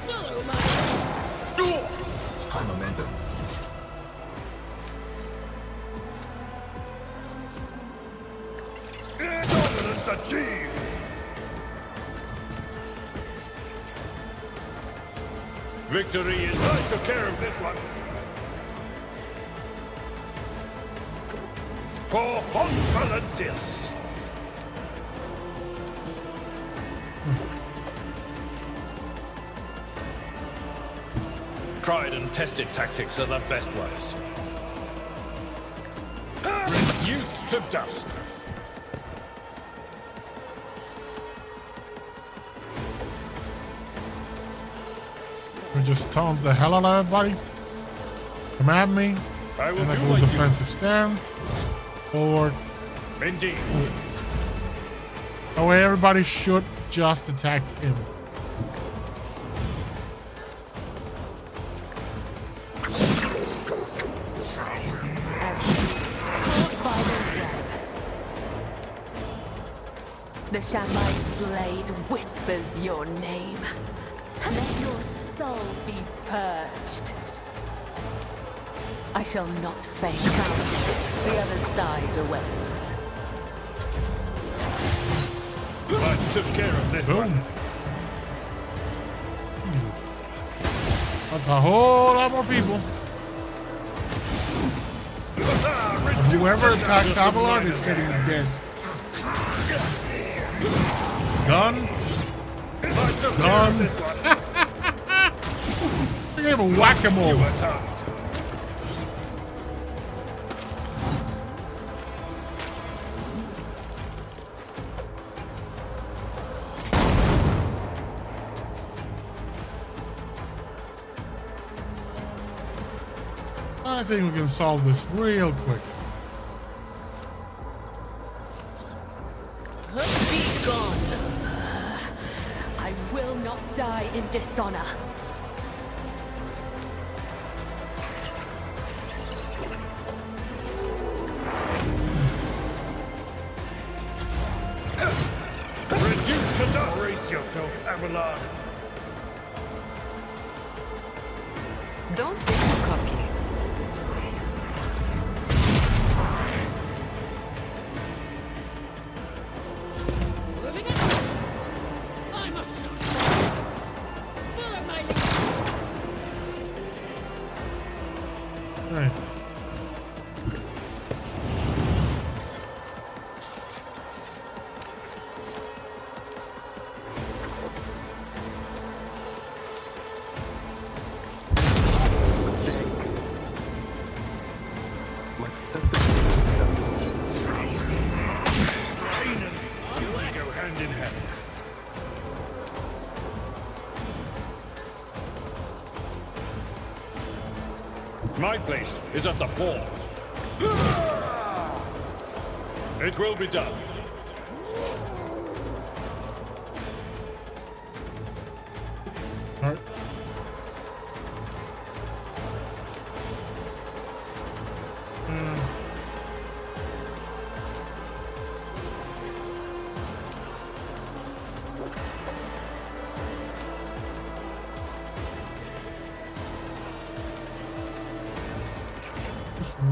Follow my... High momentum. Dominance achieved. Victory is... I took care of this one. For Font Valancius. Tried and tested tactics are the best ways. Reduced to dust. We just taunt the hell out of everybody. Come at me. I will And I do go my defensive stance. Forward. Indeed. Oh, wait, everybody should just attack him. The Shammai's blade whispers your name. Let your soul be purged. I shall not face down. The other side awaits. I took care of this one. Jesus. That's a whole lot more people. And whoever attacks Abelard is getting dead. Done. Done. I have a whack-a-mole. I think we can solve this real quick. Be gone. I will not die in dishonor. Reduce to dust! Brace yourself, Abelard. Don't be too cocky. Right. Go hand in hand. My place is at the fore. It will be done. All right.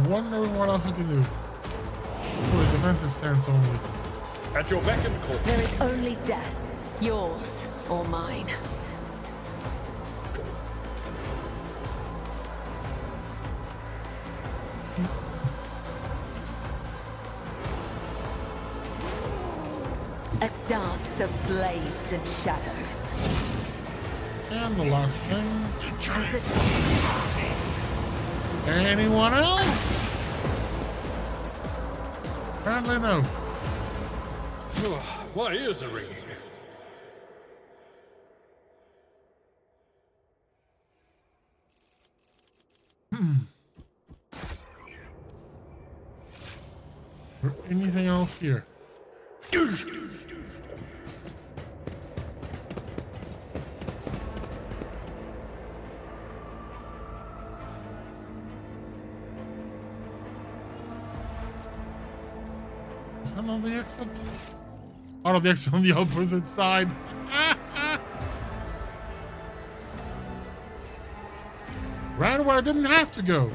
Wondering what else we can do. Oh, a defensive stance only. At your beck and call. There is only death, yours or mine. A dance of blades and shadows. And the last thing. Anyone else? Apparently no. My ears are ringing. Or anything else here? Is that on the exit? Out of the exit on the opposite side. Ran where I didn't have to go.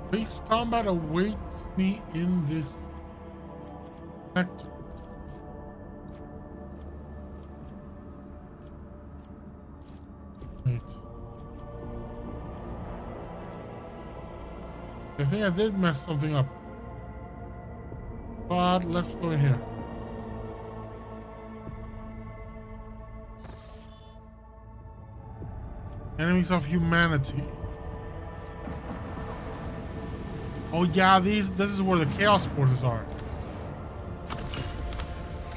Base combat awaits me in this sector. Right. I think I did mess something up. But let's go in here. Enemies of humanity. Oh yeah, this is where the Chaos Forces are.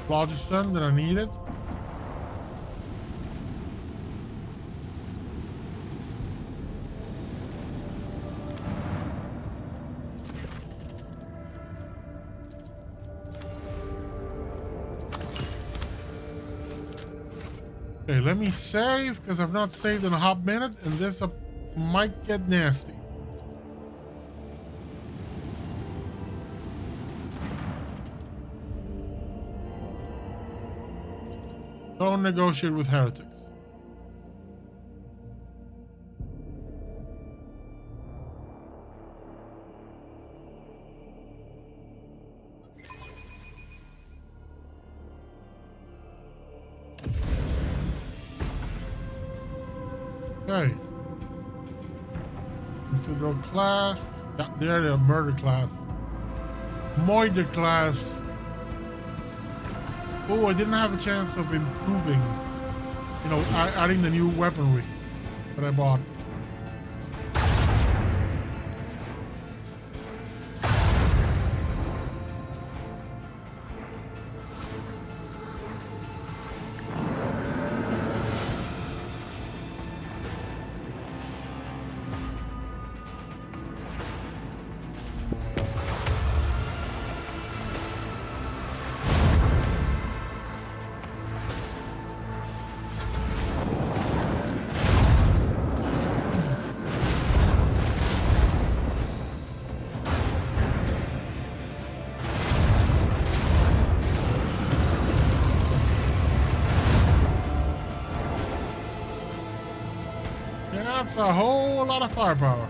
Phlogiston, did I need it? Okay, let me save, because I've not saved in a hot minute, and this might get nasty. Don't negotiate with heretics. Okay. Infidel class. Yeah, they're the murder class. Moider class. Oh, I didn't have a chance of improving. You know, adding the new weaponry that I bought. That's a whole lot of firepower.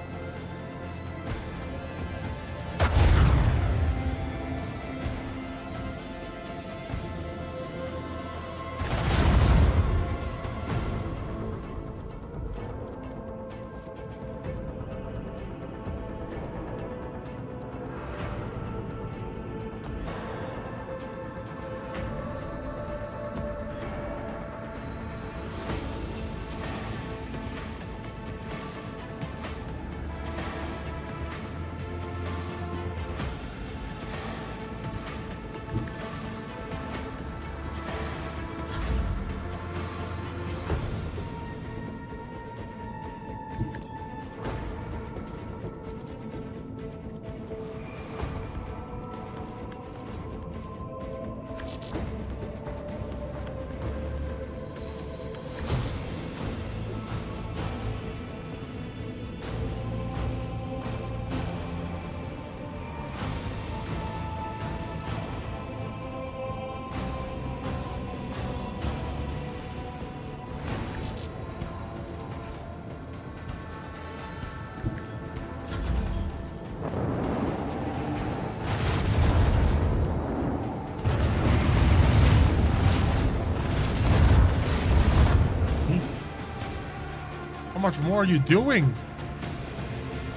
How much more are you doing?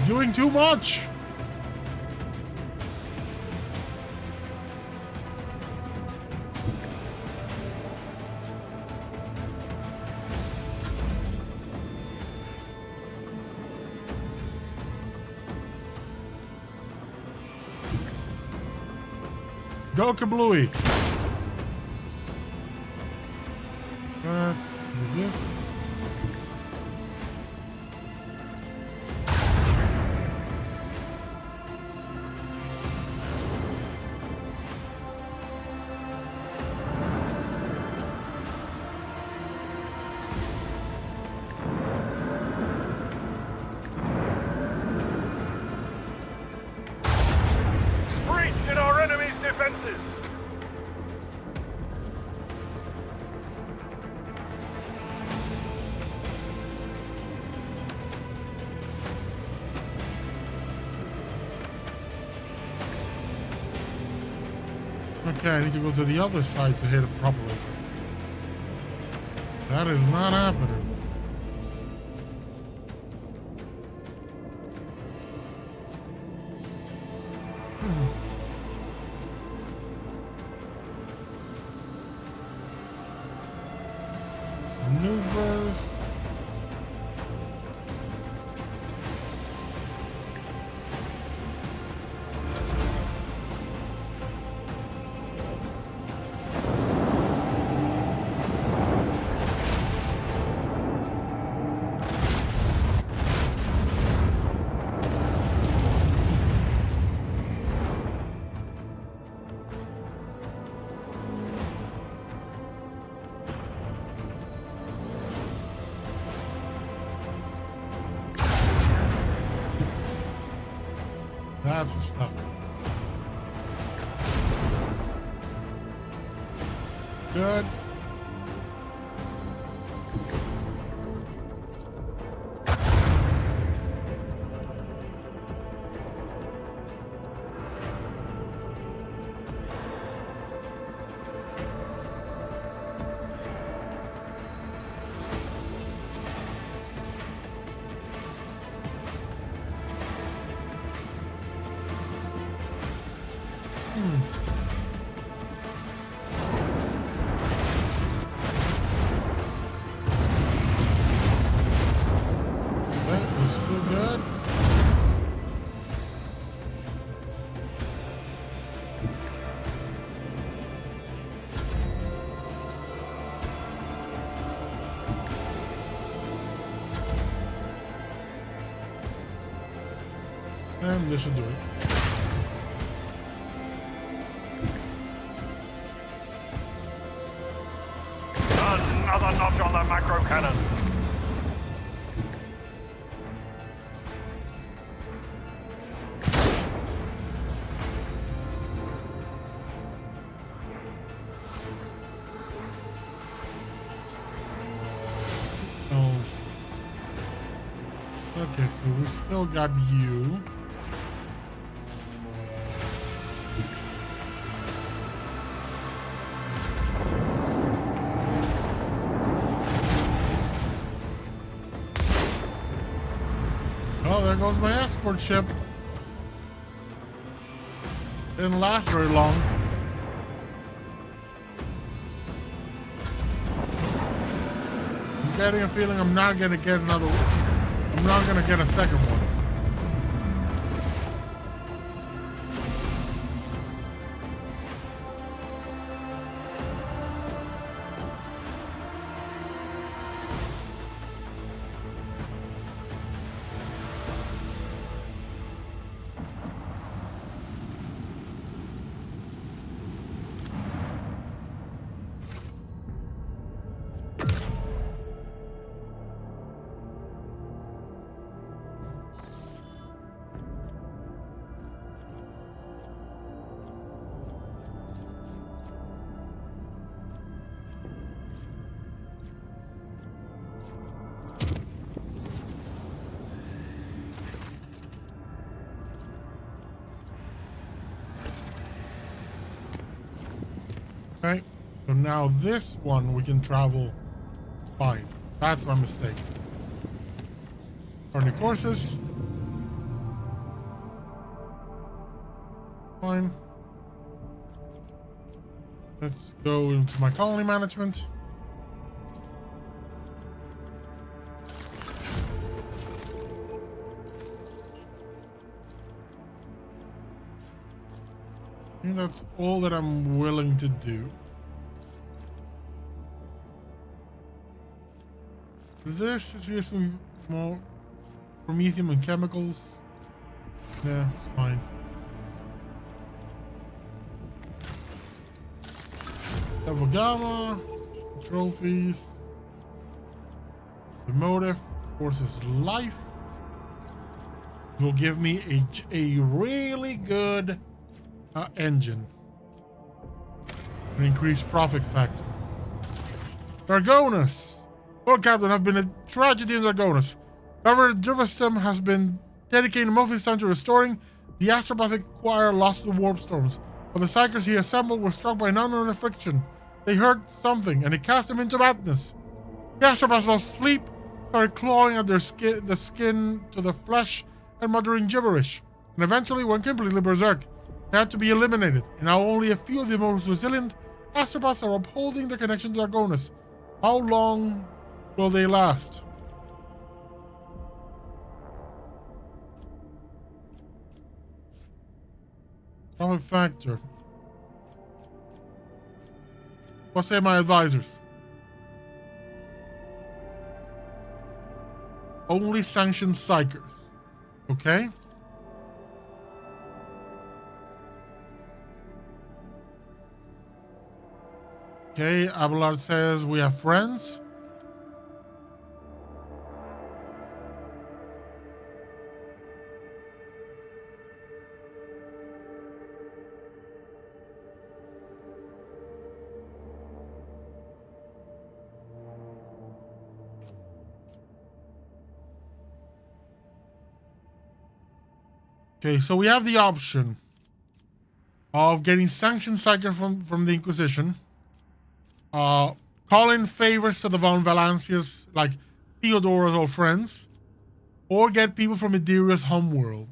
Doing too much. Go kablooey. Let's do this. Breach in our enemy's defenses! Okay, I need to go to the other side to hit it properly. That is not happening. Maneuvers. That's the stuff. Good. And this should do it. Another notch on the macro cannon. Okay, so we still got you. Oh, there goes my escort ship. Didn't last very long. I'm getting a feeling I'm not gonna get another one. I'm not gonna get a second one. Okay, so now this one we can travel 5. That's my mistake. Turn the courses. Fine. Let's go into my colony management. I think that's all that I'm willing to do. This is just some more promethium and chemicals. Yeah, it's fine. Double gamma, trophies, the motive, forces life. Will give me a really good engine. An increased profit factor. Dargonus. Well, Captain, have been a tragedy in Dargonus. However, Drivestem has been dedicating most of his time to restoring the astropathic choir lost to the warp storms. But the psychers he assembled were struck by an unknown affliction. They heard something, and it cast them into madness. The astropaths lost sleep, started clawing at their skin, the skin to the flesh, and muttering gibberish. And eventually went completely berserk. They had to be eliminated, and now only a few of the most resilient astropaths are upholding their connection to Dargonus. How long will they last? Profit factor. What say my advisors? Only sanctioned psychers. Okay? Okay, Abelard says we have friends. Okay, so we have the option of getting sanctioned psyker from the Inquisition, call in favors to the Von Valancius, like Theodora's old friends, or get people from Ideria's homeworld.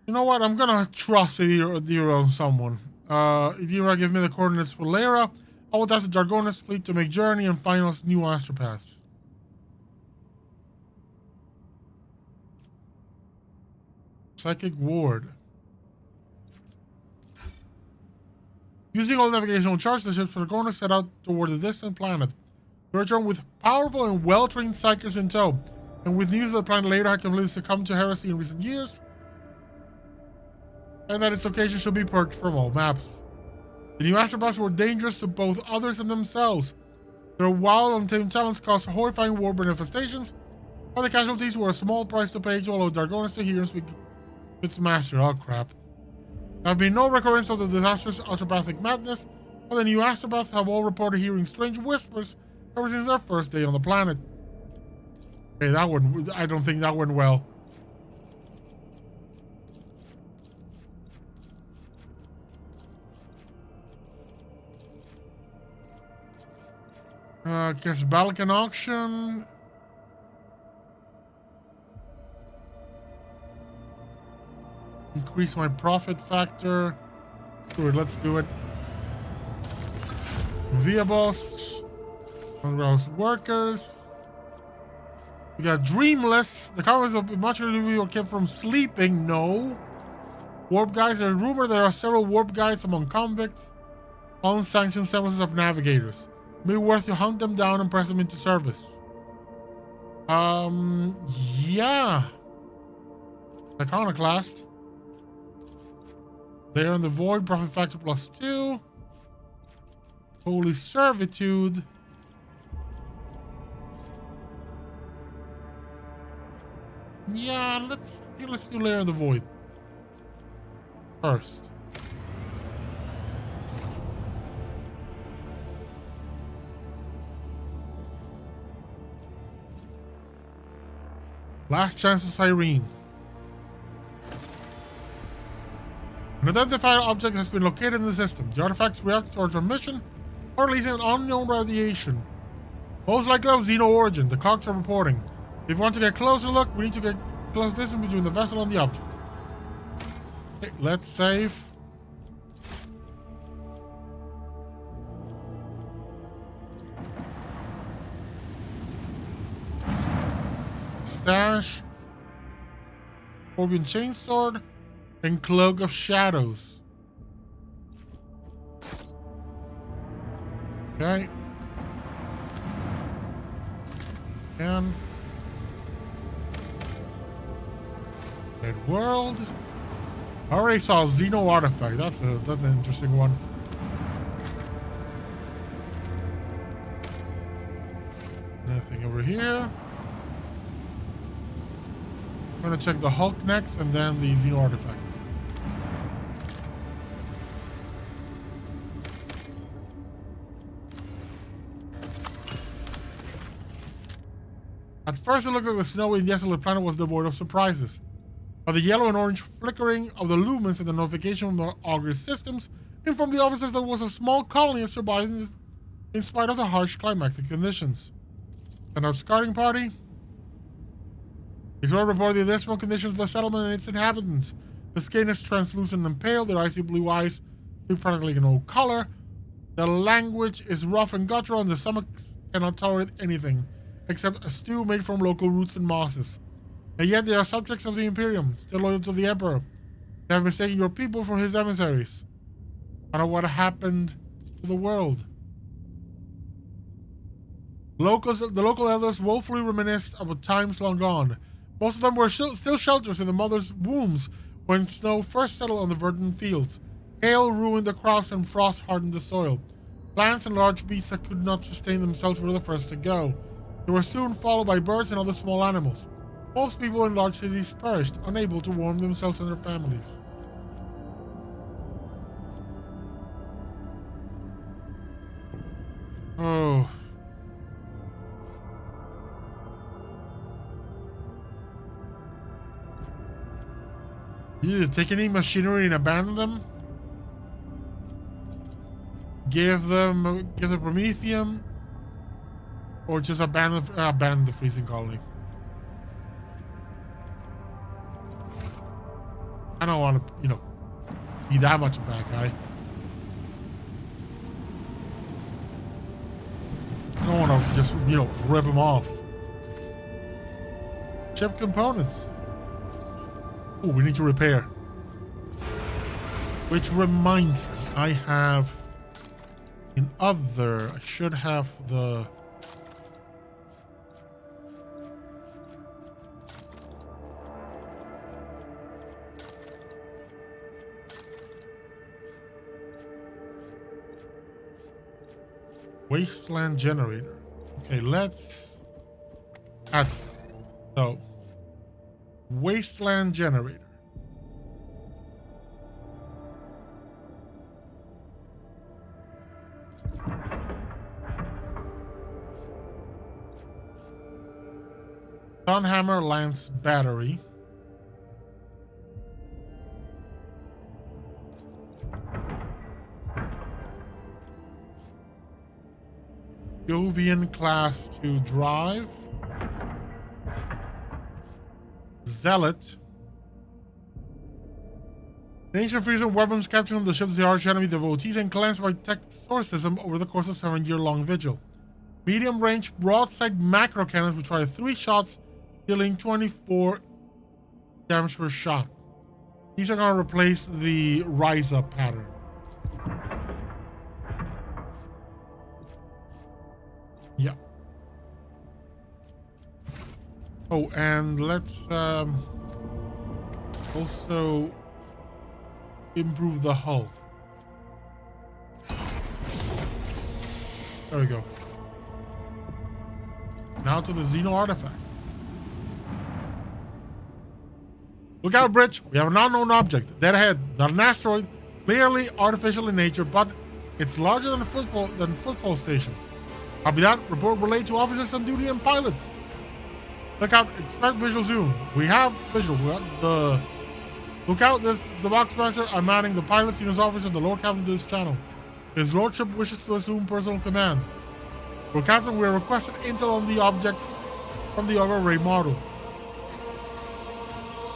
You know what? I'm gonna trust Idera on someone. Idera, give me the coordinates for Lyra. I will task the Dargonus fleet to make journey and find us new astropaths. Psychic ward. Using all navigational charts, the ships are going to set out toward a distant planet. They return with powerful and well-trained psychers in tow, and with news that the planet later had completely succumbed to heresy in recent years, and that its location should be purged from all maps. The new astropaths were dangerous to both others and themselves. Their wild, untamed talents caused horrifying war manifestations, while the casualties were a small price to pay to allow Dargonis to hear and speak with its master. Oh crap. There have been no recurrence of the disastrous astropathic madness, while the new astropaths have all reported hearing strange whispers ever since their first day on the planet. Okay, that one, I don't think that went well. Guess Balkan auction. Increase my profit factor. Sure, let's do it. Via boss. Warehouse workers. We got Dreamless. The comments of much of you are kept from sleeping. No. Warp guides. There's rumor there are several warp guides among convicts. Unsanctioned semblance of navigators. May be worth to hunt them down and press them into service. Yeah. Iconoclast. They're in the void. Profit factor +2. Holy servitude. Yeah, let's do Lair in the Void first. Last chance of Cyrene. An identified object has been located in the system. The artifacts react towards our mission or releasing an unknown radiation. Most likely of Xeno origin. The cogs are reporting. If we want to get closer look, we need to get close distance between the vessel and the object. Okay, let's save. Stash. Orbian Chainsword. And Cloak of Shadows. Okay. And Dead World. I already saw Xeno Artifact. That's an interesting one. Nothing over here. I'm gonna check the Hulk next and then the Xeno Artifact. At first, it looked like the snowy and desolate planet was devoid of surprises. But the yellow and orange flickering of the lumens and the notification from the augury systems informed the officers there was a small colony of survivors in spite of the harsh climatic conditions. Send out scouting party. Explorer reported the dismal conditions of the settlement and its inhabitants. The skin is translucent and pale, their icy blue eyes see practically no color. The language is rough and guttural, and the stomachs cannot tolerate anything except a stew made from local roots and mosses. And yet they are subjects of the Imperium, still loyal to the Emperor. They have mistaken your people for his emissaries. I don't know what happened to the world. The local elders woefully reminisced about times long gone. Most of them were still shelters in the mother's wombs when snow first settled on the verdant fields. Hail ruined the crops and frost hardened the soil. Plants and large beasts that could not sustain themselves were the first to go. They were soon followed by birds and other small animals. Most people in large cities perished, unable to warm themselves and their families. Oh. You need to take any machinery and abandon them? Give them Promethium? Or just abandon the freezing colony? I don't want to, be that much of a bad guy. I don't want to just, rip him off. Chip components. Oh, we need to repair. Which reminds me, I have In other, I should have the... Wasteland generator. Okay, let's add stuff. So, wasteland generator. Sunhammer Lance battery. Jovian class 2 drive. Zealot. The ancient freezing weapons captured on the ships of the arch enemy devotees and cleansed by tech source system over the course of 7-year-long vigil. Medium range broadside macro cannons which fire 3 shots, dealing 24 damage per shot. These are going to replace the rise up pattern. Yeah. Oh, and let's also improve the hull. There we go. Now to the Xeno artifact. Look out, Bridge. We have an unknown object. Dead ahead. Not an asteroid. Clearly artificial in nature, but it's larger than a footfall station. Copy that. Report relayed to officers on duty and pilots. Look out. Expect visual zoom. We have visual. Look out. This is the Boxmaster. I'm manning the pilots, unit officers, the Lord Captain to this channel. His Lordship wishes to assume personal command. Lord Captain, we are requested intel on the object from the other array model.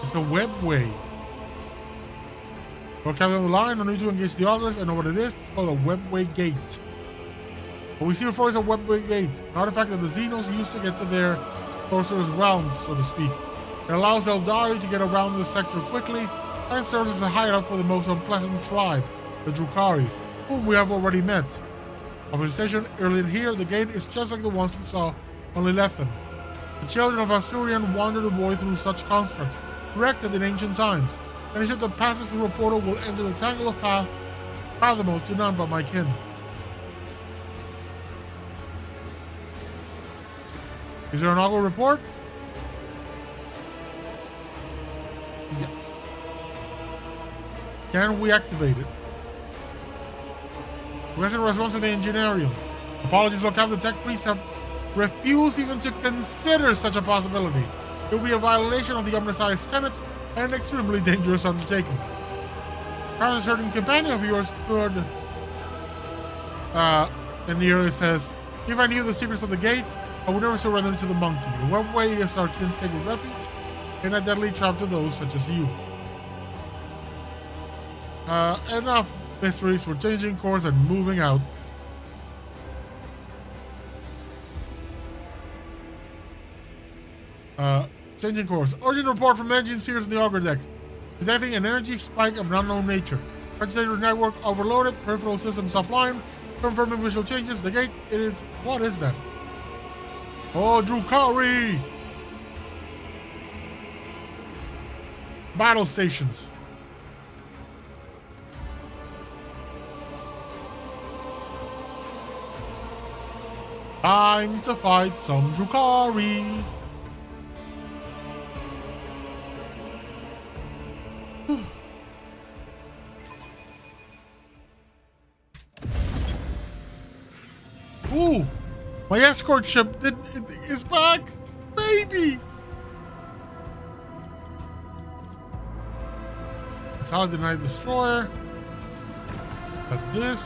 It's a webway. Lord Captain on the line. No need to engage the others. I know what it is. It's called a webway gate. What we see before is a webway gate, an artifact that the Xenos used to get to their sorcerer's realm, so to speak. It allows Eldari to get around this sector quickly and serves as a hideout for the most unpleasant tribe, the Drukhari, whom we have already met. Of his station earlier here, the gate is just like the ones we saw on Lilithan. The children of Asturian wander the void through such constructs, erected in ancient times, and a ship that passes through a portal will enter the tangle of path fathomable to none but my kin. Is there an auto report? Yeah. Can we activate it? Requesting response to the engineering. Apologies, look how the tech priests have refused even to consider such a possibility. It will be a violation of the Omniscience tenets and an extremely dangerous undertaking. Perhaps a certain companion of yours could... and here it says, if I knew the secrets of the gate, I would never surrender to the monkey. The webway is our kin's sacred refuge, and a deadly trap to those such as you. Enough mysteries. We're changing course and moving out. Changing course. Urgent report from engine seers in the auger deck. Detecting an energy spike of an unknown nature. Agitator network overloaded. Peripheral systems offline. Confirming visual changes. The gate, it is... What is that? Oh, Drukhari! Battle stations. Time to fight some Drukhari. Ooh, my escort ship is back, baby. Solid denied destroyer. But this,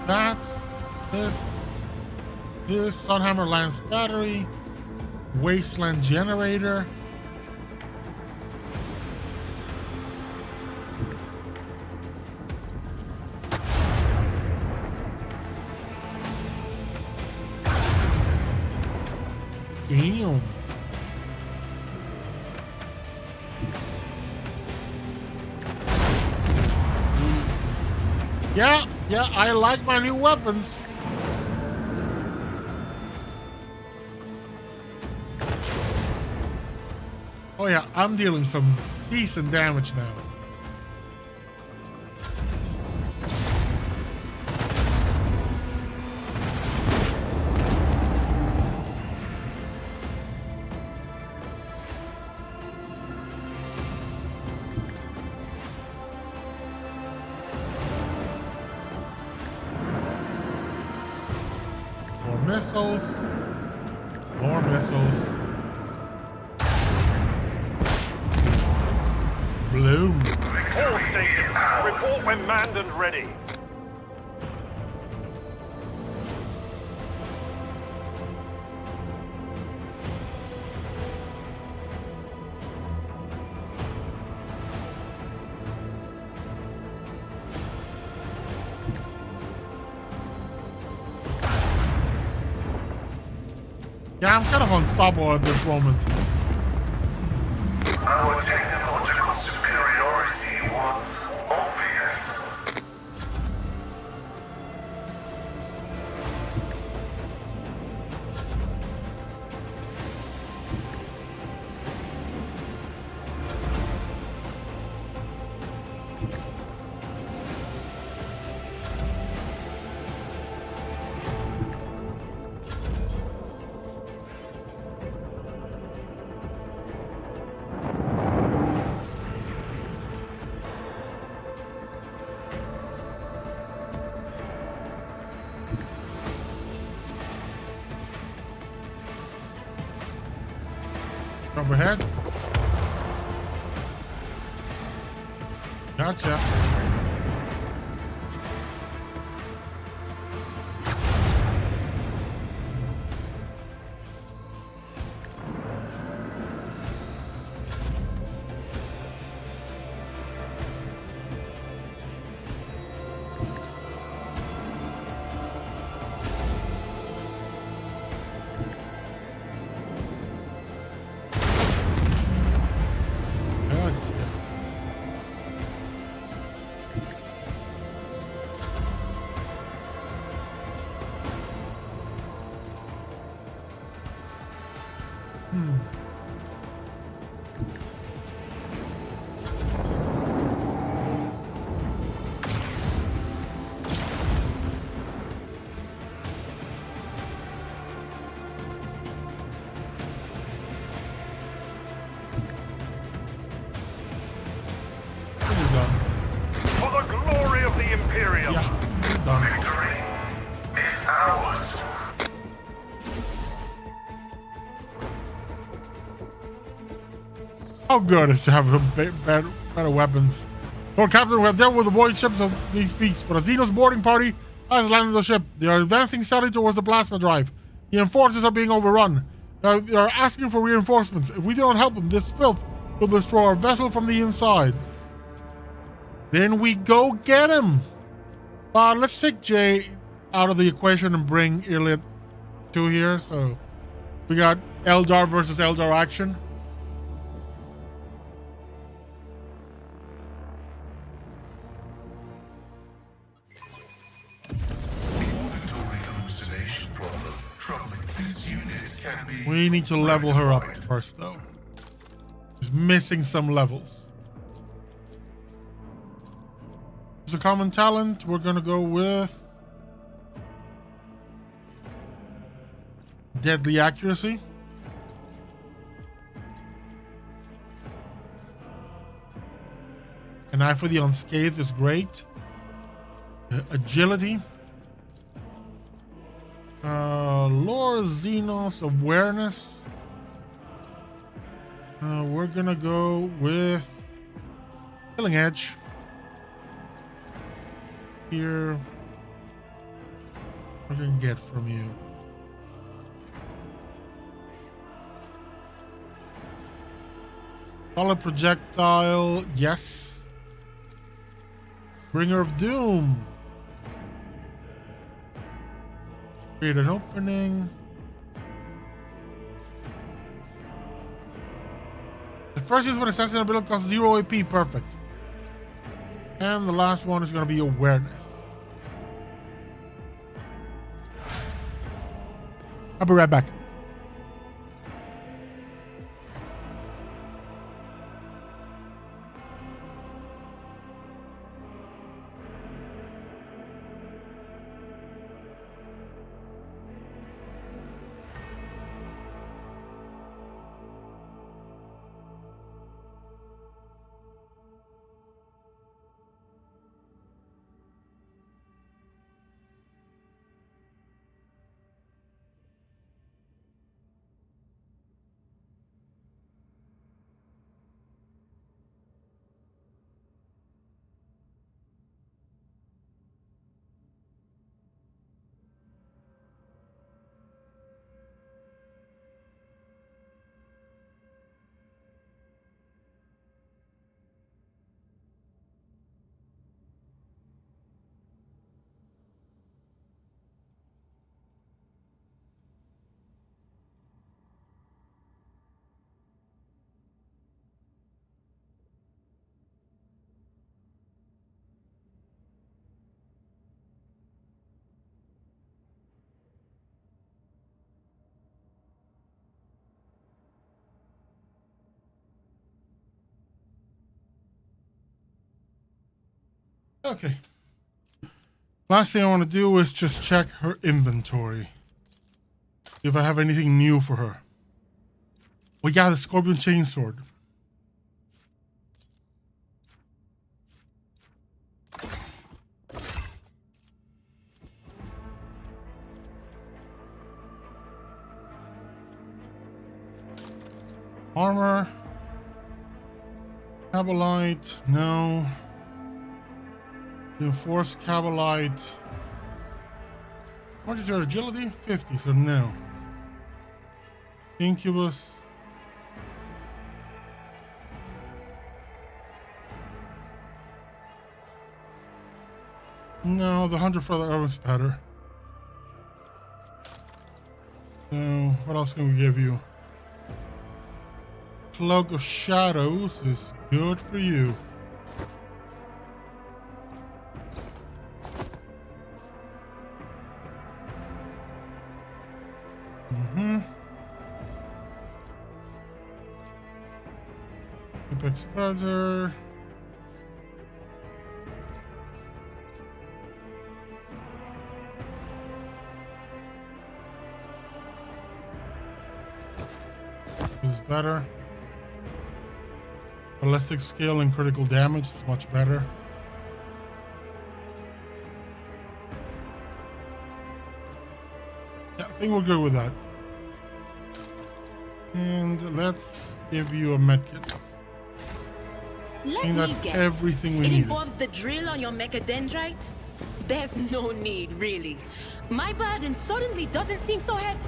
that, this Sunhammer Lance battery, Wasteland generator. Damn. Yeah, I like my new weapons. Oh yeah, I'm dealing some decent damage now. More missiles. More missiles. Bloom. All stations, report when manned and ready. Yeah, I'm kind of unstoppable at this moment. Our technological superiority was obvious. Overhead. Gotcha. For the glory of the Imperium. Yeah, done. Victory is ours. How good is to have better weapons. Lord Captain, we have dealt with the void ships of these beasts, but Azino's boarding party has landed the ship. They are advancing steadily towards the plasma drive. The enforcers are being overrun. They are asking for reinforcements. If we do not help them, this filth will destroy our vessel from the inside. Then we go get him. Let's take Jay out of the equation and bring Iliad to here. So we got Eldar versus Eldar action. We need to level her up first, though. She's missing some levels. There's a common talent. We're going to go with deadly accuracy. An eye for the unscathed is great. Agility. Lord Xenos awareness. We're gonna go with Killing Edge. Here, what can I get from you? Solid projectile, yes. Bringer of Doom. Create an opening. The first use for assassin ability costs 0 AP, perfect. And the last one is going to be awareness. I'll be right back. Okay. Last thing I want to do is just check her inventory. If I have anything new for her. We got the Scorpion Chainsword. Armor. Cabalite. No. Enforced Cabalite. What is your agility? 50, so no. Incubus. No, the Hunter for the Earth's better. So, what else can we give you? Cloak of Shadows is good for you. Apex Predator. This is better. Ballistic skill and critical damage is much better. Yeah, I think we're good with that. And let's give you a medkit. I think that's everything we need. It involves the drill on your mechadendrite? There's no need, really. My burden suddenly doesn't seem so heavy.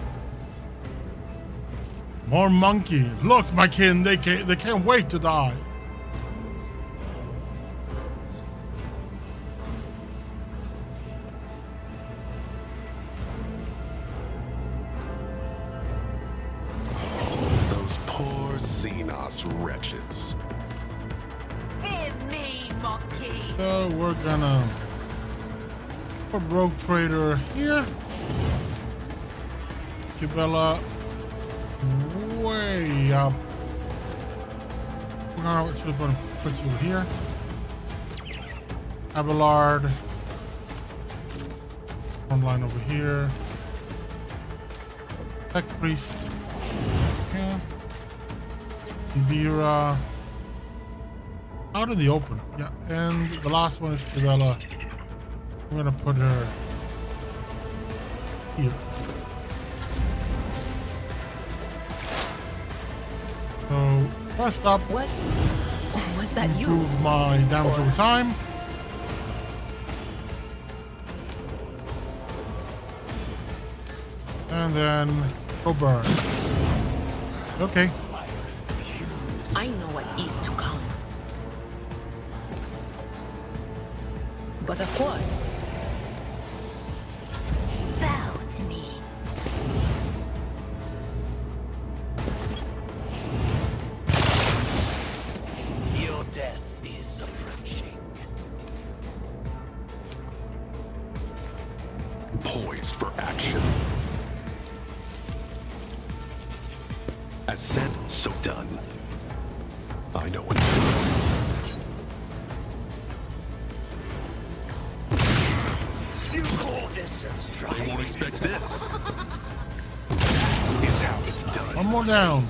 More monkeys. Look, my kin, they can't wait to die. Oh, those poor Xenos wretches. Fear me, monkey. So we're gonna put Rogue Trader here. Kibella way up. We're gonna actually put you here. Abelard. Front line over here. Tech Priest. Okay. Vera. Out in the open. Yeah. And the last one is Kibella. I'm gonna put her here. So first up, Was that you? improve my damage over time. And then go burn. Okay. I know what is to come. But of course, Bow to me. Your death is approaching. Poised for action. so done. I know what to do. You call this a strike? They won't expect this. It's out. It's done. One more down.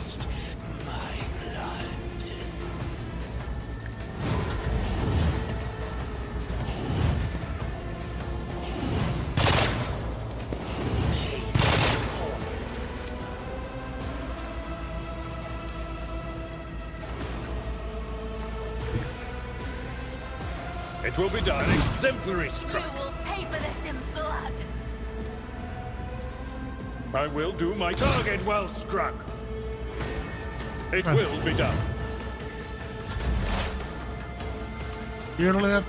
It will be done. Exemplary strike. You will pay for this in blood. I will do my target well struck. It will be done. Fearlet.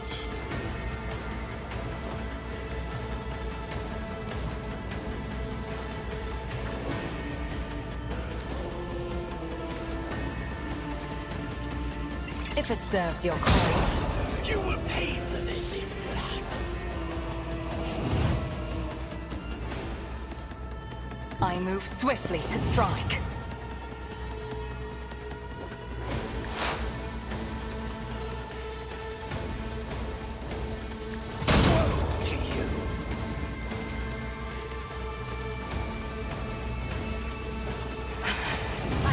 If it serves your cause. You will pay for this in blood. I move swiftly to strike. Woe to you.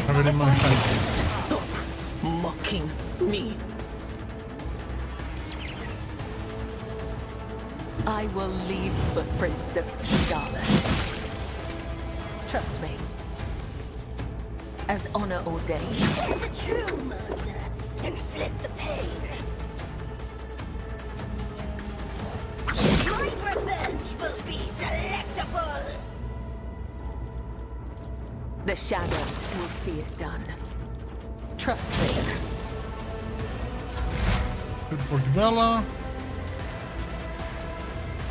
Have it in my face. Stop mocking me. I will leave footprints of scarlet. Trust me. As honor ordained. The true master, inflict the pain. My revenge will be delectable. The shadows will see it done. Trust me. Good for Jabella.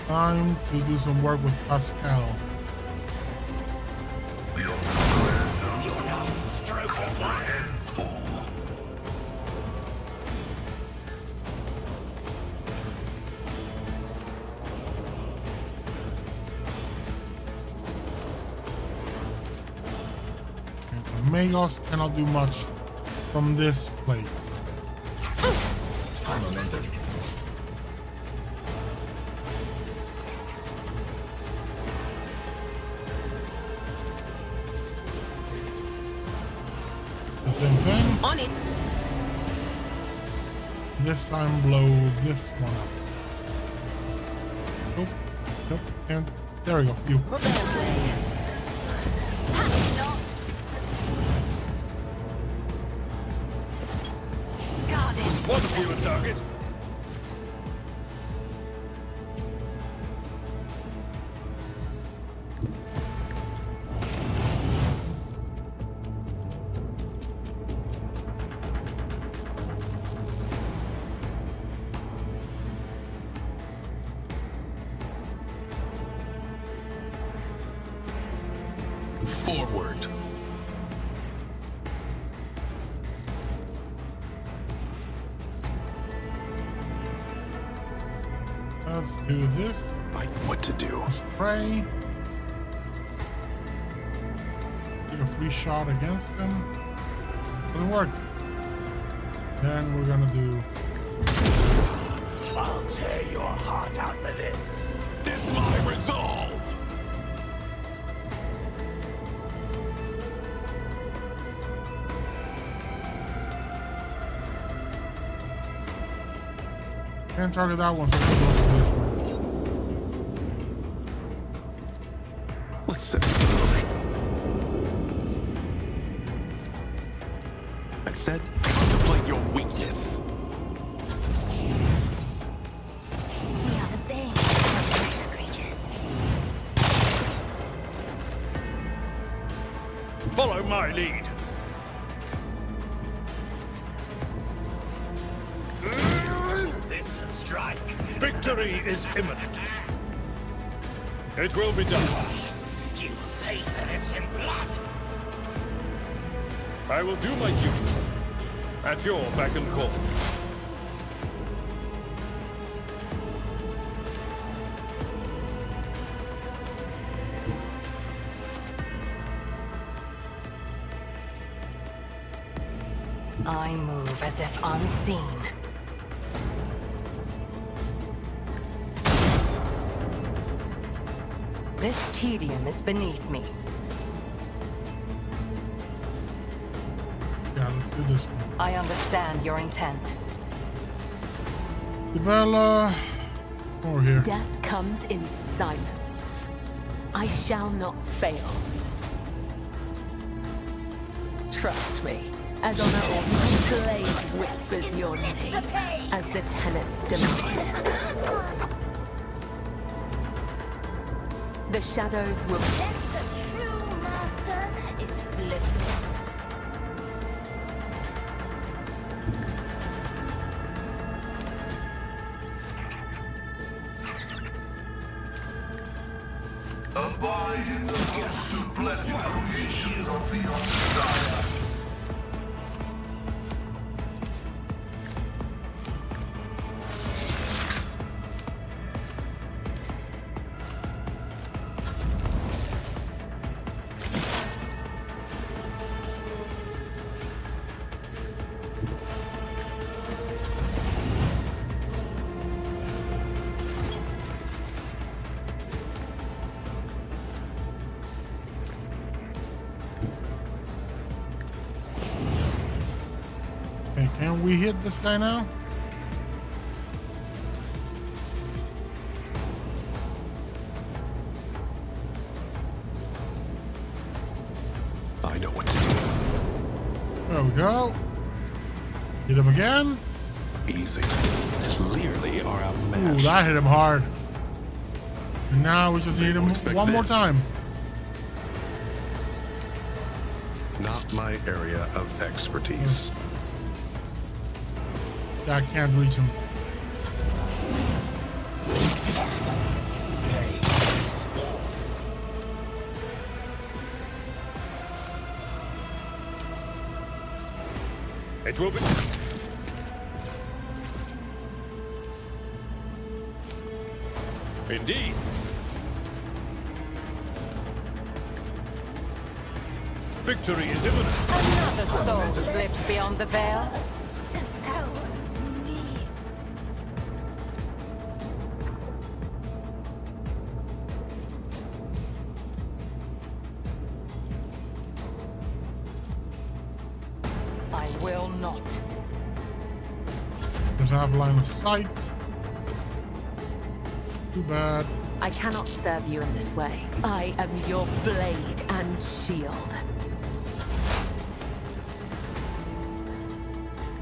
Time to do some work with Pascal. The Omnissiah knows comprehensible. Magos cannot do much from this place. High momentum. The same thing. On it. This time blow this one up. Nope. Nope. And there we go. You. Wonderful your target. Forward. Let's do this. I know what to do. Spray. Get a free shot against him. Doesn't work. Then we're gonna do. I'll tear your heart out for this. It's my resolve. Can't target that one. So we'll go to this one. Let's set this in motion. I said, contemplate your weakness. We are the bane of lesser creatures. Follow my lead. This strike. Victory is imminent. It will be done. You pay for this in blood. I will do my duty. At your beck and call. as if unseen. This tedium is beneath me. Yeah, let's do this one. I understand your intent. Bella, over here. Death comes in silence. I shall not fail. Trust me, as on my blade whispers your name, as the tenets demand. The shadows will... The true master is flipped. Abide in the host of blessed creations of the Omnissiah. Okay, can we hit this guy now? I know what to do. There we go. Hit him again. Easy. Clearly are Ooh, outmatched. that hit him hard. And now we just need him Expect one more this. time. Not my area of expertise. Yeah, I can't reach him. It will be. Indeed. Victory is imminent. Another soul slips beyond the veil. I will not. Doesn't have line of sight. Too bad. I cannot serve you in this way. I am your blade and shield.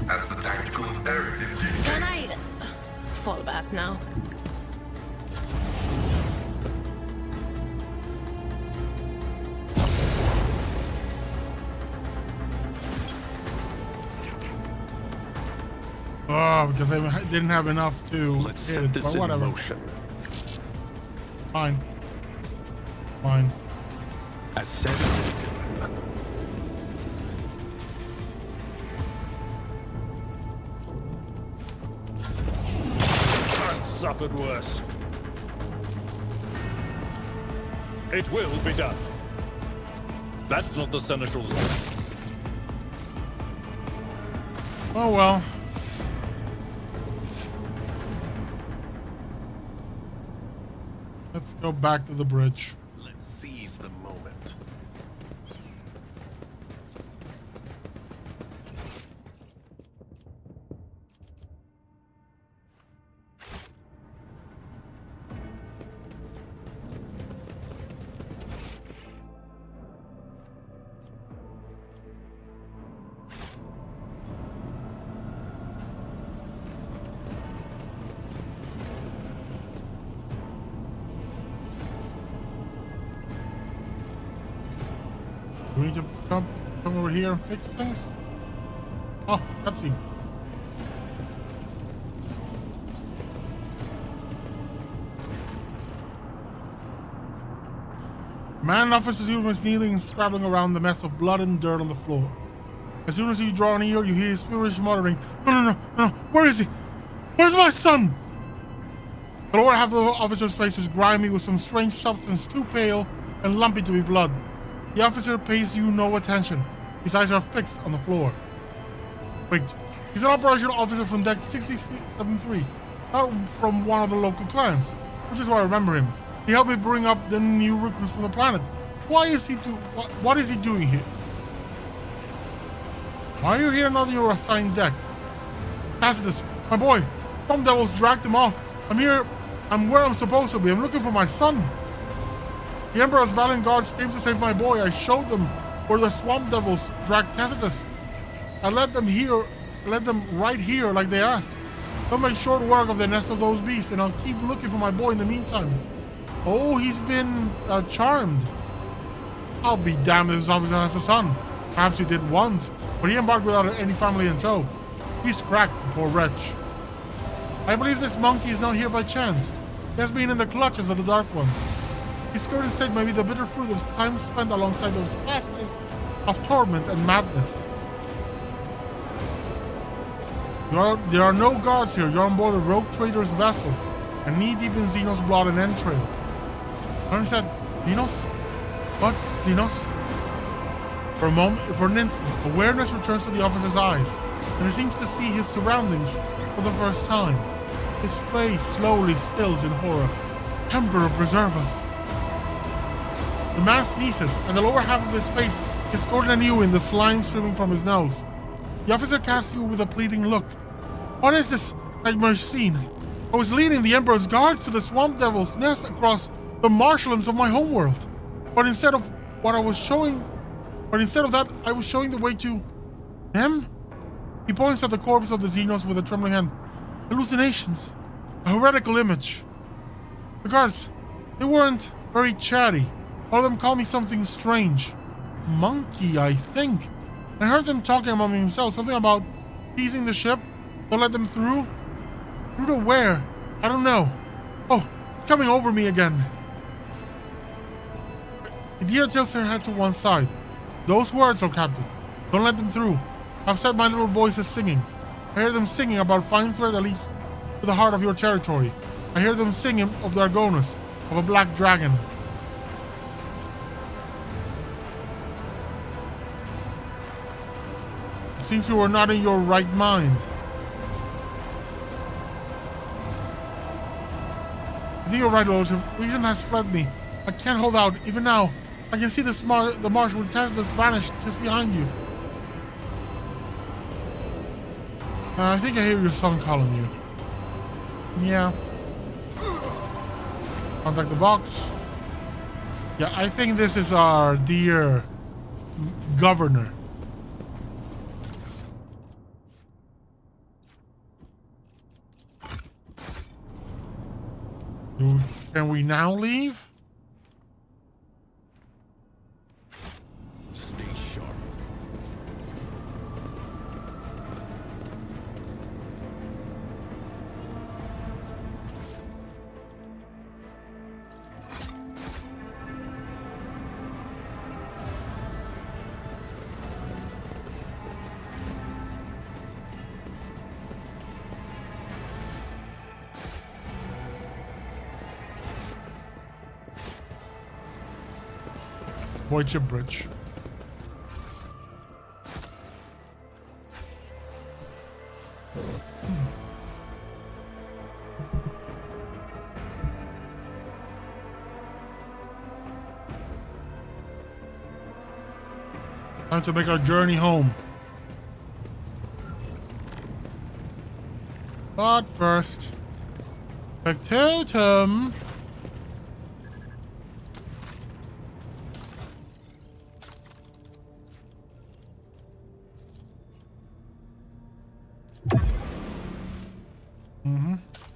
As the tactical imperative dictates. Can I fall back now? Oh, because I didn't have enough to Let's hit set it, this but in whatever. motion. Fine. Fine. As said and done. I've suffered worse. It will be done. That's not the Seneschal's. Oh well. Let's go back to the bridge. Let's seize the moment. Do we need to come over here and fix things? Oh, cutscene. Man offers you was kneeling and scrabbling around the mess of blood and dirt on the floor. As soon as you draw near, you hear his feverish muttering, No, where is he? Where's my son? The lower half of the officer's face is grimy with some strange substance too pale and lumpy to be blood. The officer pays you no attention. His eyes are fixed on the floor. Wait, He's an operational officer from Deck 673, not from one of the local clans, which is why I remember him. He helped me bring up the new recruits from the planet. What is he doing here? Why are you here not in your assigned deck? Tacitus, my boy, some devils dragged him off. I'm here. I'm where I'm supposed to be. I'm looking for my son. The Emperor's valiant guards came to save my boy. I showed them where the swamp devils dragged Tacitus. I led them right here like they asked. They'll make short work of the nest of those beasts, and I'll keep looking for my boy in the meantime. Oh, he's been charmed. I'll be damned if this officer has a son. Perhaps he did once, but he embarked without any family in tow. He's cracked, poor wretch. I believe this monkey is not here by chance. He has been in the clutches of the Dark Ones. His current state may be the bitter fruit of time spent alongside those masters of torment and madness. There are no guards here. You're on board a rogue trader's vessel, and knee-deep in Xenos blood and entrail. I said, Xenos? What? Xenos? For an instant, awareness returns to the officer's eyes, and he seems to see his surroundings for the first time. His face slowly stills in horror. Emperor, preserve us. The man sneezes, and the lower half of his face is coated anew in the slime streaming from his nose. The officer casts you with a pleading look. What is this nightmare scene? I was leading the Emperor's guards to the swamp devil's nest across the marshlands of my homeworld. But instead of that, I was showing the way to them? He points at the corpse of the Xenos with a trembling hand. Hallucinations. A heretical image. The guards, they weren't very chatty. All of them called me something strange. Monkey, I think. I heard them talking among themselves, something about seizing the ship. They'll let them through? Through to where? I don't know. Oh, it's coming over me again. The deer tilts her head to one side. Those words, oh Captain. Don't let them through. I've said my little voice is singing. I hear them singing about fine thread that leads to the heart of your territory. I hear them singing of the Argonus, of a black dragon. It seems you are not in your right mind. I think you're right, Lordship. Reason has fled me. I can't hold out. Even now, I can see the marsh with Tacitus vanish just behind you. I think I hear your son calling you. Yeah. Contact the box. Yeah, I think this is our dear governor. Can we now leave? Stay sharp. Voyager Bridge. Time to make our journey home. But first, Factotum.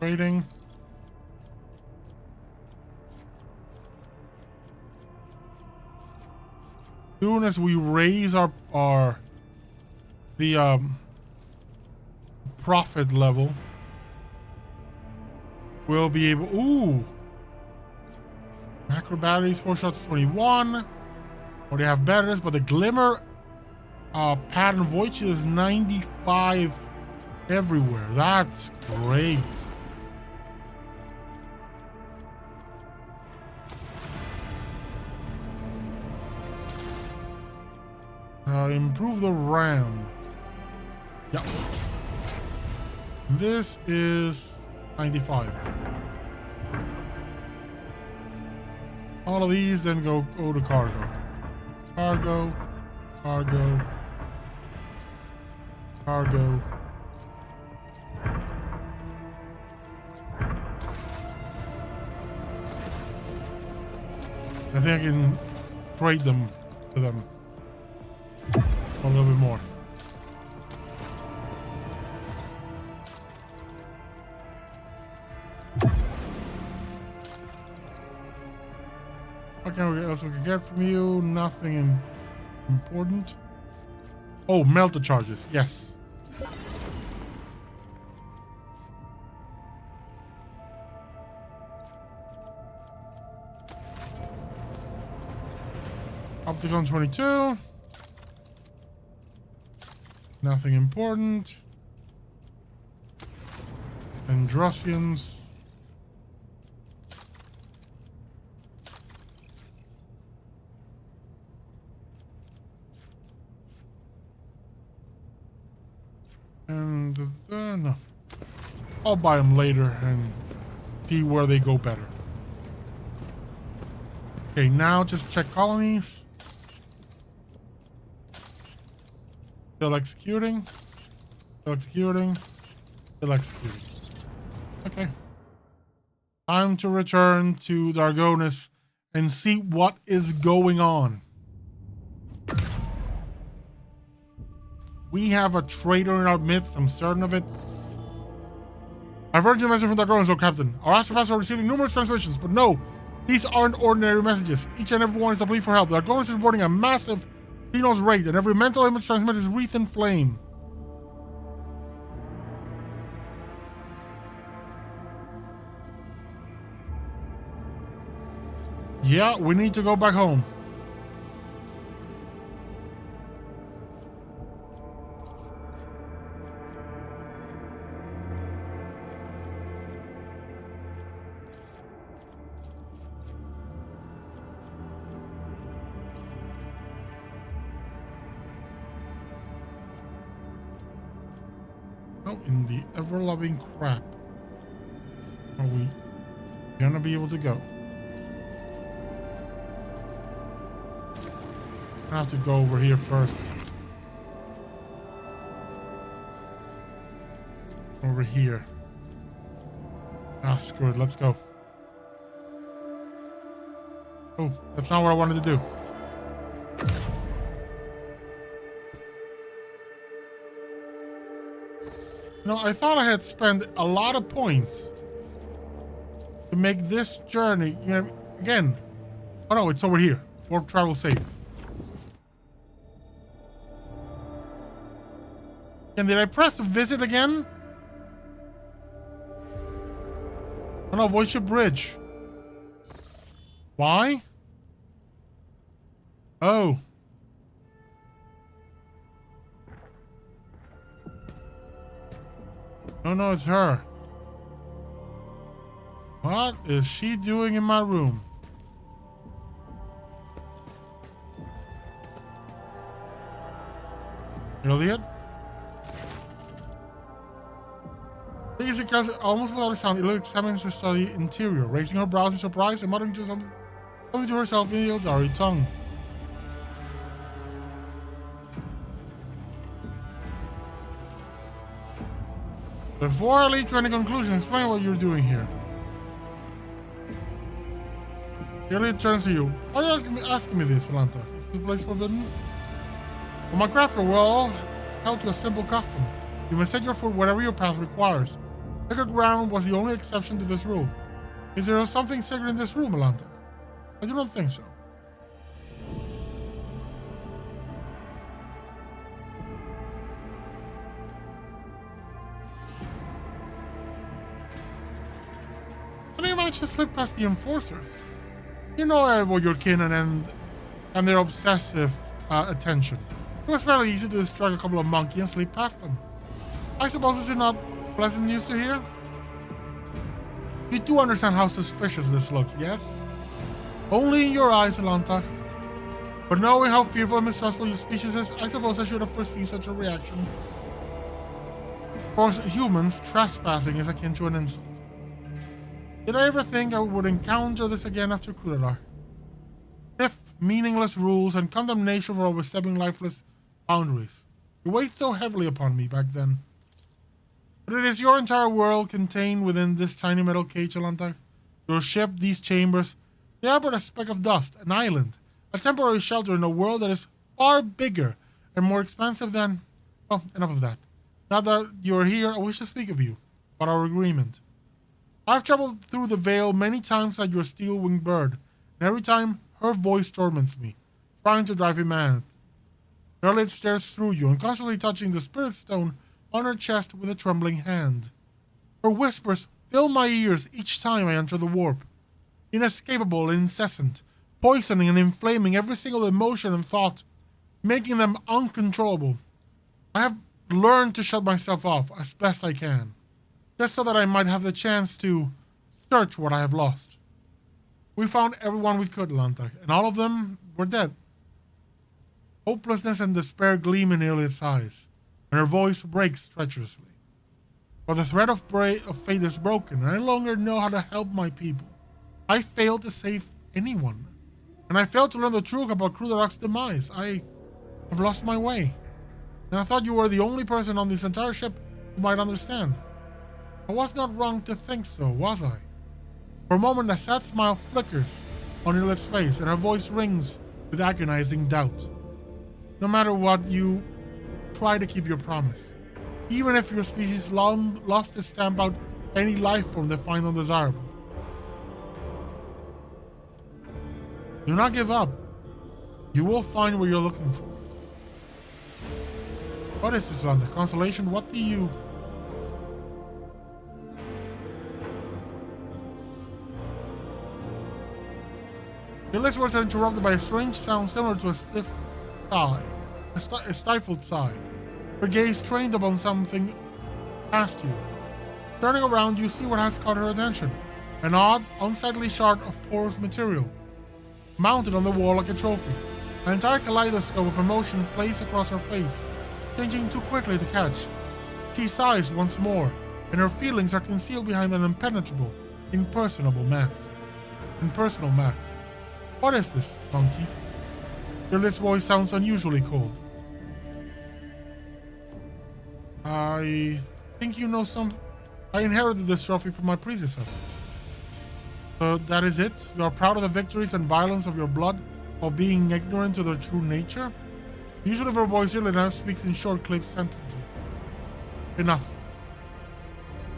Rating. Soon as we raise the profit level, we'll be able. Ooh, macro batteries, 4 shots, 21. Already have batteries, but the glimmer pattern void shield is 95 everywhere. That's great. Improve the RAM. Yeah. This is 95. All of these then go to cargo. Cargo. Cargo. Cargo. I think I can trade them to them a little bit more. What else we can get from you? Nothing important. Oh, melter charges. Yes. Opticon 22. Nothing important. Androsians. And no. I'll buy them later and see where they go better. Okay, now just check colonies. Still executing. Still executing. Still executing. Okay. Time to return to Dargonis and see what is going on. We have a traitor in our midst, I'm certain of it. I've heard your message from Dargonis, oh Captain. Our astropats are receiving numerous transmissions, but no, these aren't ordinary messages. Each and every one is a plea for help. Dargonis is reporting a massive Xenos raid, and every mental image transmitted is wreathed in flame. Yeah, we need to go back home. In the ever-loving crap are we gonna be able to go? I have to go over here first. Over here. Ah, screw it, let's go. Oh, that's not what I wanted to do. No, I thought I had spent a lot of points to make this journey. You know, again. Oh no, it's over here. Warp travel safe. And did I press visit again? Oh no, voice ship bridge. Why? Oh. No, it's her. What is she doing in my room? Elliot? Daisy Cross, almost without a sound, Elliot examines the study interior, raising her brows in surprise and muttering to something to herself in the Eldari tongue. Before I lead to any conclusion, explain what you're doing here. Elliot turns to you. Why are you asking me this, Atlanta? Is this place forbidden? On my craft, we're all held to a simple custom. You may set your foot wherever your path requires. Sacred ground was the only exception to this rule. Is there something sacred in this room, Atlanta? I do not think so. To slip past the enforcers. You know about your kin and their obsessive attention. It was fairly easy to distract a couple of monkeys and slip past them. I suppose this is not pleasant news to hear? You do understand how suspicious this looks, yes? Only in your eyes, Atlanta. But knowing how fearful and mistrustful your species is, I suppose I should have foreseen such a reaction. For humans, trespassing is akin to an insult. Did I ever think I would encounter this again after Kudarak? Stiff, meaningless rules and condemnation for overstepping lifeless boundaries. You weighed so heavily upon me back then. But it is your entire world contained within this tiny metal cage, Alanta. Your ship, these chambers, they are but a speck of dust, an island, a temporary shelter in a world that is far bigger and more expansive than... Well, enough of that. Now that you're here, I wish to speak of you, about our agreement. I've traveled through the veil many times like your steel-winged bird, and every time her voice torments me, trying to drive me mad. Berlit stares through you and constantly touching the spirit stone on her chest with a trembling hand. Her whispers fill my ears each time I enter the warp, inescapable and incessant, poisoning and inflaming every single emotion and thought, making them uncontrollable. I have learned to shut myself off as best I can, just so that I might have the chance to search what I have lost. We found everyone we could, Lantak, and all of them were dead. Hopelessness and despair gleam in Iliad's eyes, and her voice breaks treacherously. For the thread of fate is broken, and I no longer know how to help my people. I failed to save anyone, and I failed to learn the truth about Krudarak's demise. I have lost my way, and I thought you were the only person on this entire ship who might understand. I was not wrong to think so, was I? For a moment, a sad smile flickers on Iliad's face, and her voice rings with agonizing doubt. No matter what, you try to keep your promise, even if your species lost to stamp out any life form they find undesirable. Do not give up. You will find what you're looking for. What is this, Landa? Consolation? What do you... Your lips were interrupted by a strange sound similar to a stiff sigh, a stifled sigh. Her gaze trained upon something past you. Turning around, you see what has caught her attention. An odd, unsightly shard of porous material, mounted on the wall like a trophy. An entire kaleidoscope of emotion plays across her face, changing too quickly to catch. She sighs once more, and her feelings are concealed behind an impenetrable, impersonal mask. What is this, monkey? Your lips' voice sounds unusually cold. I think you know some... I inherited this trophy from my predecessor. So that is it? You are proud of the victories and violence of your blood while being ignorant of their true nature? Usually her voice really now speaks in short clipped sentences. Enough.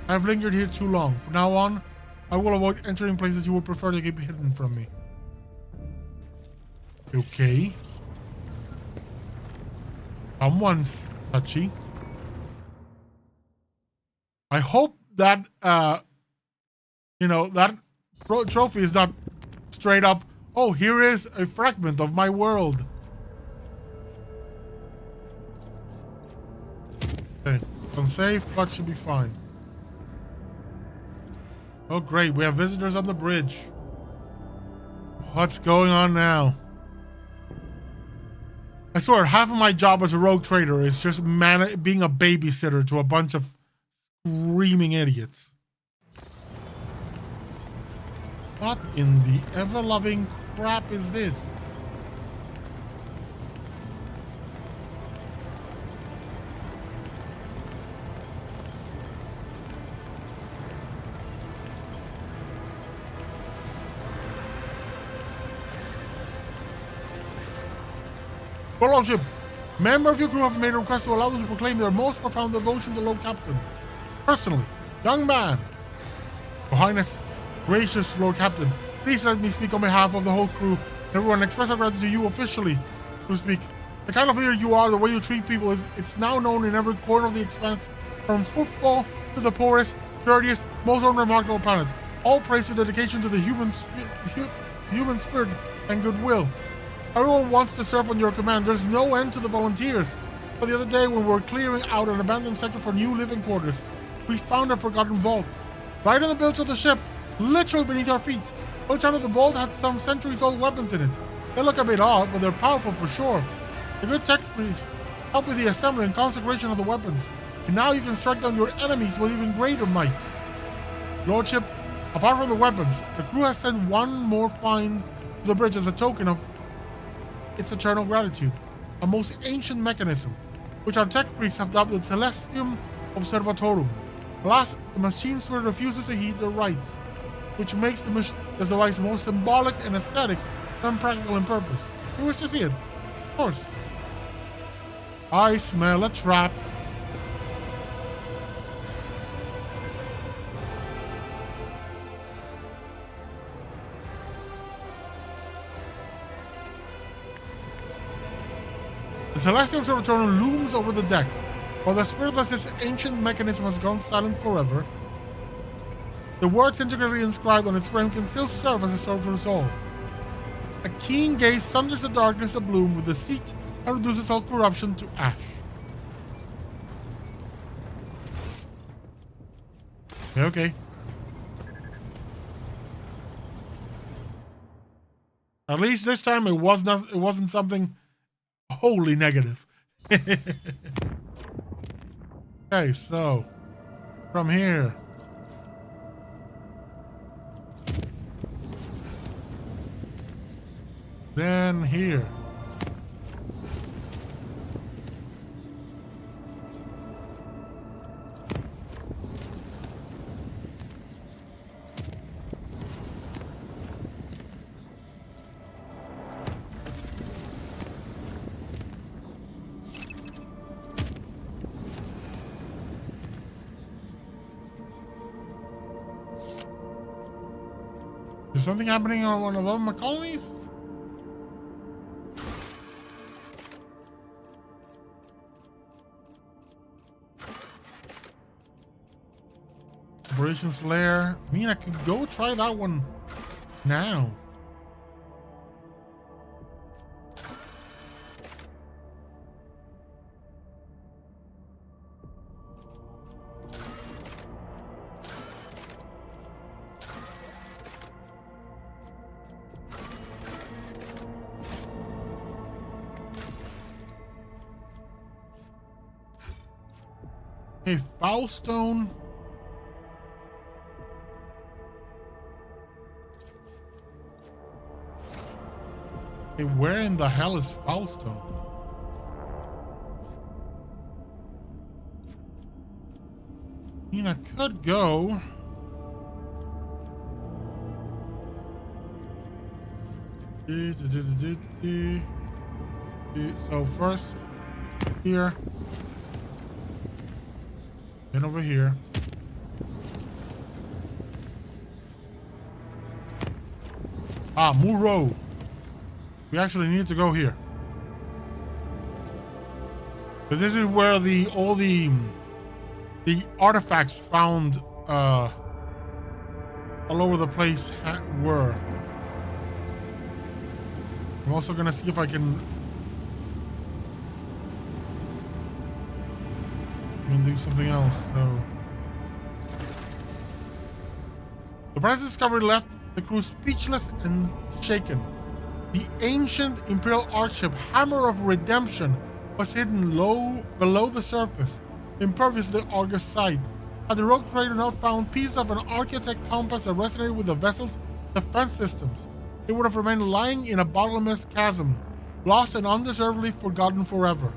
I have lingered here too long. From now on, I will avoid entering places you would prefer to keep hidden from me. Okay. Someone's touchy. I hope that, that trophy is not straight up, oh, here is a fragment of my world. Okay, unsafe, but should be fine. Oh, great, we have visitors on the bridge. What's going on now? I swear, half of my job as a rogue trader is just being a babysitter to a bunch of screaming idiots. What in the ever-loving crap is this? Fellowship, member of your crew have made a request to allow them to proclaim their most profound devotion to the Lord Captain. Personally, young man. Your Highness, gracious Lord Captain, please let me speak on behalf of the whole crew. Everyone, express our gratitude to you officially, so to speak. The kind of leader you are, the way you treat people, it's now known in every corner of the expanse, from football to the poorest, dirtiest, most unremarkable planet. All praise your dedication to the human spirit and goodwill. Everyone wants to serve on your command. There's no end to the volunteers. But the other day, when we were clearing out an abandoned sector for new living quarters, we found a forgotten vault. Right in the bilge of the ship, literally beneath our feet. Each end of the vault had some centuries-old weapons in it. They look a bit odd, but they're powerful for sure. The good tech priests help with the assembly and consecration of the weapons. and now you can strike down your enemies with even greater might. Lordship, apart from the weapons, the crew has sent one more find to the bridge as a token of its eternal gratitude. A most ancient mechanism, which our tech priests have dubbed the Celestium Observatorum. Alas, the machine spirit refuses to heed their rites, which makes the device more symbolic and aesthetic than practical in purpose. You wish to see it? Of course. I smell a trap. The Celestial Observatory looms over the deck. While the spiritless ancient mechanism has gone silent forever, the words intricately inscribed on its frame can still serve as a source of resolve. A keen gaze sunders the darkness of bloom with deceit and reduces all corruption to ash. Okay. At least this time it wasn't something wholly negative. Okay, so from here. Then here. Is something happening on one of my colonies? Operations lair. I mean, I could go try that one now. Okay, Foulstone. Okay, where in the hell is Foulstone? I mean, I could go. So first here. Then over here. Ah, Muro. We actually need to go here. Because this is where all the artifacts found all over the place were. I'm also gonna see if I can do something else. So the prize discovery left the crew speechless and shaken. The ancient Imperial Archship Hammer of Redemption was hidden low below the surface, impervious to the August sight. Had the rogue trader not found pieces of an Architect compass that resonated with the vessel's defense systems, it would have remained lying in a bottomless chasm, lost and undeservedly forgotten forever.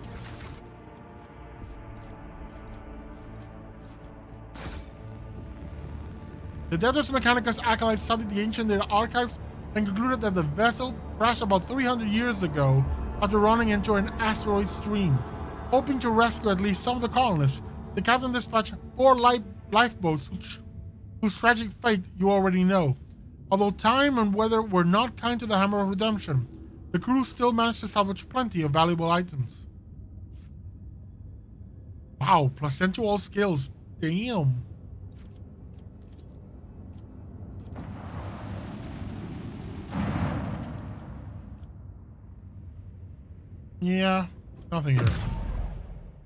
The Deus Mechanicus acolytes studied the ancient data archives and concluded that the vessel crashed about 300 years ago after running into an asteroid stream. Hoping to rescue at least some of the colonists, the captain dispatched 4 lifeboats whose tragic fate you already know. Although time and weather were not kind to the Hammer of Redemption, the crew still managed to salvage plenty of valuable items. Wow, +10 to all skills. Damn. Yeah, nothing here.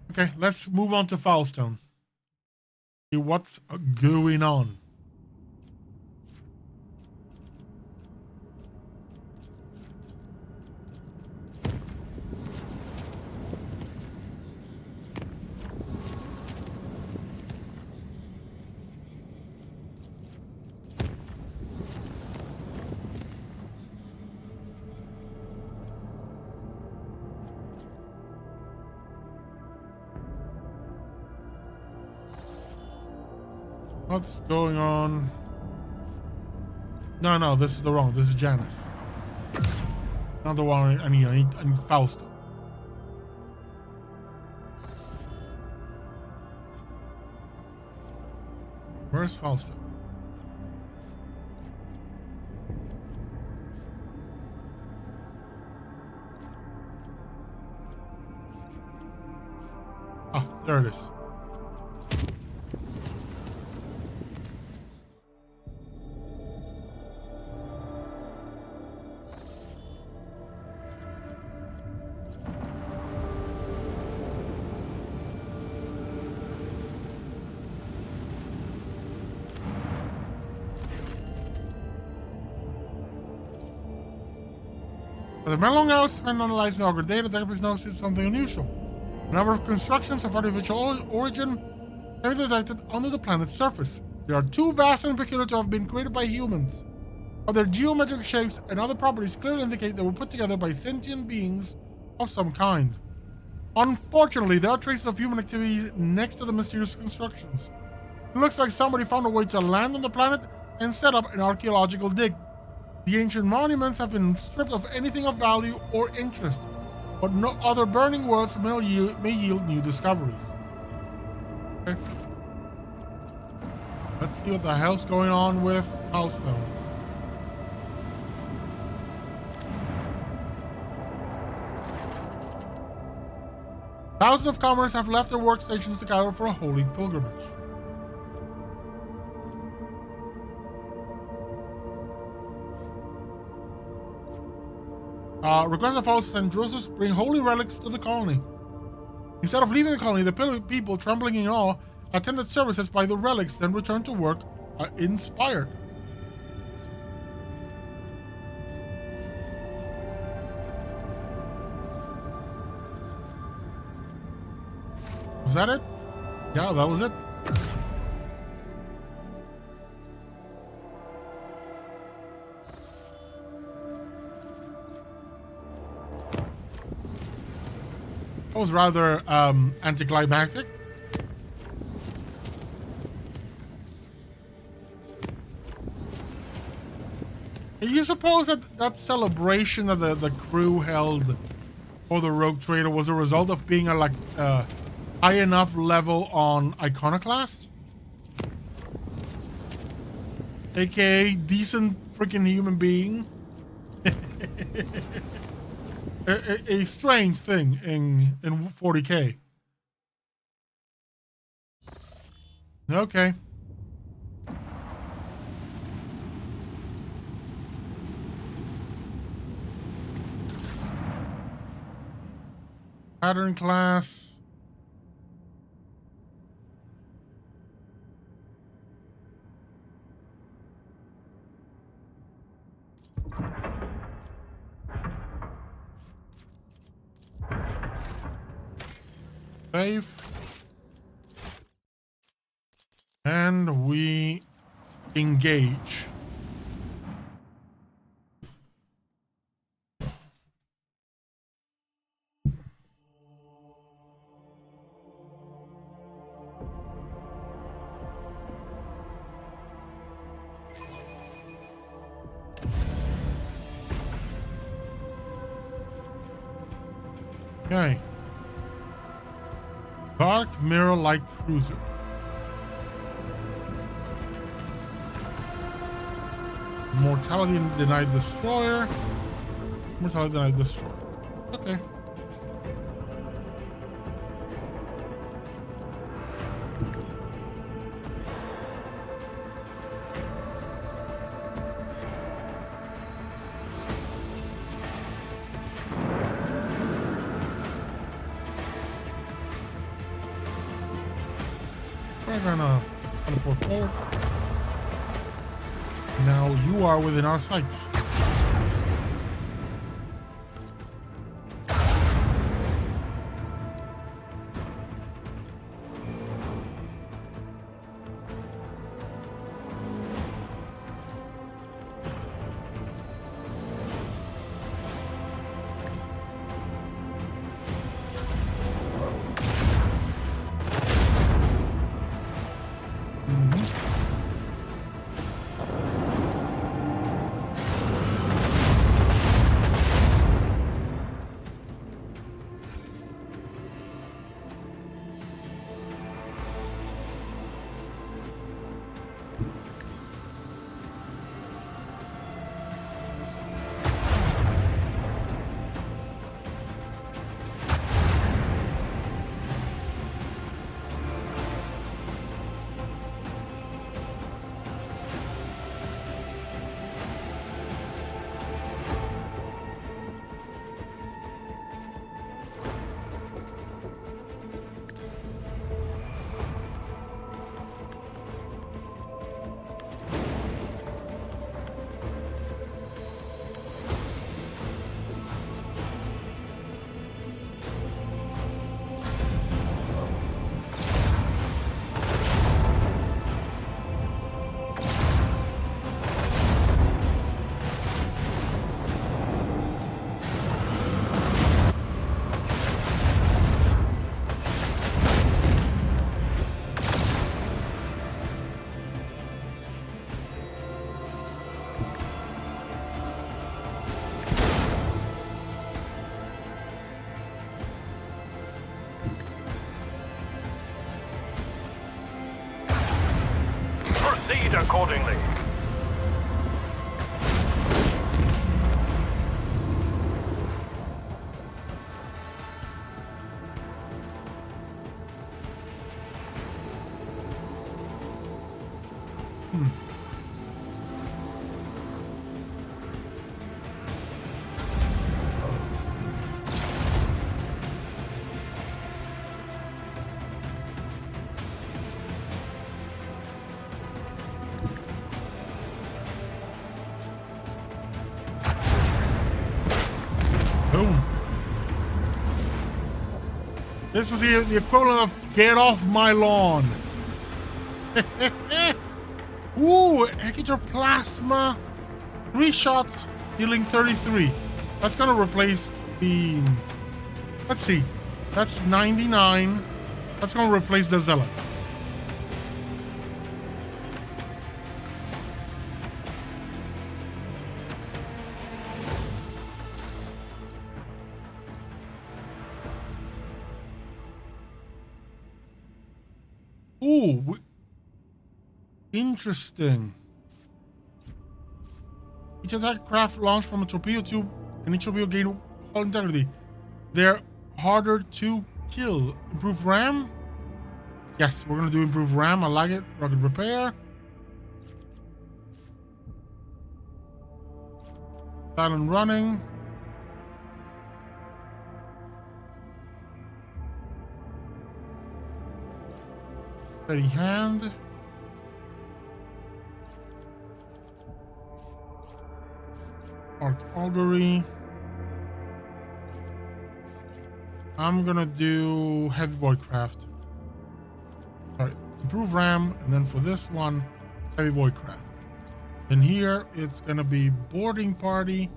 Okay, let's move on to Foulstone. See what's going on. What's going on? No, this is the wrong. This is Janice. Not the one I need. I need Fausto. Where's Fausto? Ah, there it is. The long hours spent analyzing the Augur data, the database noticed something unusual. A number of constructions of artificial origin have been detected under the planet's surface. They are too vast and peculiar to have been created by humans, but their geometric shapes and other properties clearly indicate they were put together by sentient beings of some kind. Unfortunately, there are traces of human activity next to the mysterious constructions. It looks like somebody found a way to land on the planet and set up an archaeological dig. The ancient monuments have been stripped of anything of value or interest, but no other burning worlds may yield new discoveries. Okay. Let's see what the hell's going on with Housestone. Thousands of commoners have left their workstations to gather for a holy pilgrimage. Request of Faust and Drusus bring holy relics to the colony. Instead of leaving the colony, the people, trembling in awe, attended services by the relics, then returned to work inspired. Was that it? Yeah, that was it. That was rather anticlimactic. You suppose that that celebration that the crew held for the rogue trader was a result of being a high enough level on Iconoclast? AKA decent freaking human being. A strange thing in 40K. Okay. Pattern class. Save. And we engage. Okay. Dark mirror light cruiser. Mortality denied destroyer. Mortality denied destroyer. Okay. We're gonna teleport forward. Now you are within our sights. Proceed accordingly. Boom. This was the equivalent of get off my lawn. Ooh, Executor Plasma. 3 shots, dealing 33. That's gonna replace the... Let's see. That's 99. That's gonna replace the Zealot. Ooh, interesting. Each attack craft launched from a torpedo tube, and each torpedo gain hull integrity. They're harder to kill. Improve RAM? Yes, we're gonna do improve RAM. I like it. Rocket repair. Silent running. Steady hand. Arc augury. I'm gonna do heavy voidcraft. Sorry, improve RAM, and then for this one, heavy voidcraft. And here it's gonna be boarding party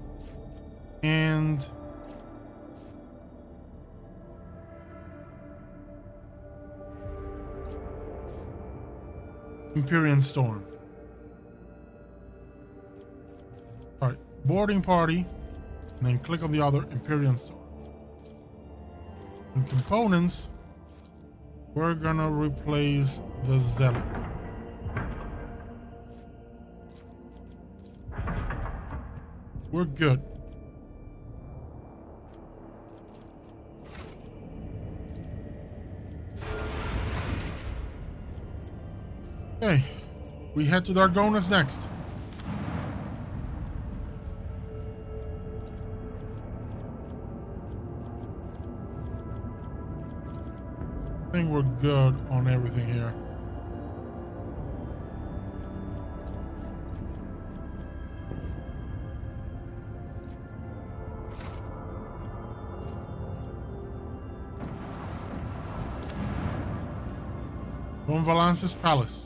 and Empyrean Storm. All right, boarding party, and then click on the other Empyrean Storm. And components, we're gonna replace the Zealot. We're good. Okay, we head to Dargonas next. I think we're good on everything here. From Valancius Palace.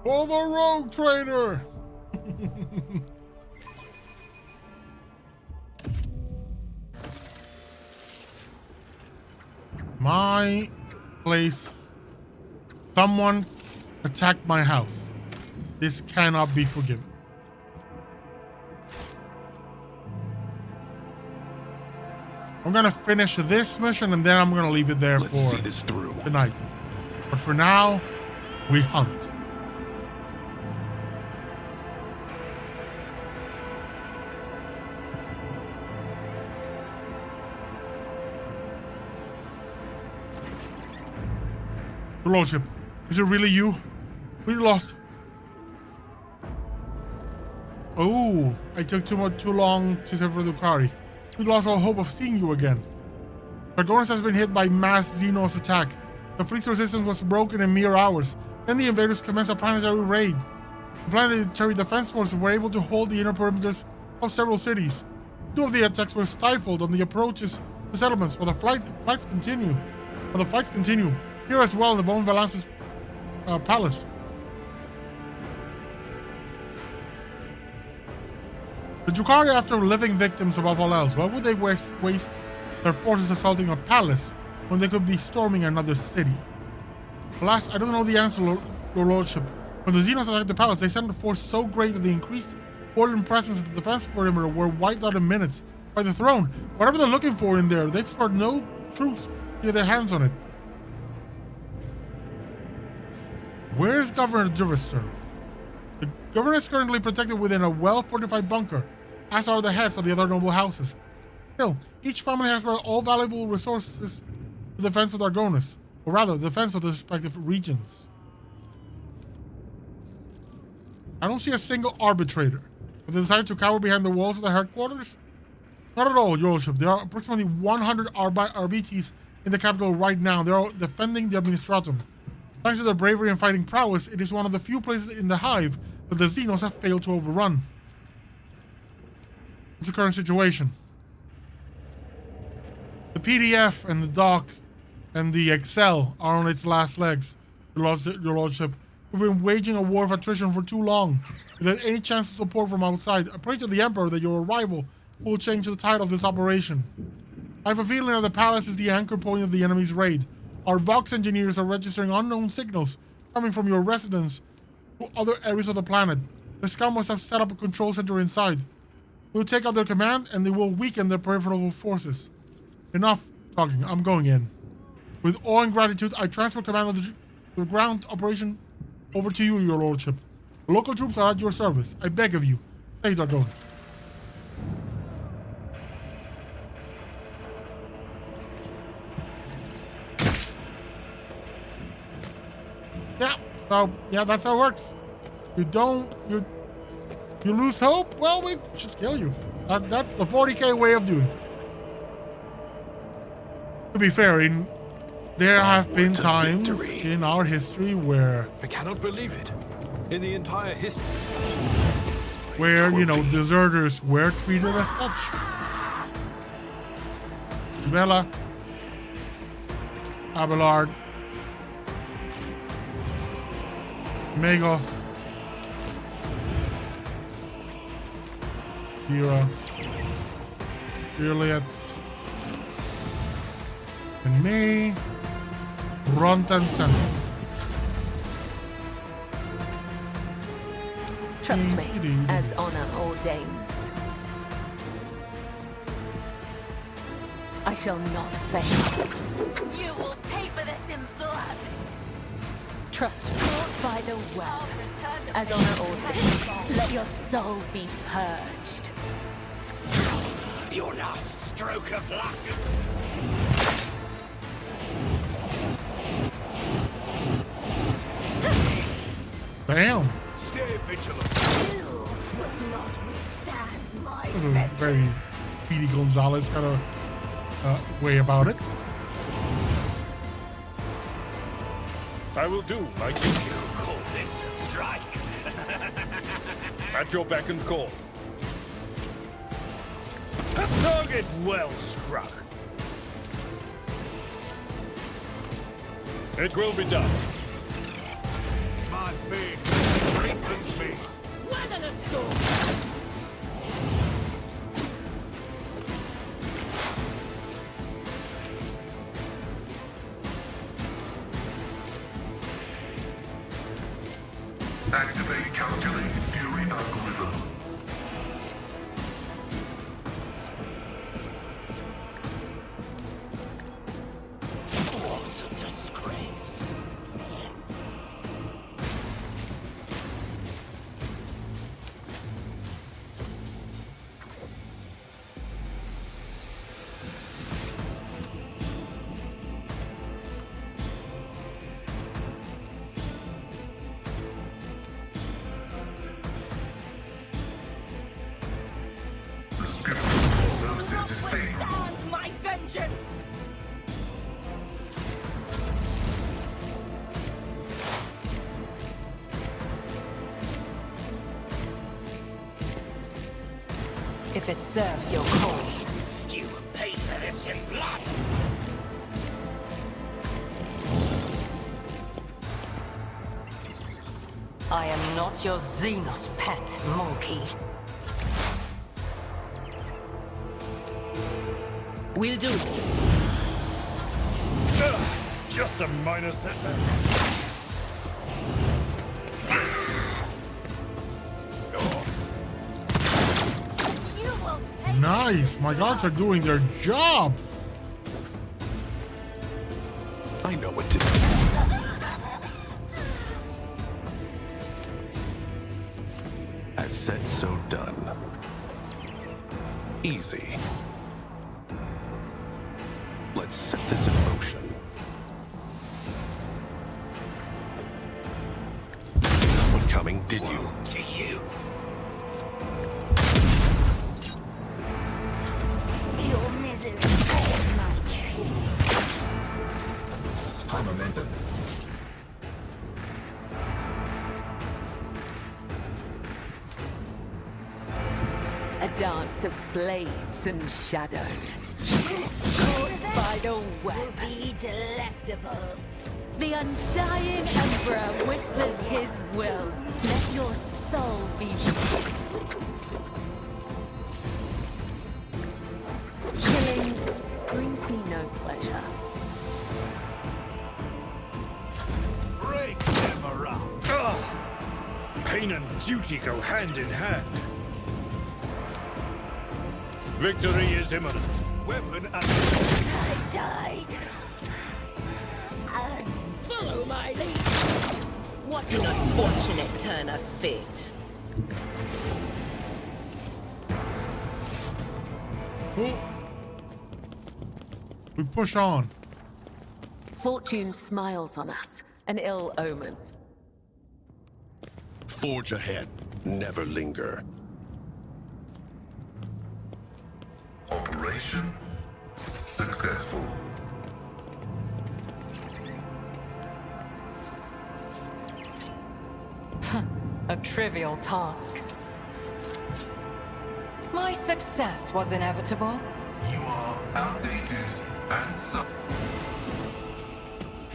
For the rogue trader! My place. Someone attacked my house. This cannot be forgiven. I'm gonna finish this mission and then I'm gonna leave it there Let's for see this through. tonight. But for now, we hunt. Your Lordship, is it really you? We lost. Oh, I took too long to sever the Kari. We lost all hope of seeing you again. Dargonas has been hit by mass Xenos attack. The fleet's resistance was broken in mere hours. Then the invaders commenced a planetary raid. The planetary defense forces were able to hold the inner perimeters of several cities. 2 of the attacks were stifled on the approaches to settlements, while the fights continue. Here as well in the Von Valancius Palace. The Drukhari after living victims above all else. Why would they waste their forces assaulting a palace when they could be storming another city? Alas, I don't know the answer, Your Lordship. When the Xenos attacked the palace, they sent a force so great that they increased Portland presence at the defense perimeter were wiped out in minutes by the throne. Whatever they're looking for in there, they expect no troops to get their hands on it. Where's Governor Drivister? The governor is currently protected within a well-fortified bunker, as are the heads of the other noble houses. Still, each family has brought all valuable resources to the defense of Dargonus, or rather, the defense of the respective regions. I don't see a single arbitrator. Have they decided to cower behind the walls of the headquarters? Not at all, Your Lordship. There are approximately 100 RBTs in the capital right now. They are defending the Administratum. Thanks to their bravery and fighting prowess, it is one of the few places in the Hive that the Xenos have failed to overrun. What's the current situation? The PDF and the doc and the Excel are on its last legs, Your Lordship. We've been waging a war of attrition for too long, without any chance of support from outside. I pray to the Emperor that your arrival will change the tide of this operation. I have a feeling that the palace is the anchor point of the enemy's raid. Our Vox engineers are registering unknown signals coming from your residence to other areas of the planet. The scum must have set up a control center inside. We'll take out their command and they will weaken their peripheral forces. Enough talking. I'm going in. With awe and gratitude, I transfer command of the ground operation over to you, Your Lordship. The local troops are at your service. I beg of you, save Dargonus. Yeah, that's how it works. You lose hope? Well, we just kill you. That's the 40k way of doing it. To be fair, there have been times in our history where... I cannot believe it. In the entire history... where, deserters were treated as such. Bella. Abelard. Magos. Kira. Juliet. And me. Rontan Center. Trust me, as honor ordains. I shall not fail. You will pay for this in blood. Trust me, by the well, as honor ordains. Let your soul be purged. Your last stroke of luck. Damn. Stay vigilant. You will not withstand my This is a very Speedy Gonzalez kind of way about it. I will do my duty. You call this a strike? At your beck and call. Target well struck. It will be done. My faith strengthens me. weather the storm. Activate calculated fury algorithm. What a disgrace. The spirit of prognosis is favorable. Withstand my vengeance. If it serves your cause. You will pay for this in blood. I am not your Xenos pet, monkey. We'll do it. Just a minor setback. Nice. My guards are doing their job. I know what to do. As said, so done. Easy. Let's set this in motion. See that one coming, did you? To you. Your misery is my treat. High momentum. A dance of blades and shadows. Caught by the web. Be delectable. The undying Emperor whispers his will. Let your soul be killing brings me no pleasure. Break them around. Ugh. Pain and duty go hand in hand. Victory is imminent. Weapon at I die. Follow my lead. What an unfortunate turn of fate. Cool. We push on. Fortune smiles on us, an ill omen. Forge ahead. Never linger. Operation successful. A trivial task. My success was inevitable. You are outdated and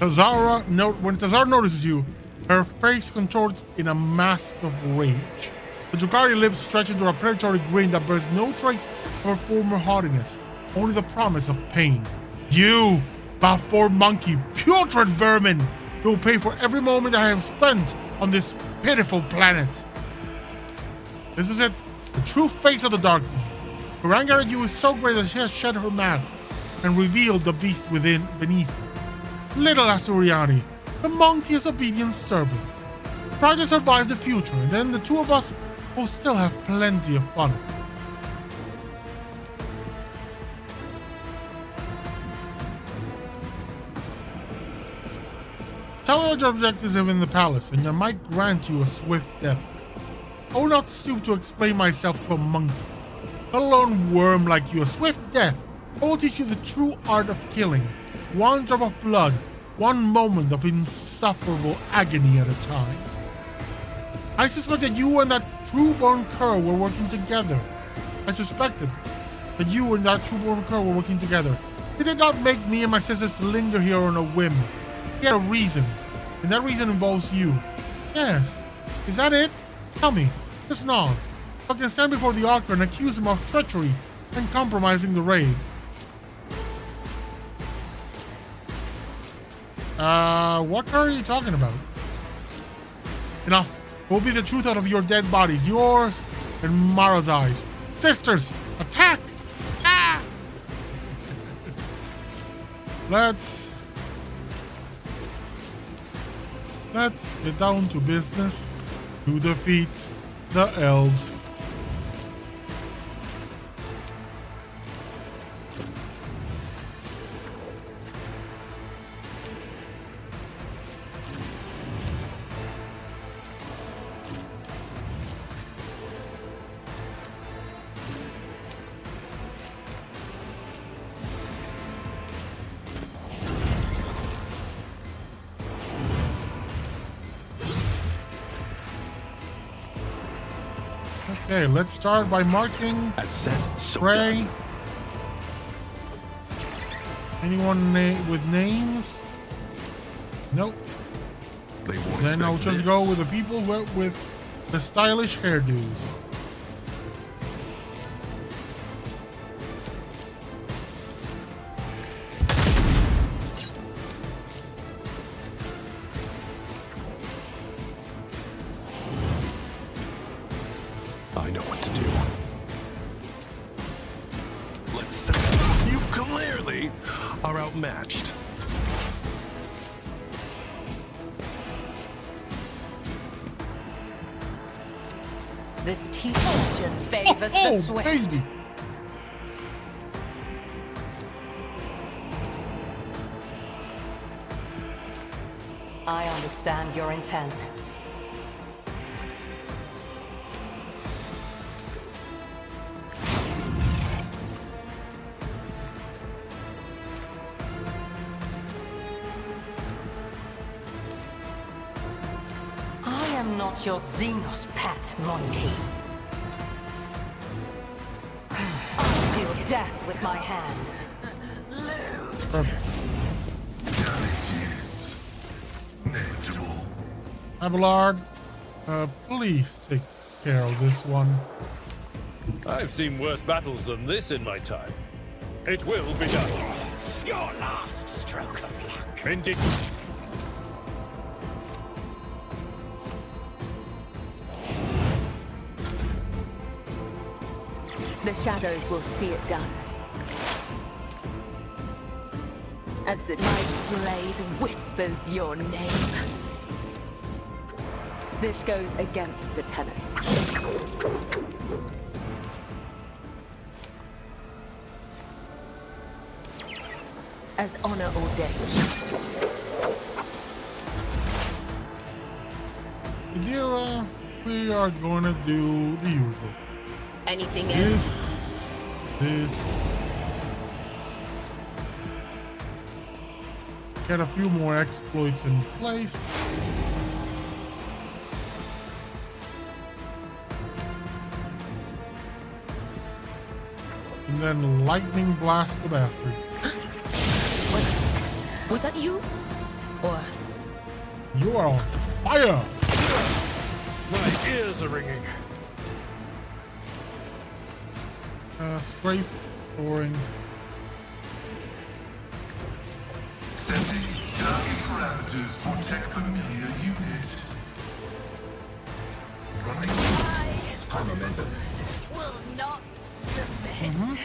When Tazara notices you, her face contorts in a mask of rage. The Drukari lips stretch into a predatory grin that bears no trace of her former haughtiness, only the promise of pain. You, Balfour monkey, putrid vermin! You'll pay for every moment that I have spent on this pitiful planet. This is it, the true face of the darkness. Her anger at you is so great that she has shed her mask and revealed the beast beneath. Little Asturiani, the monkey's obedient servant. Try to survive the future, and then the two of us will still have plenty of fun. Tell her what your objectives are in the palace, and I might grant you a swift death. I will not stoop to explain myself to a monkey, let alone worm like you. A swift death. I will teach you the true art of killing. One drop of blood, one moment of insufferable agony at a time. I suspect that you and that true-born cur were working together. I suspected that you and that true-born cur were working together. He did not make me and my sisters linger here on a whim. He had a reason, and that reason involves you. Yes. Is that it? Tell me. Just nod. I can stand before the Archer and accuse him of treachery and compromising the raid. What are you talking about? Enough. What will be the truth out of your dead bodies? Yours and Mara's eyes. Sisters, attack! Ah! Let's get down to business to defeat the elves. Okay, let's start by marking Prey. Anyone with names? Nope. Then I'll just go with the people with the stylish hairdos. I know what to do. they are outmatched. This teaching favors the swift. Baby. I understand your intent. I am not your Xenos pet, monkey. I deal death with my hands. Abelard, please take care of this one. I've seen worse battles than this in my time. It will be done. Your last stroke of luck. Indeed. The shadows will see it done. As the night blade whispers your name. This goes against the tenets. As honor ordains. Adira, we are going to do the usual. Anything else? This. Get a few more exploits in place. And then lightning blast the bastards. Was that you? Or you are on fire! My ears are ringing. Strafe, storing. Setting target parameters for tech familiar unit. Running. High momentum. will not submit.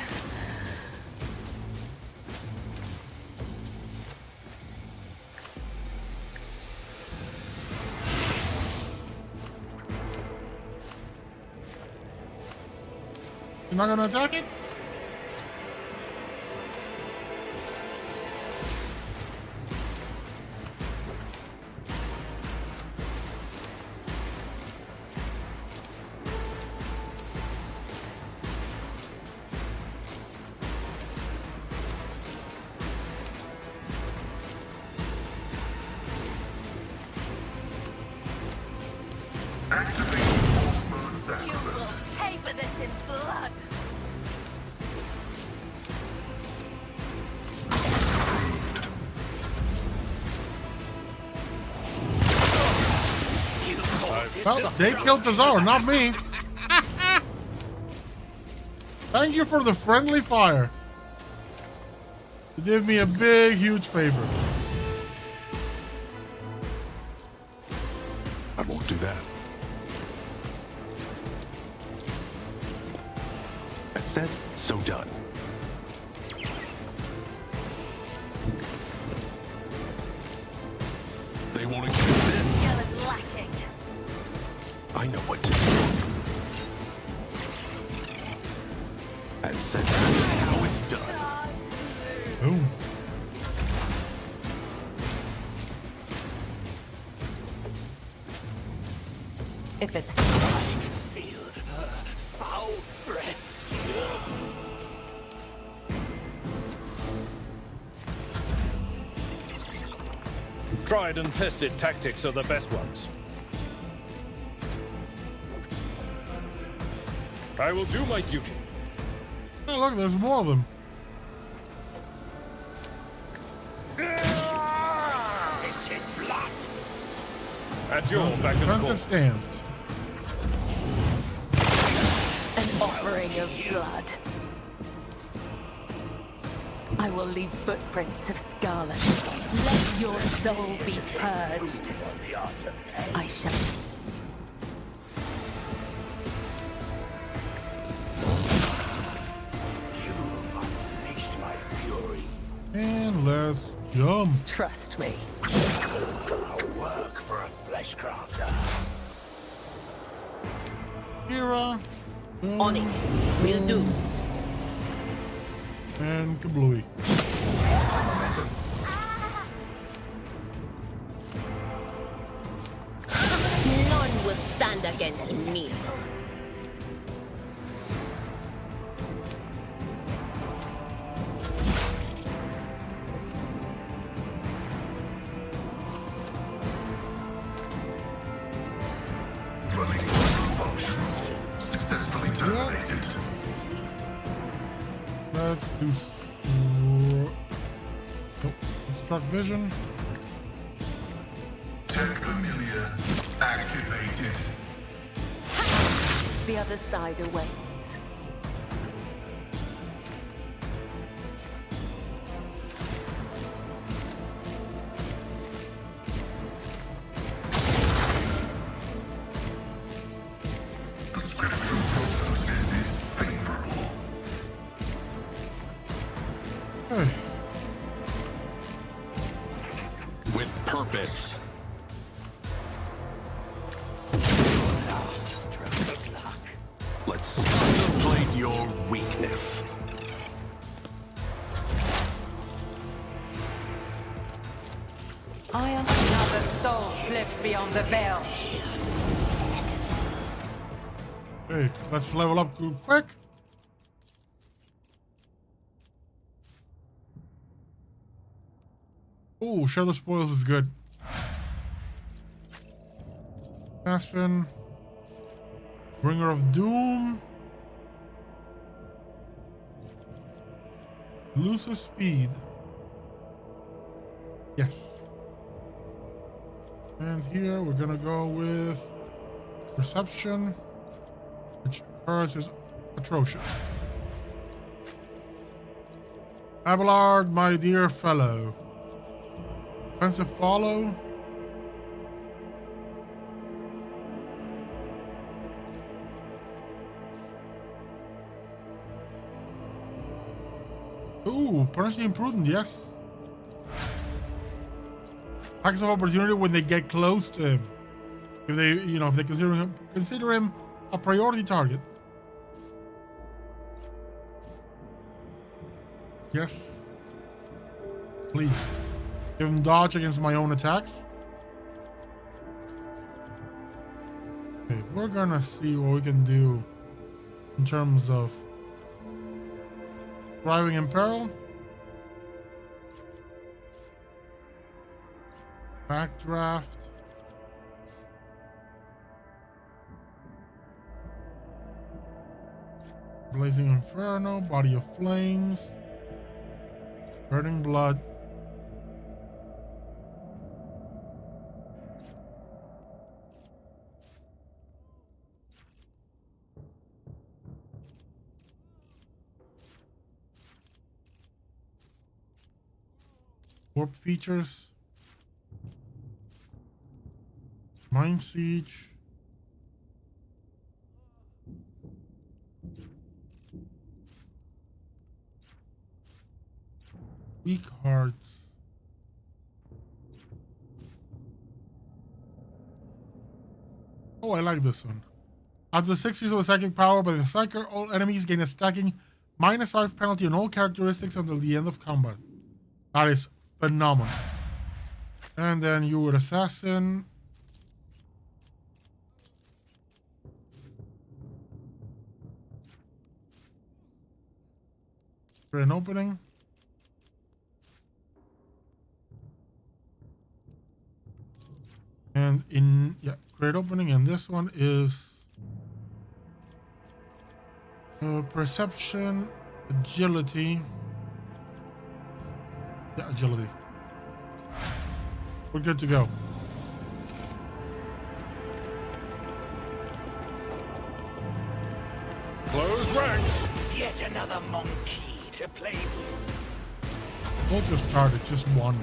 You're not gonna attack it? Activating force mode You sacrament. will pay for this in blood. Well, they killed the Czar, not me. Thank you for the friendly fire. You did me a big, huge favor. I won't do that. I said, so done. They won't accept this. Skill is lacking. I know what to do. As said, that's how it's done. Boom. If it's Feel her foul breath. Tried and tested tactics are the best ones. I will do my duty. Oh, look, there's more of them. This is blood. At your back and Defensive forth. stance. An offering of blood. I will leave footprints of scarlet. Let your soul be purged. I shall. You unleashed my fury. Yum. Trust me. Work for a flesh crafter. Kira. On it. Will do. And kablooey. None will stand against me. Running functions successfully terminated. Let's do construct vision. Tech familiar activated. The other side awaits. The scriptural prognosis is favorable. Hey. With purpose. Let's contemplate your weakness. I am another soul slips beyond the veil. Hey, let's level up real quick. Oh, share the spoils is good. Assassin. Bringer of Doom. Loses speed. Yes. And here we're gonna go with Perception, which hers is atrocious. Abelard, my dear fellow. Offensive follow. Ooh, punish the imprudent, yes. Attacks of opportunity when they get close to him. If they, if they consider him a priority target. Yes. Please. Give him dodge against my own attacks. Okay, we're gonna see what we can do in terms of driving in peril. Backdraft. Blazing Inferno, Body of Flames, Burning Blood. Warp features. Mind Siege. Weak Hearts. Oh, I like this one. After the 6 use of the psychic power by the Psyker, all enemies gain a stacking -5 penalty on all characteristics until the end of combat. That is phenomenal. And then you would Assassin. For an opening. And great opening, and this one is Perception, Agility. Yeah, Agility. We're good to go. Close ranks. Yet another monkey to play with. We'll just start at just one.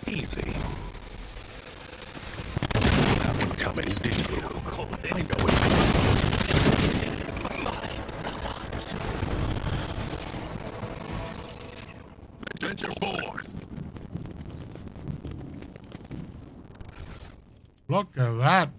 Easy. That one coming, did you? I know it. Look at that.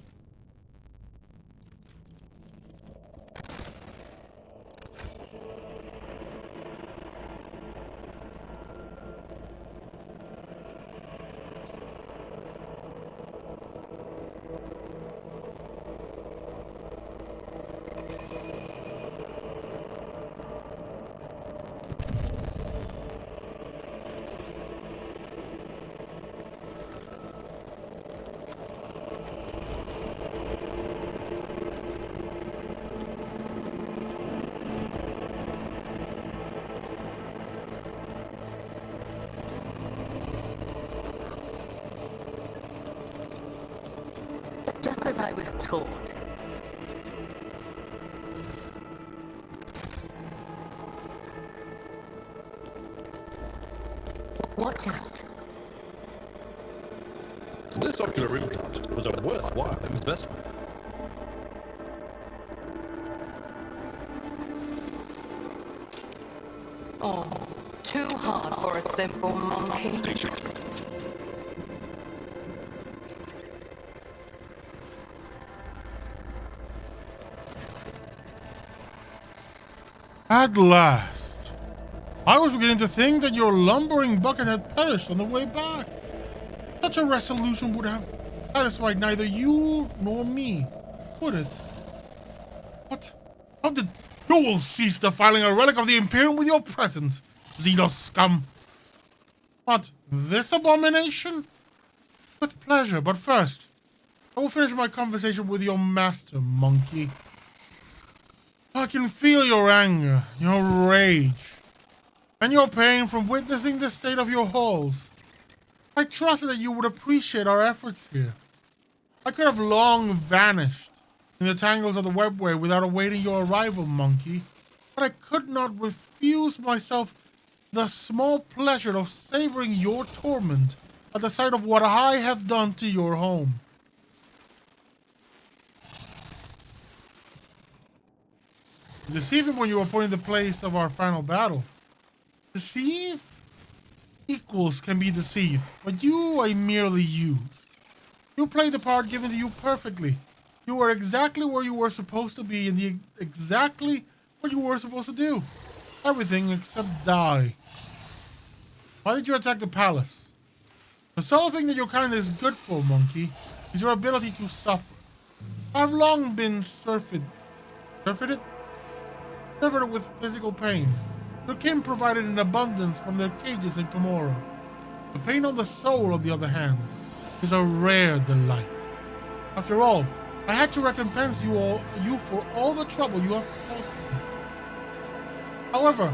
Just as I was taught. Watch out. This ocular implant was a worthwhile investment. Oh, too hard for a simple monkey. At last. I was beginning to think that your lumbering bucket had perished on the way back. Such a resolution would have satisfied neither you nor me, would it? What? How did you will cease defiling a relic of the Imperium with your presence, Xenos scum? What, this abomination? With pleasure, but first, I will finish my conversation with your master, monkey. I can feel your anger, your rage, and your pain from witnessing the state of your halls. I trusted that you would appreciate our efforts here. I could have long vanished in the tangles of the webway without awaiting your arrival, monkey, but I could not refuse myself the small pleasure of savoring your torment at the sight of what I have done to your home. Deceive him when you appointed the place of our final battle. Deceive? Equals can be deceived, but you I merely used. You played the part given to you perfectly. You were exactly where you were supposed to be and exactly what you were supposed to do. Everything except die. Why did you attack the palace? The sole thing that your kind is good for, monkey, is your ability to suffer. I've long been surfeited with physical pain. Your kin provided in abundance from their cages in Komoro. The pain on the soul, on the other hand, is a rare delight. After all, I had to recompense you for all the trouble you have caused me. However,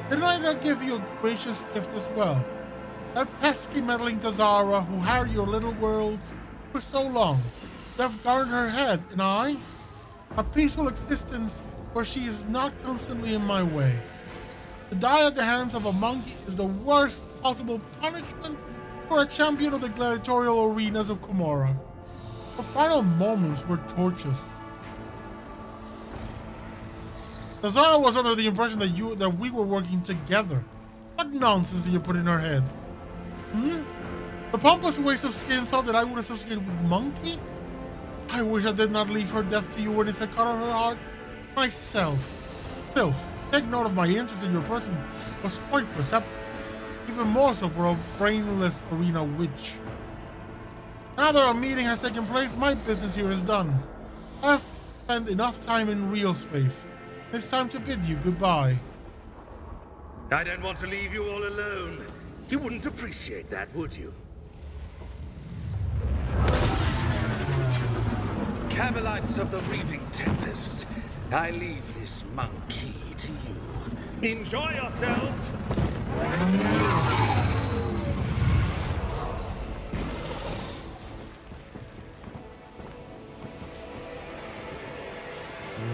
didn't I not give you a gracious gift as well? That pesky meddling Tazara who harried your little worlds for so long. You have guarded her head, and I? A peaceful existence where she is not constantly in my way. To die at the hands of a monkey is the worst possible punishment for a champion of the gladiatorial arenas of Komoro. Her final moments were torturous. Tazara was under the impression that we were working together. What nonsense did you put in her head? The pompous waste of skin thought that I would associate with monkey? I wish I did not leave her death to you when it's a cut of her heart myself. Still, take note of my interest in your person was quite perceptible, even more so for a brainless arena witch. Now that our meeting has taken place, my business here is done. I have spent enough time in real space. It's time to bid you goodbye. I don't want to leave you all alone. You wouldn't appreciate that, would you? Camelites of the Reaving Tempest, I leave this monkey to you. Enjoy yourselves!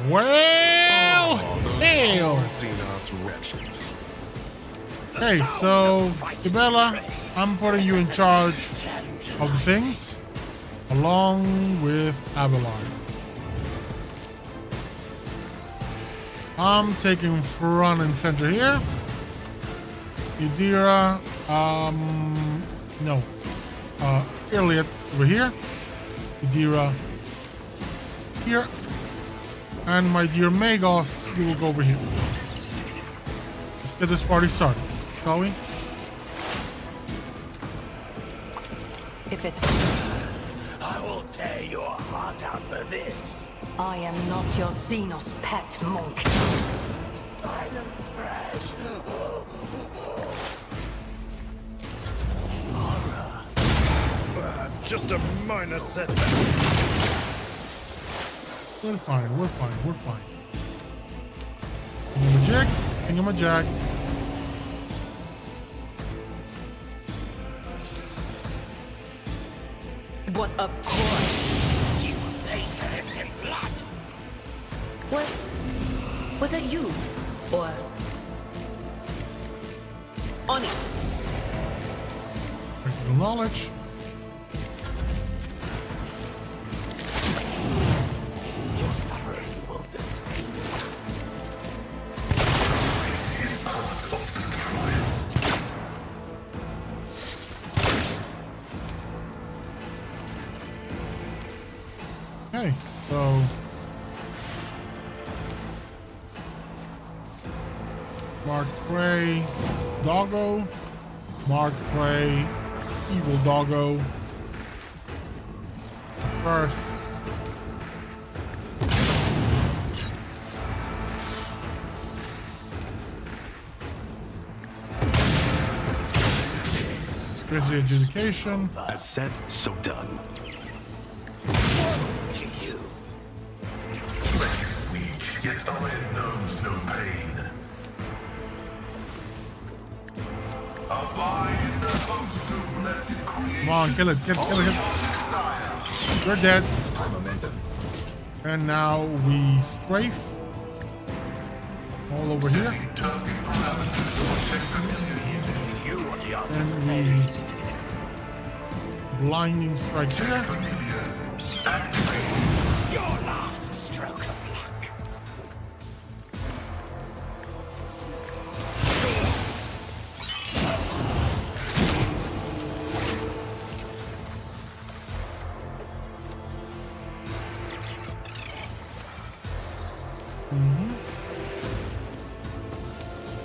Well, hell! Hey, so, Isabella, I'm putting you in charge of the things, along with Avalon. I'm taking front and center here. Idira, Iliad over here. Idira here. And my dear Magos, you will go over here. Let's get this party started, shall we? If it's... I will tear your heart out for this. I am not your Xenos pet monk. Silent fresh. Just a minor setback. We're fine, we're fine, we're fine. Thingamajig, thingamajig. What of course? You pay for this in blood. Was it you? Or... on it? Practical knowledge. Your suffering will sustain you. Is part of the trial. Okay, so Mark Prey, Doggo, Mark Prey, Evil Doggo. First, Grizzly Adjudication. As said, so done. To you. Flesh is weak, yet iron knows no pain. Abide in the host of blessed creation. Come on, kill it, kill it, kill it. Messiah. You're dead. High momentum. And now we strafe all over here. Target parameters to protect familiar units. You on the other. And we blinding strike here. Familiar. Activate. Your last stroke of luck.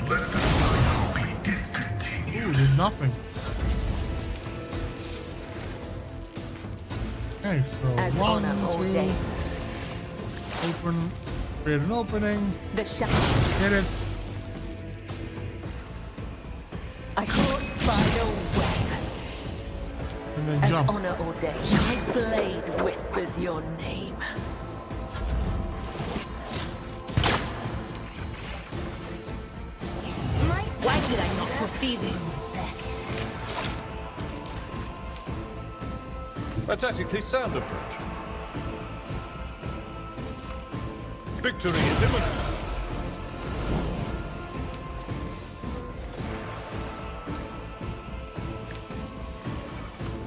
Let the cycle be discontinued. Ooh, did nothing. Okay, so As one, honor two, ordains. open, create an opening, The shadow. hit it, I fought by no weapon. and then As jump. honor ordains. My blade whispers your name. Why did I not foresee this? A tactically sound approach. Victory is imminent.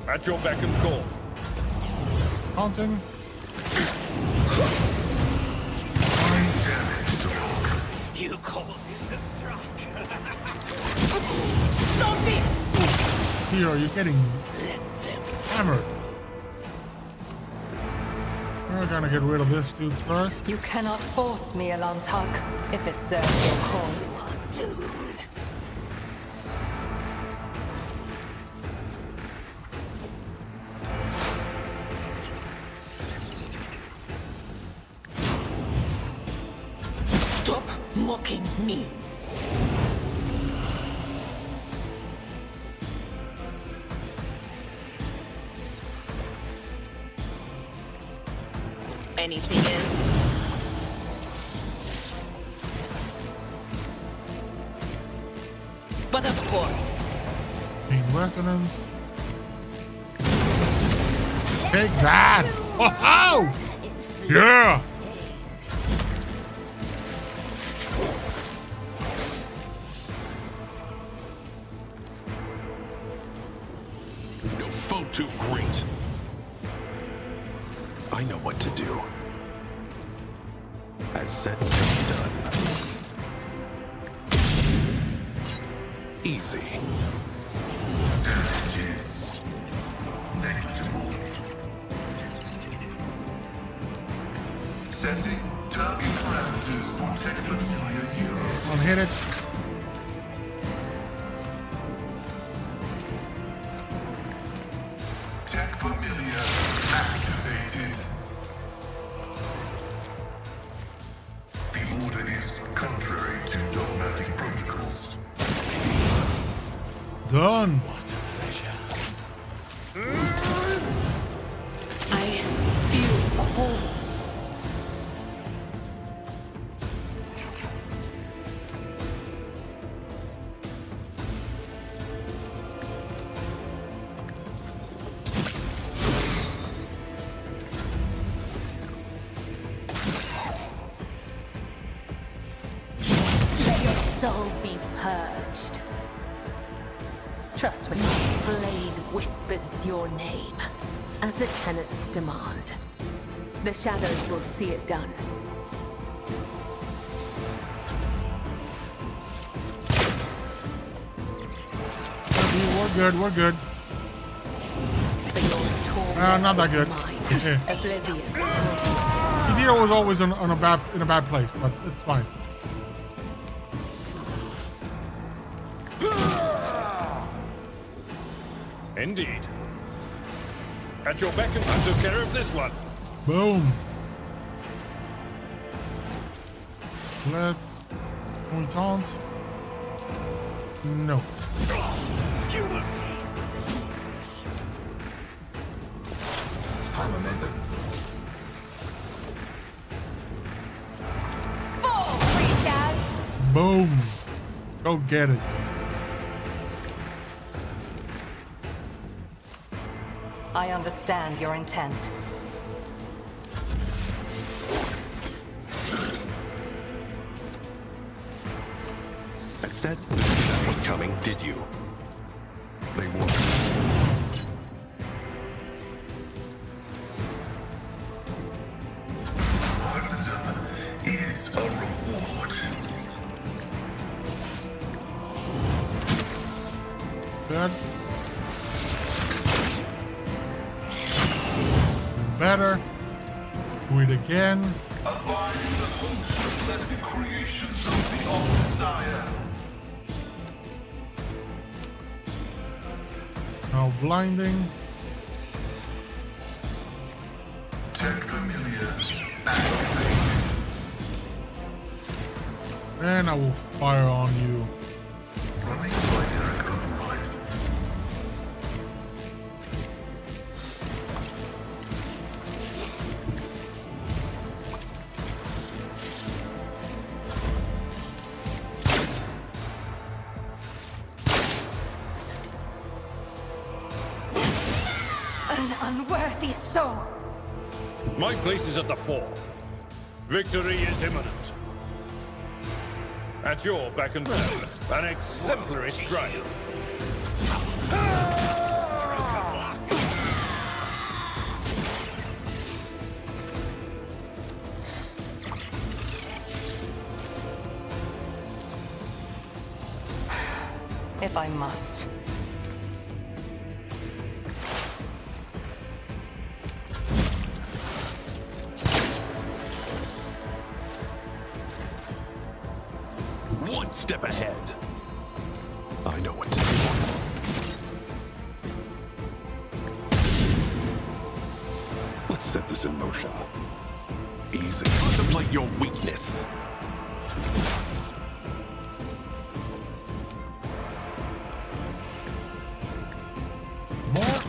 At your beck and call. Counting. You call this a strike. Stop it! Here, you're getting hammered. We're gonna get rid of this dude first. You cannot force me, Alantak, if it serves your cause. Doomed. Stop mocking me. Anything else? But of course. Pain resonance. Take that! Oh! Yeah! No foe too great. I know what to do. As said, so done. Easy. Damages. Negligible. Setting target parameters for tech familiar units. I'll hit it. Tech familiar activated. The order is contrary to dogmatic protocols. Done. I feel cold. Let your soul be purged. Trust when my blade whispers your name. As the tenets demand. The shadows will see it done. We're good, we're good. For your torment Not that good. mine. Oblivion. Hideo was always in a bad place, but it's fine. Indeed. At your beck and I took care of this one. Boom. Let's... Can we taunt? No. High momentum. Fall, creatures! Boom. Go get it. I understand your intent. I said you didn't see that one coming, did you? They won't. Martyrdom is a reward. Good. Better. Do it again. Abide in the host of blessed creations of the All-Messiah. Now blinding. Tech familiar activated. And I will fire on you. Running binary override. An unworthy soul. My place is at the fore. Victory is imminent. At your beck and call, an exemplary strike. If I must. One step ahead. I know what to do. Let's set this in motion. Easy. Contemplate your weakness. More.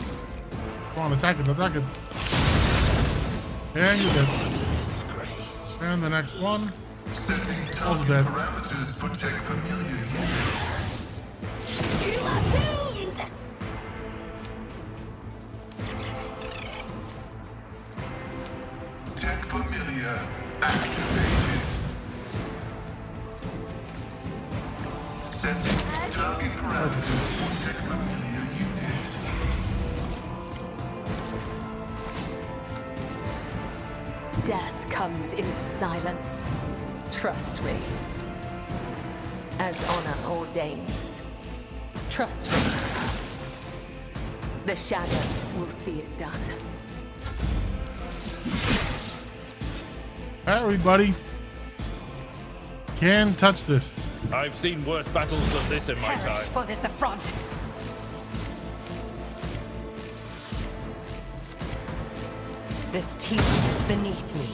Come on, attack it, attack it. And you did. And the next one. Setting Also target dead. parameters for tech familiar units. You are doomed! Tech familiar activated. Setting target parameters for tech familiar units. Death comes in silence. Trust me. As honor ordains. Trust me. The shadows will see it done. Parry, buddy. Can't touch this. I've seen worse battles than this in my Perish time. for this affront. This teaching is beneath me.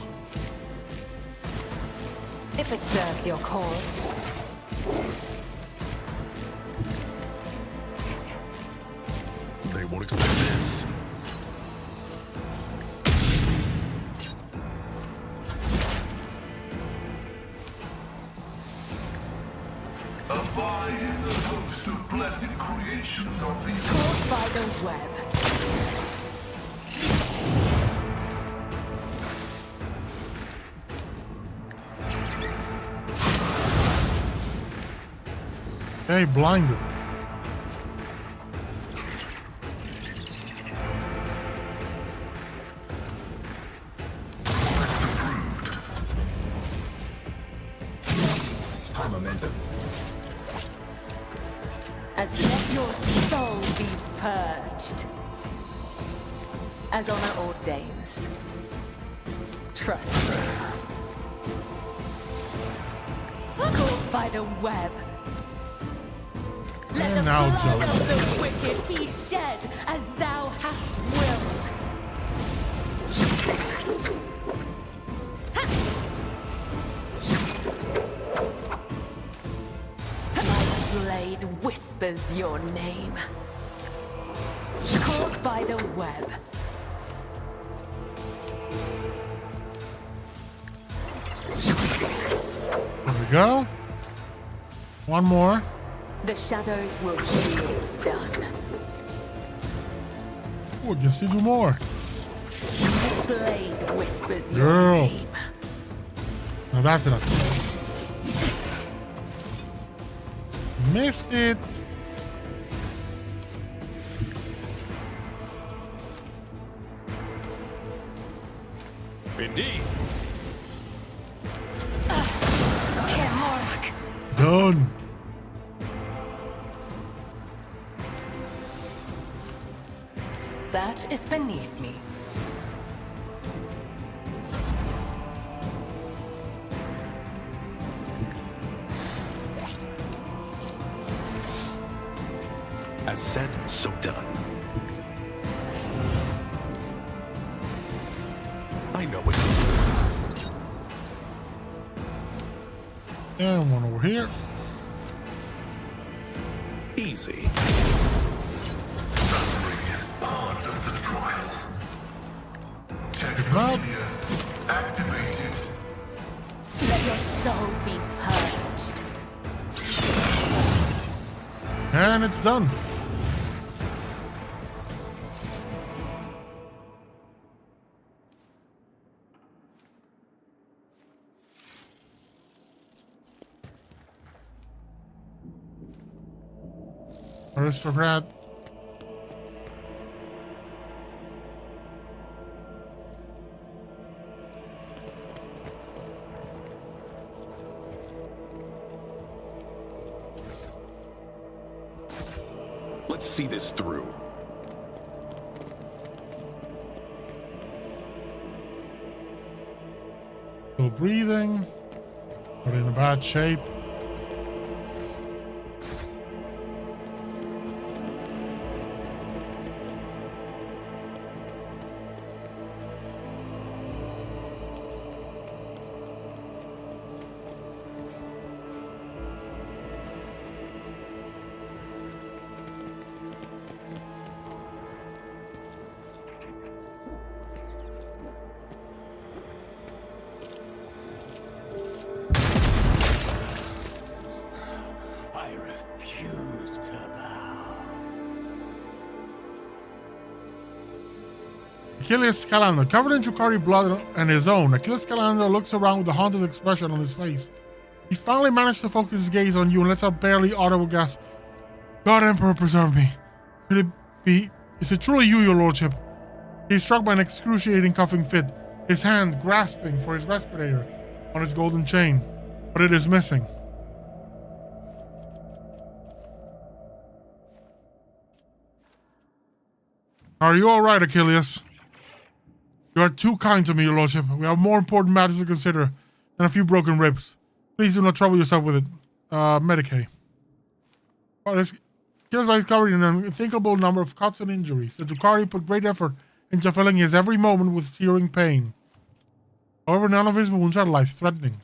If it serves your cause. They won't expect this. Abide in the host of blessed creations of the Caught by the web. Hey, blinded. High momentum. As let your soul be purged. As honor ordains. Trust me. Caught by the web. Let the And now, blood Joe. of the wicked be shed as thou hast willed. My blade whispers your name. Caught by the web. There we go. One more. The shadows will see it done. Oh, I can still do more. The blade whispers your Girl. name. Now that's enough. Missed it. Indeed. Done. That is beneath me. As said, so done. I know it. And one over here. Easy. suffering is part of the trial. Check Well. familiar. Activated. Let your soul be purged. And it's done. Aristocrat. Let's see this through. Still breathing, but in a bad shape. I refuse to bow. Achilles Scalander, covered in Chukari blood and his own, Achilles Scalander looks around with a haunted expression on his face. He finally managed to focus his gaze on you and lets out barely audible gasp. God Emperor, preserve me. Could it be? Is it truly you, your lordship? He's struck by an excruciating coughing fit, his hand grasping for his respirator on his golden chain, but it is missing. Are you all right, Achilles? You are too kind to me, your lordship. We have more important matters to consider than a few broken ribs. Please do not trouble yourself with it. Medicaid. Killed by discovering an unthinkable number of cuts and injuries. The Drukhari put great effort into filling his every moment with searing pain. However, none of his wounds are life-threatening.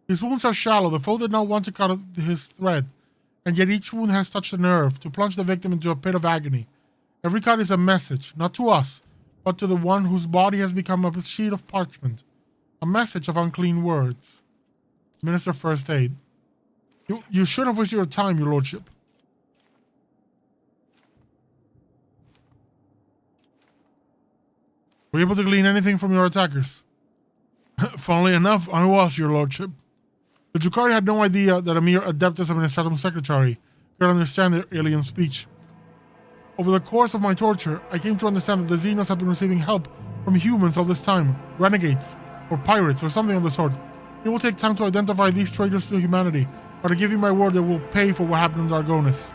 His wounds are shallow. The foe did not want to cut his thread, and yet each wound has touched a nerve to plunge the victim into a pit of agony. Every cut is a message, not to us, but to the one whose body has become a sheet of parchment. A message of unclean words. Minister First Aid. You shouldn't have wasted your time, your lordship. Were you able to glean anything from your attackers? Funnily enough, I was, your lordship. The Drukhari had no idea that a mere Adeptus Administratum Secretary could understand their alien speech. Over the course of my torture, I came to understand that the Xenos have been receiving help from humans all this time, renegades, or pirates, or something of the sort. It will take time to identify these traitors to humanity, but I give you my word that we'll pay for what happened in Argonis.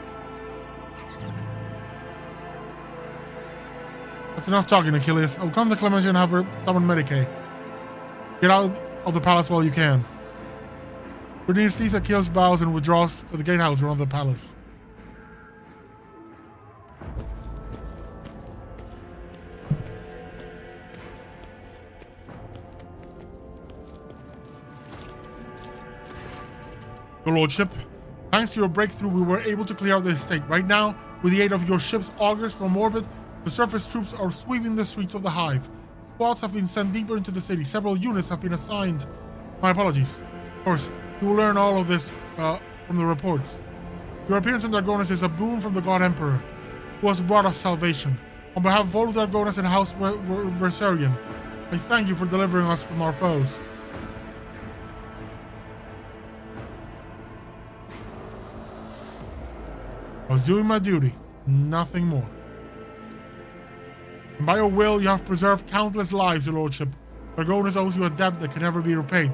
That's enough talking, Achilles. I'll come to Clemency and have her summon Medicaid. Get out of the palace while you can. Bernice Achilles bows and withdraws to the gatehouse around the palace. Your lordship, thanks to your breakthrough, we were able to clear out the estate. Right now, with the aid of your ship's augers from orbit, the surface troops are sweeping the streets of the Hive. Squads have been sent deeper into the city. Several units have been assigned. My apologies. Of course, you will learn all of this from the reports. Your appearance in Argonis is a boon from the God Emperor, who has brought us salvation. On behalf of all of Argonis and House Versarian, I thank you for delivering us from our foes. I was doing my duty, nothing more. And by your will, you have preserved countless lives, your lordship. Argonis owes you a debt that can never be repaid.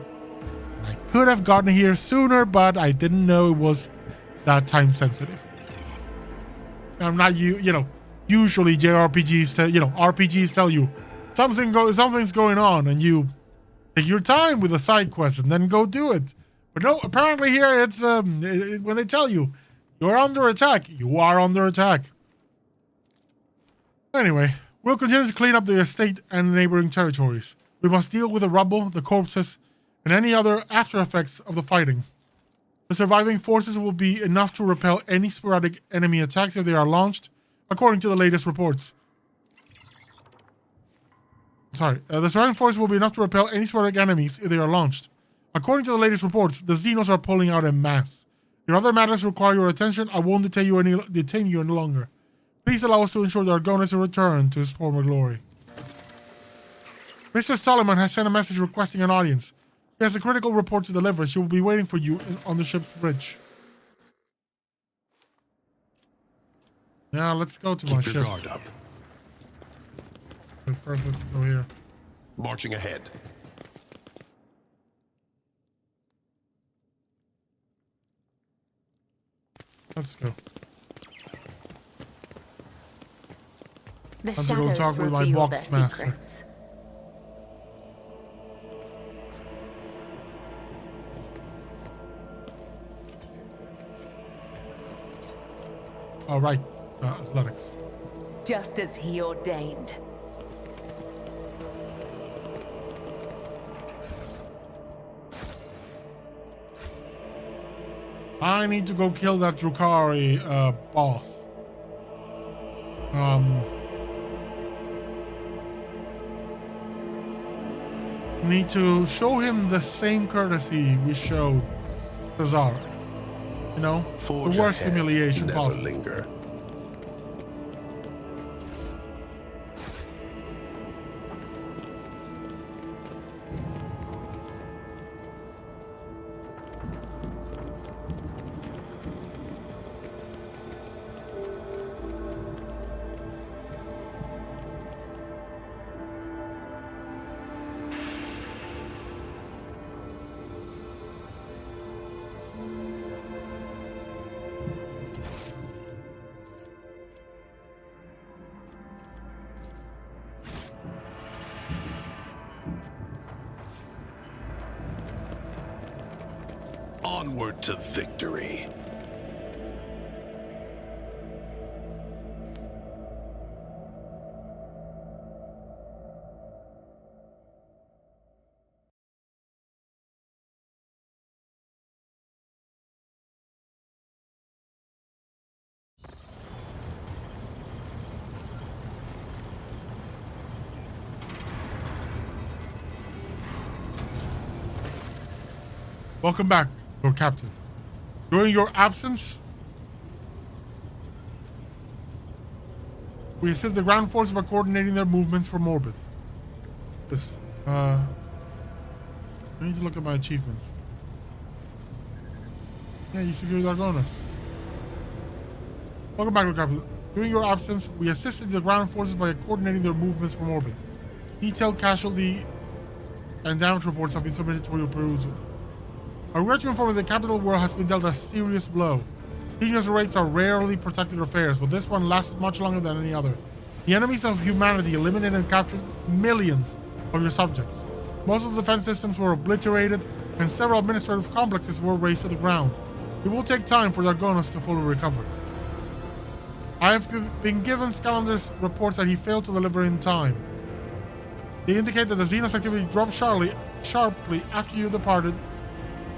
And I could have gotten here sooner, but I didn't know it was that time sensitive. I'm not usually JRPGs RPGs tell you something's going on, and you take your time with a side quest and then go do it. But no, apparently here it's when they tell you you're under attack, you are under attack. Anyway, we'll continue to clean up the estate and neighboring territories. We must deal with the rubble, the corpses, and any other after effects of the fighting. The surviving forces will be enough to repel any sporadic enemy attacks if they are launched, according to the latest reports. The surviving forces will be enough to repel any sporadic enemies if they are launched. According to the latest reports, the Xenos are pulling out en masse. Your other matters require your attention. I won't detain you any longer. Please allow us to ensure that Argonis will return to his former glory. Mr. Solomon has sent a message requesting an audience. He has a critical report to deliver. She will be waiting for you on the ship's bridge. Now let's go to my ship. Keep your guard up. But first, let's go here. Marching ahead. Let's go. The Time to go talk shadows with my reveal their box master. secrets. All right, athletics. Just as he ordained. I need to go kill that Drukhari boss. Need to show him the same courtesy we showed Cesar. You know, Forge the worst ahead, humiliation never possible. linger. Onward to victory. Welcome back, Lord Captain. During your absence, we assist the ground forces by coordinating their movements from orbit. This, I need to look at my achievements. Yeah, you secured Argonas. Welcome back, Lord Captain. During your absence, we assisted the ground forces by coordinating their movements from orbit. Detailed casualty and damage reports have been submitted for your perusal. I regret to inform you that the capital world has been dealt a serious blow. Genius raids are rarely protected affairs, but this one lasted much longer than any other. The enemies of humanity eliminated and captured millions of your subjects. Most of the defense systems were obliterated, and several administrative complexes were razed to the ground. It will take time for the Argonas to fully recover. I have been given Scalander's reports that he failed to deliver in time. They indicate that the Xenos activity dropped sharply after you departed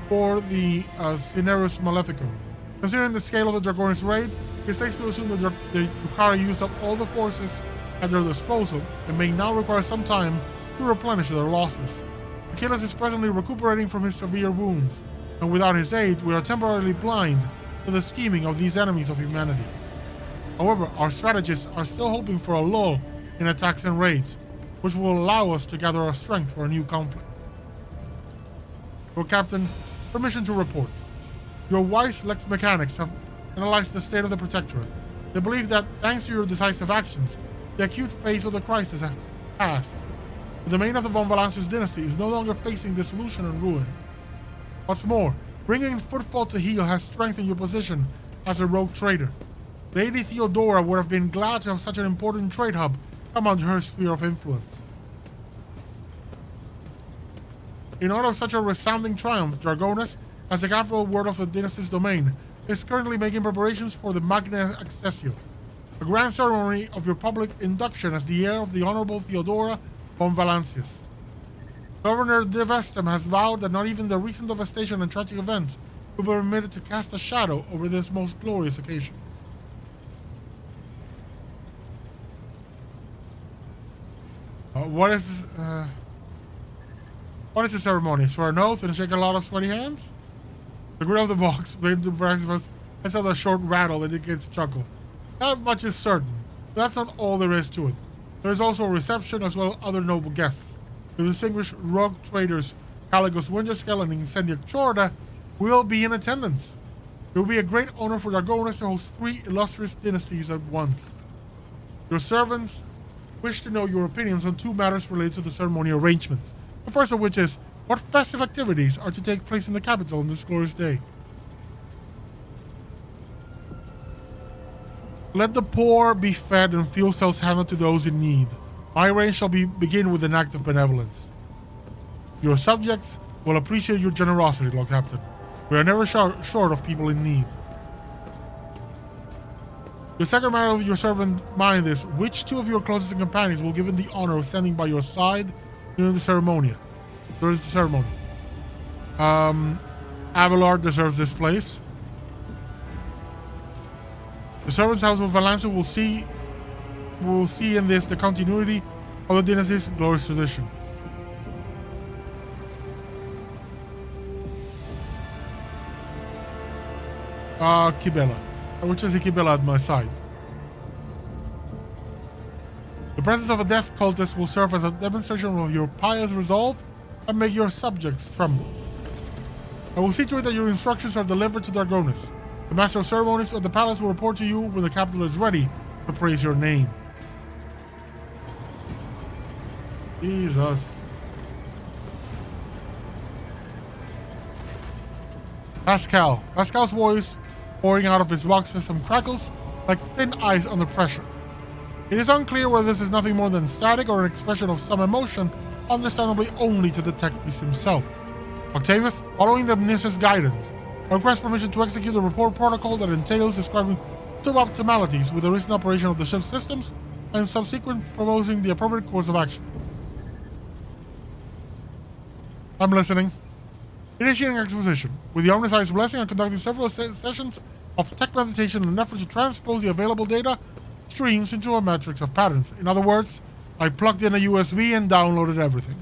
for the Cinerus Maleficum. Considering the scale of the Dragonis raid, it's safe to assume that the Drukhari used up all the forces at their disposal and may now require some time to replenish their losses. Achilles is presently recuperating from his severe wounds, and without his aid, we are temporarily blind to the scheming of these enemies of humanity. However, our strategists are still hoping for a lull in attacks and raids, which will allow us to gather our strength for a new conflict. Lord Captain, permission to report. Your wise Lex mechanics have analyzed the state of the Protectorate. They believe that, thanks to your decisive actions, the acute phase of the crisis has passed. The domain of the von Valancius dynasty is no longer facing dissolution and ruin. What's more, bringing Footfall to heel has strengthened your position as a rogue trader. Lady Theodora would have been glad to have such an important trade hub come under her sphere of influence. In honor of such a resounding triumph, Dragonis, as the capital word of the dynasty's domain, is currently making preparations for the Magna Accessio, a grand ceremony of your public induction as the heir of the Honorable Theodora von Valancius. Governor de Vestem has vowed that not even the recent devastation and tragic events will be permitted to cast a shadow over this most glorious occasion. What is the ceremony? Swear an oath and shake a lot of sweaty hands? The grill of the box begins to breakfast and so the short rattle indicates chuckle. That much is certain. That's not all there is to it. There is also a reception as well as other noble guests. The distinguished rogue traders Caligos Winterscale and Incendia Chorda will be in attendance. It will be a great honor for Dragonis to host 3 illustrious dynasties at once. Your servants wish to know your opinions on 2 matters related to the ceremony arrangements. The first of which is, what festive activities are to take place in the capital on this glorious day? Let the poor be fed and fuel cells handed to those in need. My reign shall begin with an act of benevolence. Your subjects will appreciate your generosity, Lord Captain. We are never short of people in need. The second matter of your servant mind is, which 2 of your closest companions will be given the honor of standing by your side during the ceremony? Abelard deserves this place. The servants' house of Valancius will see in this the continuity of the dynasty's glorious tradition. Kibela. Which is a Kibela at my side. The presence of a death cultist will serve as a demonstration of your pious resolve and make your subjects tremble. I will see to it that your instructions are delivered to Dragonis. The Master of Ceremonies at the palace will report to you when the capital is ready to praise your name. Jesus. Pascal's voice pouring out of his box system crackles like thin ice under pressure. It is unclear whether this is nothing more than static or an expression of some emotion, understandably only to the tech priest himself. Octavius, following the Omniscient's guidance, I request permission to execute a report protocol that entails describing suboptimalities with the recent operation of the ship's systems and subsequent proposing the appropriate course of action. I'm listening. Initiating exposition. With the Omniscience blessing, I'm conducting several sessions of tech meditation in an effort to transpose the available data streams into a matrix of patterns. In other words, I plugged in a USB and downloaded everything.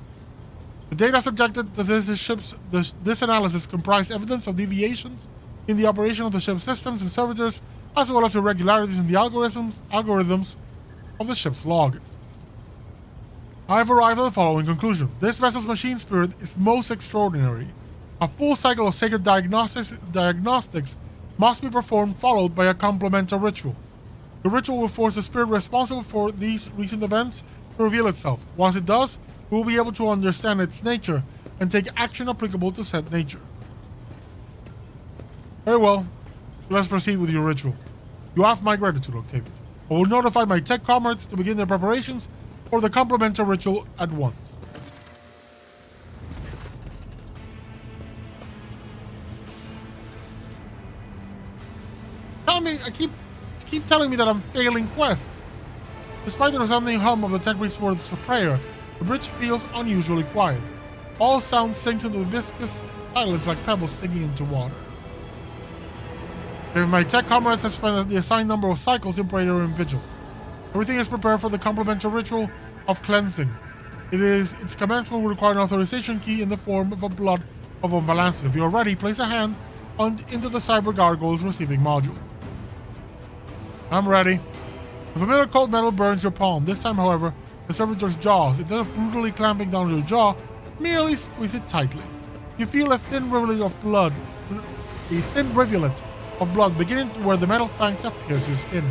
The data subjected to this analysis comprised evidence of deviations in the operation of the ship's systems and servitors, as well as irregularities in the algorithms of the ship's log. I have arrived at the following conclusion. This vessel's machine spirit is most extraordinary. A full cycle of sacred diagnostics must be performed, followed by a complemental ritual. The ritual will force the spirit responsible for these recent events to reveal itself. Once it does, we will be able to understand its nature and take action applicable to said nature. Very well. Let's proceed with your ritual. You have my gratitude, Octavius. I will notify my tech comrades to begin their preparations for the complemental ritual at once. Tell me, keep telling me that I'm failing quests. Despite the resounding hum of the tech priest's words of prayer, the bridge feels unusually quiet. All sound sinks into the viscous silence like pebbles sinking into water. If my tech comrades have spent the assigned number of cycles in prayer and vigil. Everything is prepared for the complementary ritual of cleansing. Its commencement will require an authorization key in the form of a blood of a Valancius. If you are ready, place a hand into the cyber gargoyle's receiving module. I'm ready. The familiar cold metal burns your palm. This time, however, the servitor's jaws. Instead of brutally clamping down your jaw, merely squeeze it tightly. You feel a thin rivulet of blood beginning where the metal fangs have pierced your skin.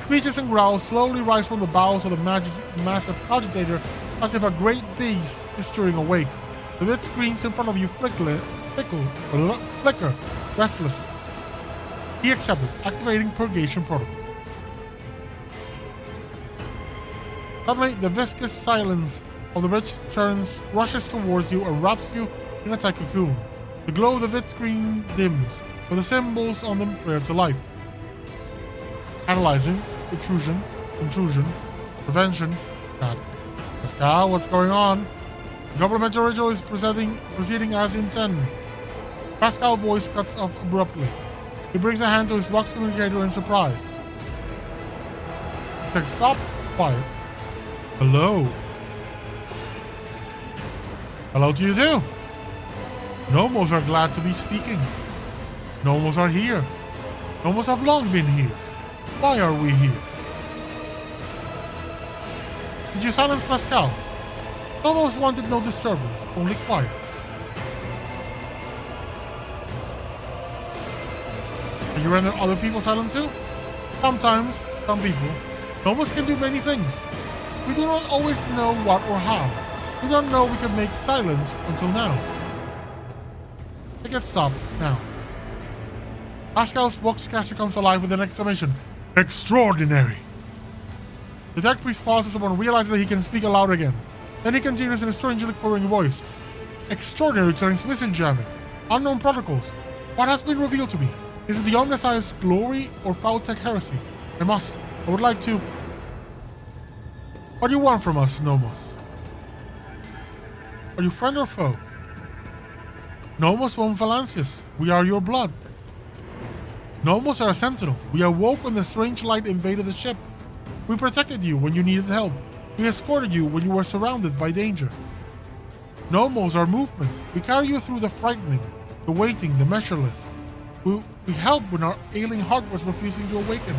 Screeches and growls slowly rise from the bowels of the massive cogitator as if a great beast is stirring awake. The lit screens in front of you flicker restlessly. He accepted, activating purgation protocol. Suddenly, the viscous silence of the bridge rushes towards you and wraps you in a tight cocoon. The glow of the vid screen dims, but the symbols on them flare to life. Analyzing, intrusion, prevention, status. Pascal, what's going on? The complementary ritual is proceeding as intended. Pascal's voice cuts off abruptly. He brings a hand to his box communicator in surprise. He says, "Stop, quiet. Hello." Hello to you too. Nomos are glad to be speaking. Nomos are here. Nomos have long been here. Why are we here? Did you silence Pascal? Nomos wanted no disturbance, only quiet. Can you render other people silent too? Sometimes, some people. Nomos can do many things. We do not always know what or how. We don't know we can make silence until now. I get stopped now. Pascal's boxcaster comes alive with an exclamation. Extraordinary! The tech priest pauses upon realizing that he can speak aloud again. Then he continues in a strangely quivering voice. Extraordinary transmission jamming. Unknown protocols. What has been revealed to me? Is it the Omniscience glory or foul tech heresy? I would like to... What do you want from us, Nomos? Are you friend or foe? Nomos von Valancius. We are your blood. Nomos are a sentinel. We awoke when the strange light invaded the ship. We protected you when you needed help. We escorted you when you were surrounded by danger. Nomos are movement. We carry you through the frightening, the waiting, the measureless. We helped when our ailing heart was refusing to awaken.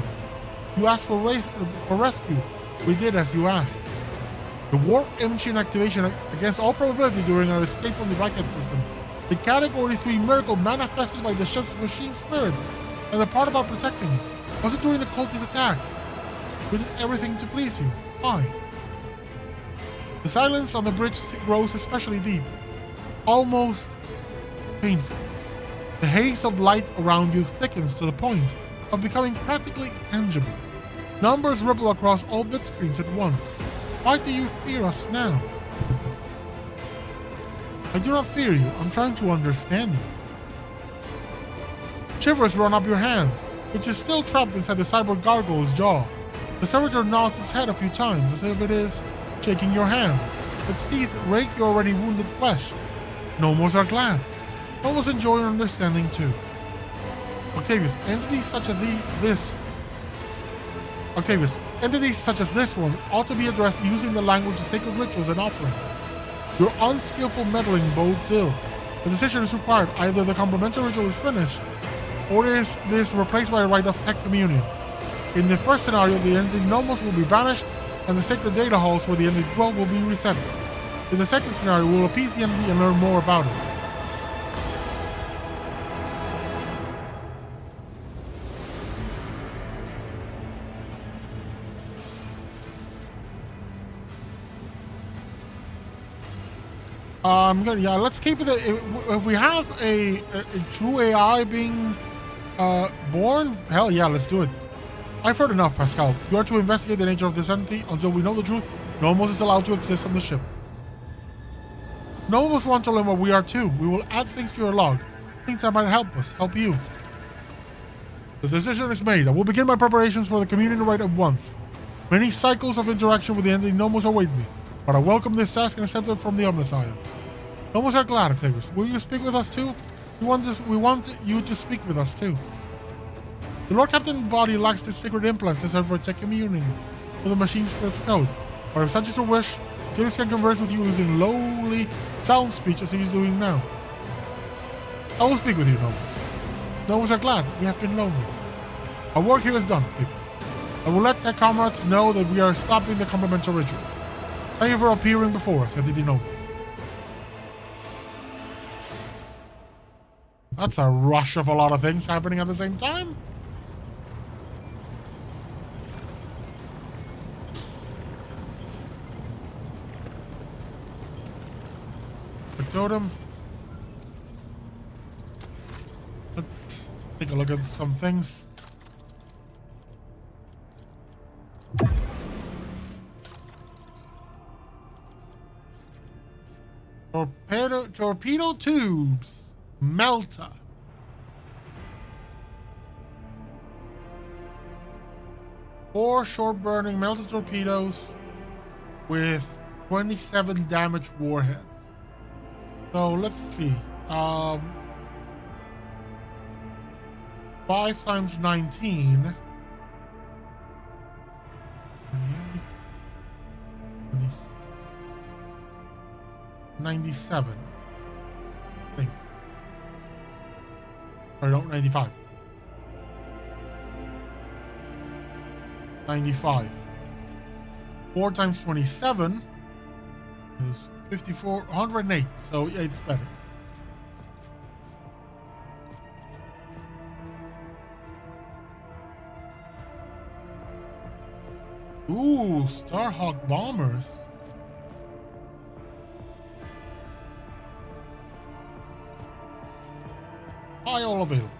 You asked for rescue. We did as you asked. The warp engine activation against all probability during our escape from the Racket system. The Category 3 miracle manifested by the ship's machine spirit. And the part about protecting you. Was it during the cultist attack? We did everything to please you. Why? The silence on the bridge grows especially deep. Almost painful. The haze of light around you thickens to the point of becoming practically tangible. Numbers ripple across all bit screens at once. Why do you fear us now? I do not fear you. I'm trying to understand you. Shivers run up your hand, which is still trapped inside the cyborg gargoyle's jaw. The servitor nods its head a few times, as if it is shaking your hand. Its teeth rake your already wounded flesh. Nomos are glad. Nomos enjoy your understanding too. Octavius, entities such as this one ought to be addressed using the language of sacred rituals and offerings. Your unskillful meddling bodes ill. The decision is required. Either the complementary ritual is finished, or is this replaced by a rite of tech communion. In the first scenario, the entity Nomos will be banished, and the sacred data halls where the entity dwell will be reset. In the second scenario, we will appease the entity and learn more about it. Yeah, let's keep it. If we have a true AI being born, hell yeah, let's do it. I've heard enough, Pascal. You are to investigate the nature of this entity. Until we know the truth, Nomos is allowed to exist on the ship. Nomos want to learn what we are too. We will add things to your log. Things that might help us, help you. The decision is made. I will begin my preparations for the communion rite at once. Many cycles of interaction with the entity Nomos await me, but I welcome this task and accept it from the Omnissiah. Nomos are glad, Octavius. Will you speak with us too? We want you to speak with us too. The Lord Captain body lacks the sacred implants necessary for tech communion with the machine spirit's code. But if such is your wish, Octavius can converse with you using lowly sound speech as he is doing now. I will speak with you, Nomos. Nomos are glad. We have been lonely. Our work here is done, Octavius. I will let tech comrades know that we are stopping the complementary ritual. Thank you for appearing before us, Entity Nomos. That's a rush of a lot of things happening at the same time. The totem. Let's take a look at some things. Torpedo tubes. Melta. Four short-burning melted torpedoes with 27 damaged warheads. So let's see. 5 times 19. 97. I think. Or no, 95. 95. 4 times 27 is 54, 108. So yeah, it's better. Ooh, Starhawk bombers. Buy all available.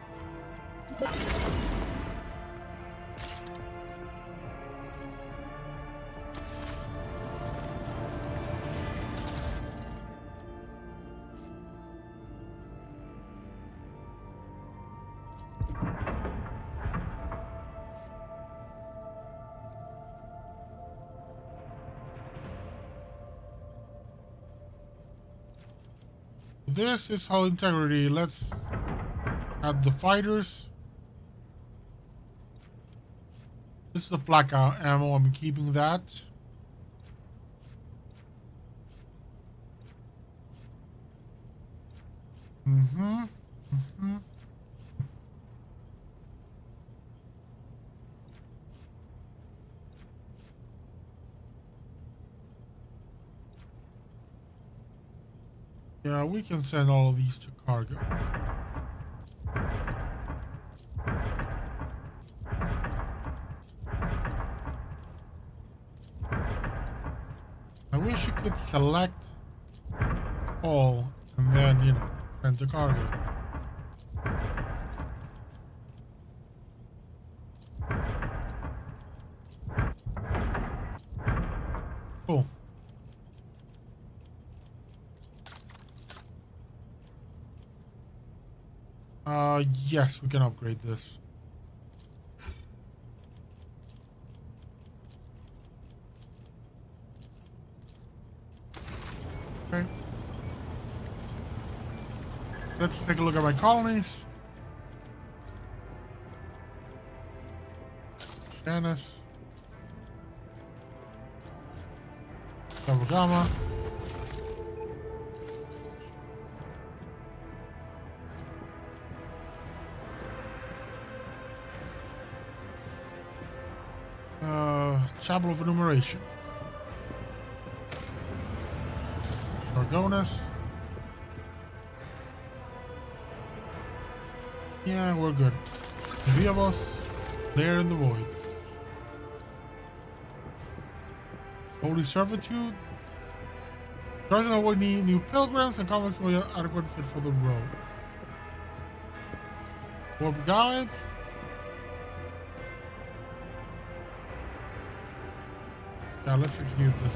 This is hull integrity. Let's add the fighters. This is the flak ammo. I'm keeping that. Yeah, we can send all of these to cargo. I wish you could select all and then, you know, send to cargo. Cool. Yes, we can upgrade this. Okay. Let's take a look at my colonies. Janice. Gamma. Chapel of Enumeration. Argonis. Yeah, we're good. Three of us there in the void. Holy Servitude. Doesn't avoid new pilgrims and convicts will be adequate fit for the road. Warp guides. Yeah, let's execute this.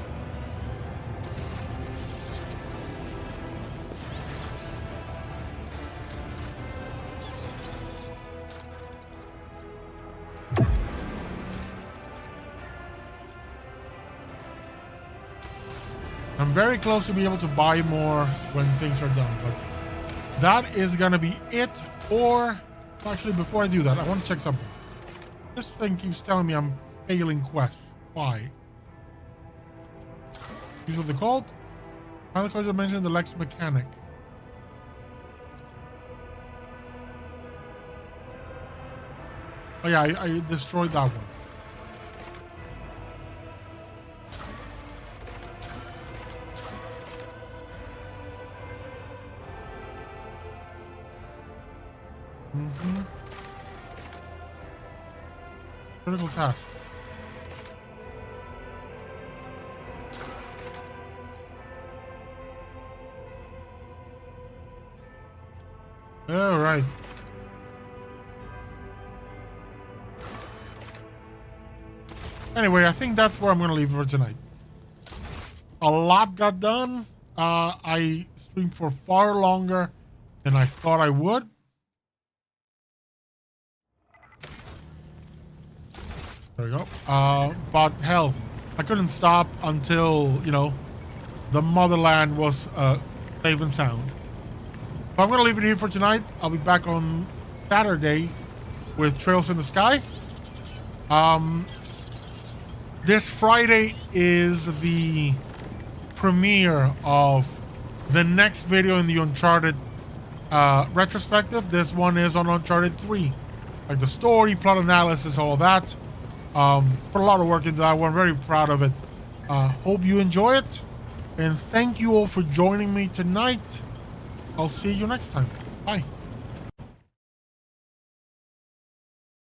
I'm very close to be able to buy more when things are done, but that is gonna be it for... Actually, before I do that, I want to check something. This thing keeps telling me I'm failing quests. Why? Use of the cult. Final question mentioned the Lex mechanic. Oh yeah, I destroyed that one. Critical task. All right. Anyway, I think that's where I'm going to leave it for tonight. A lot got done. I streamed for far longer than I thought I would. There we go. But hell, I couldn't stop until, you know, the motherland was safe and sound. So I'm going to leave it here for tonight. I'll be back on Saturday with Trails in the Sky. This Friday is the premiere of the next video in the Uncharted retrospective. This one is on Uncharted 3. Like the story, plot analysis, all that. Put a lot of work into that one. Very proud of it. Hope you enjoy it. And thank you all for joining me tonight. I'll see you next time. Bye.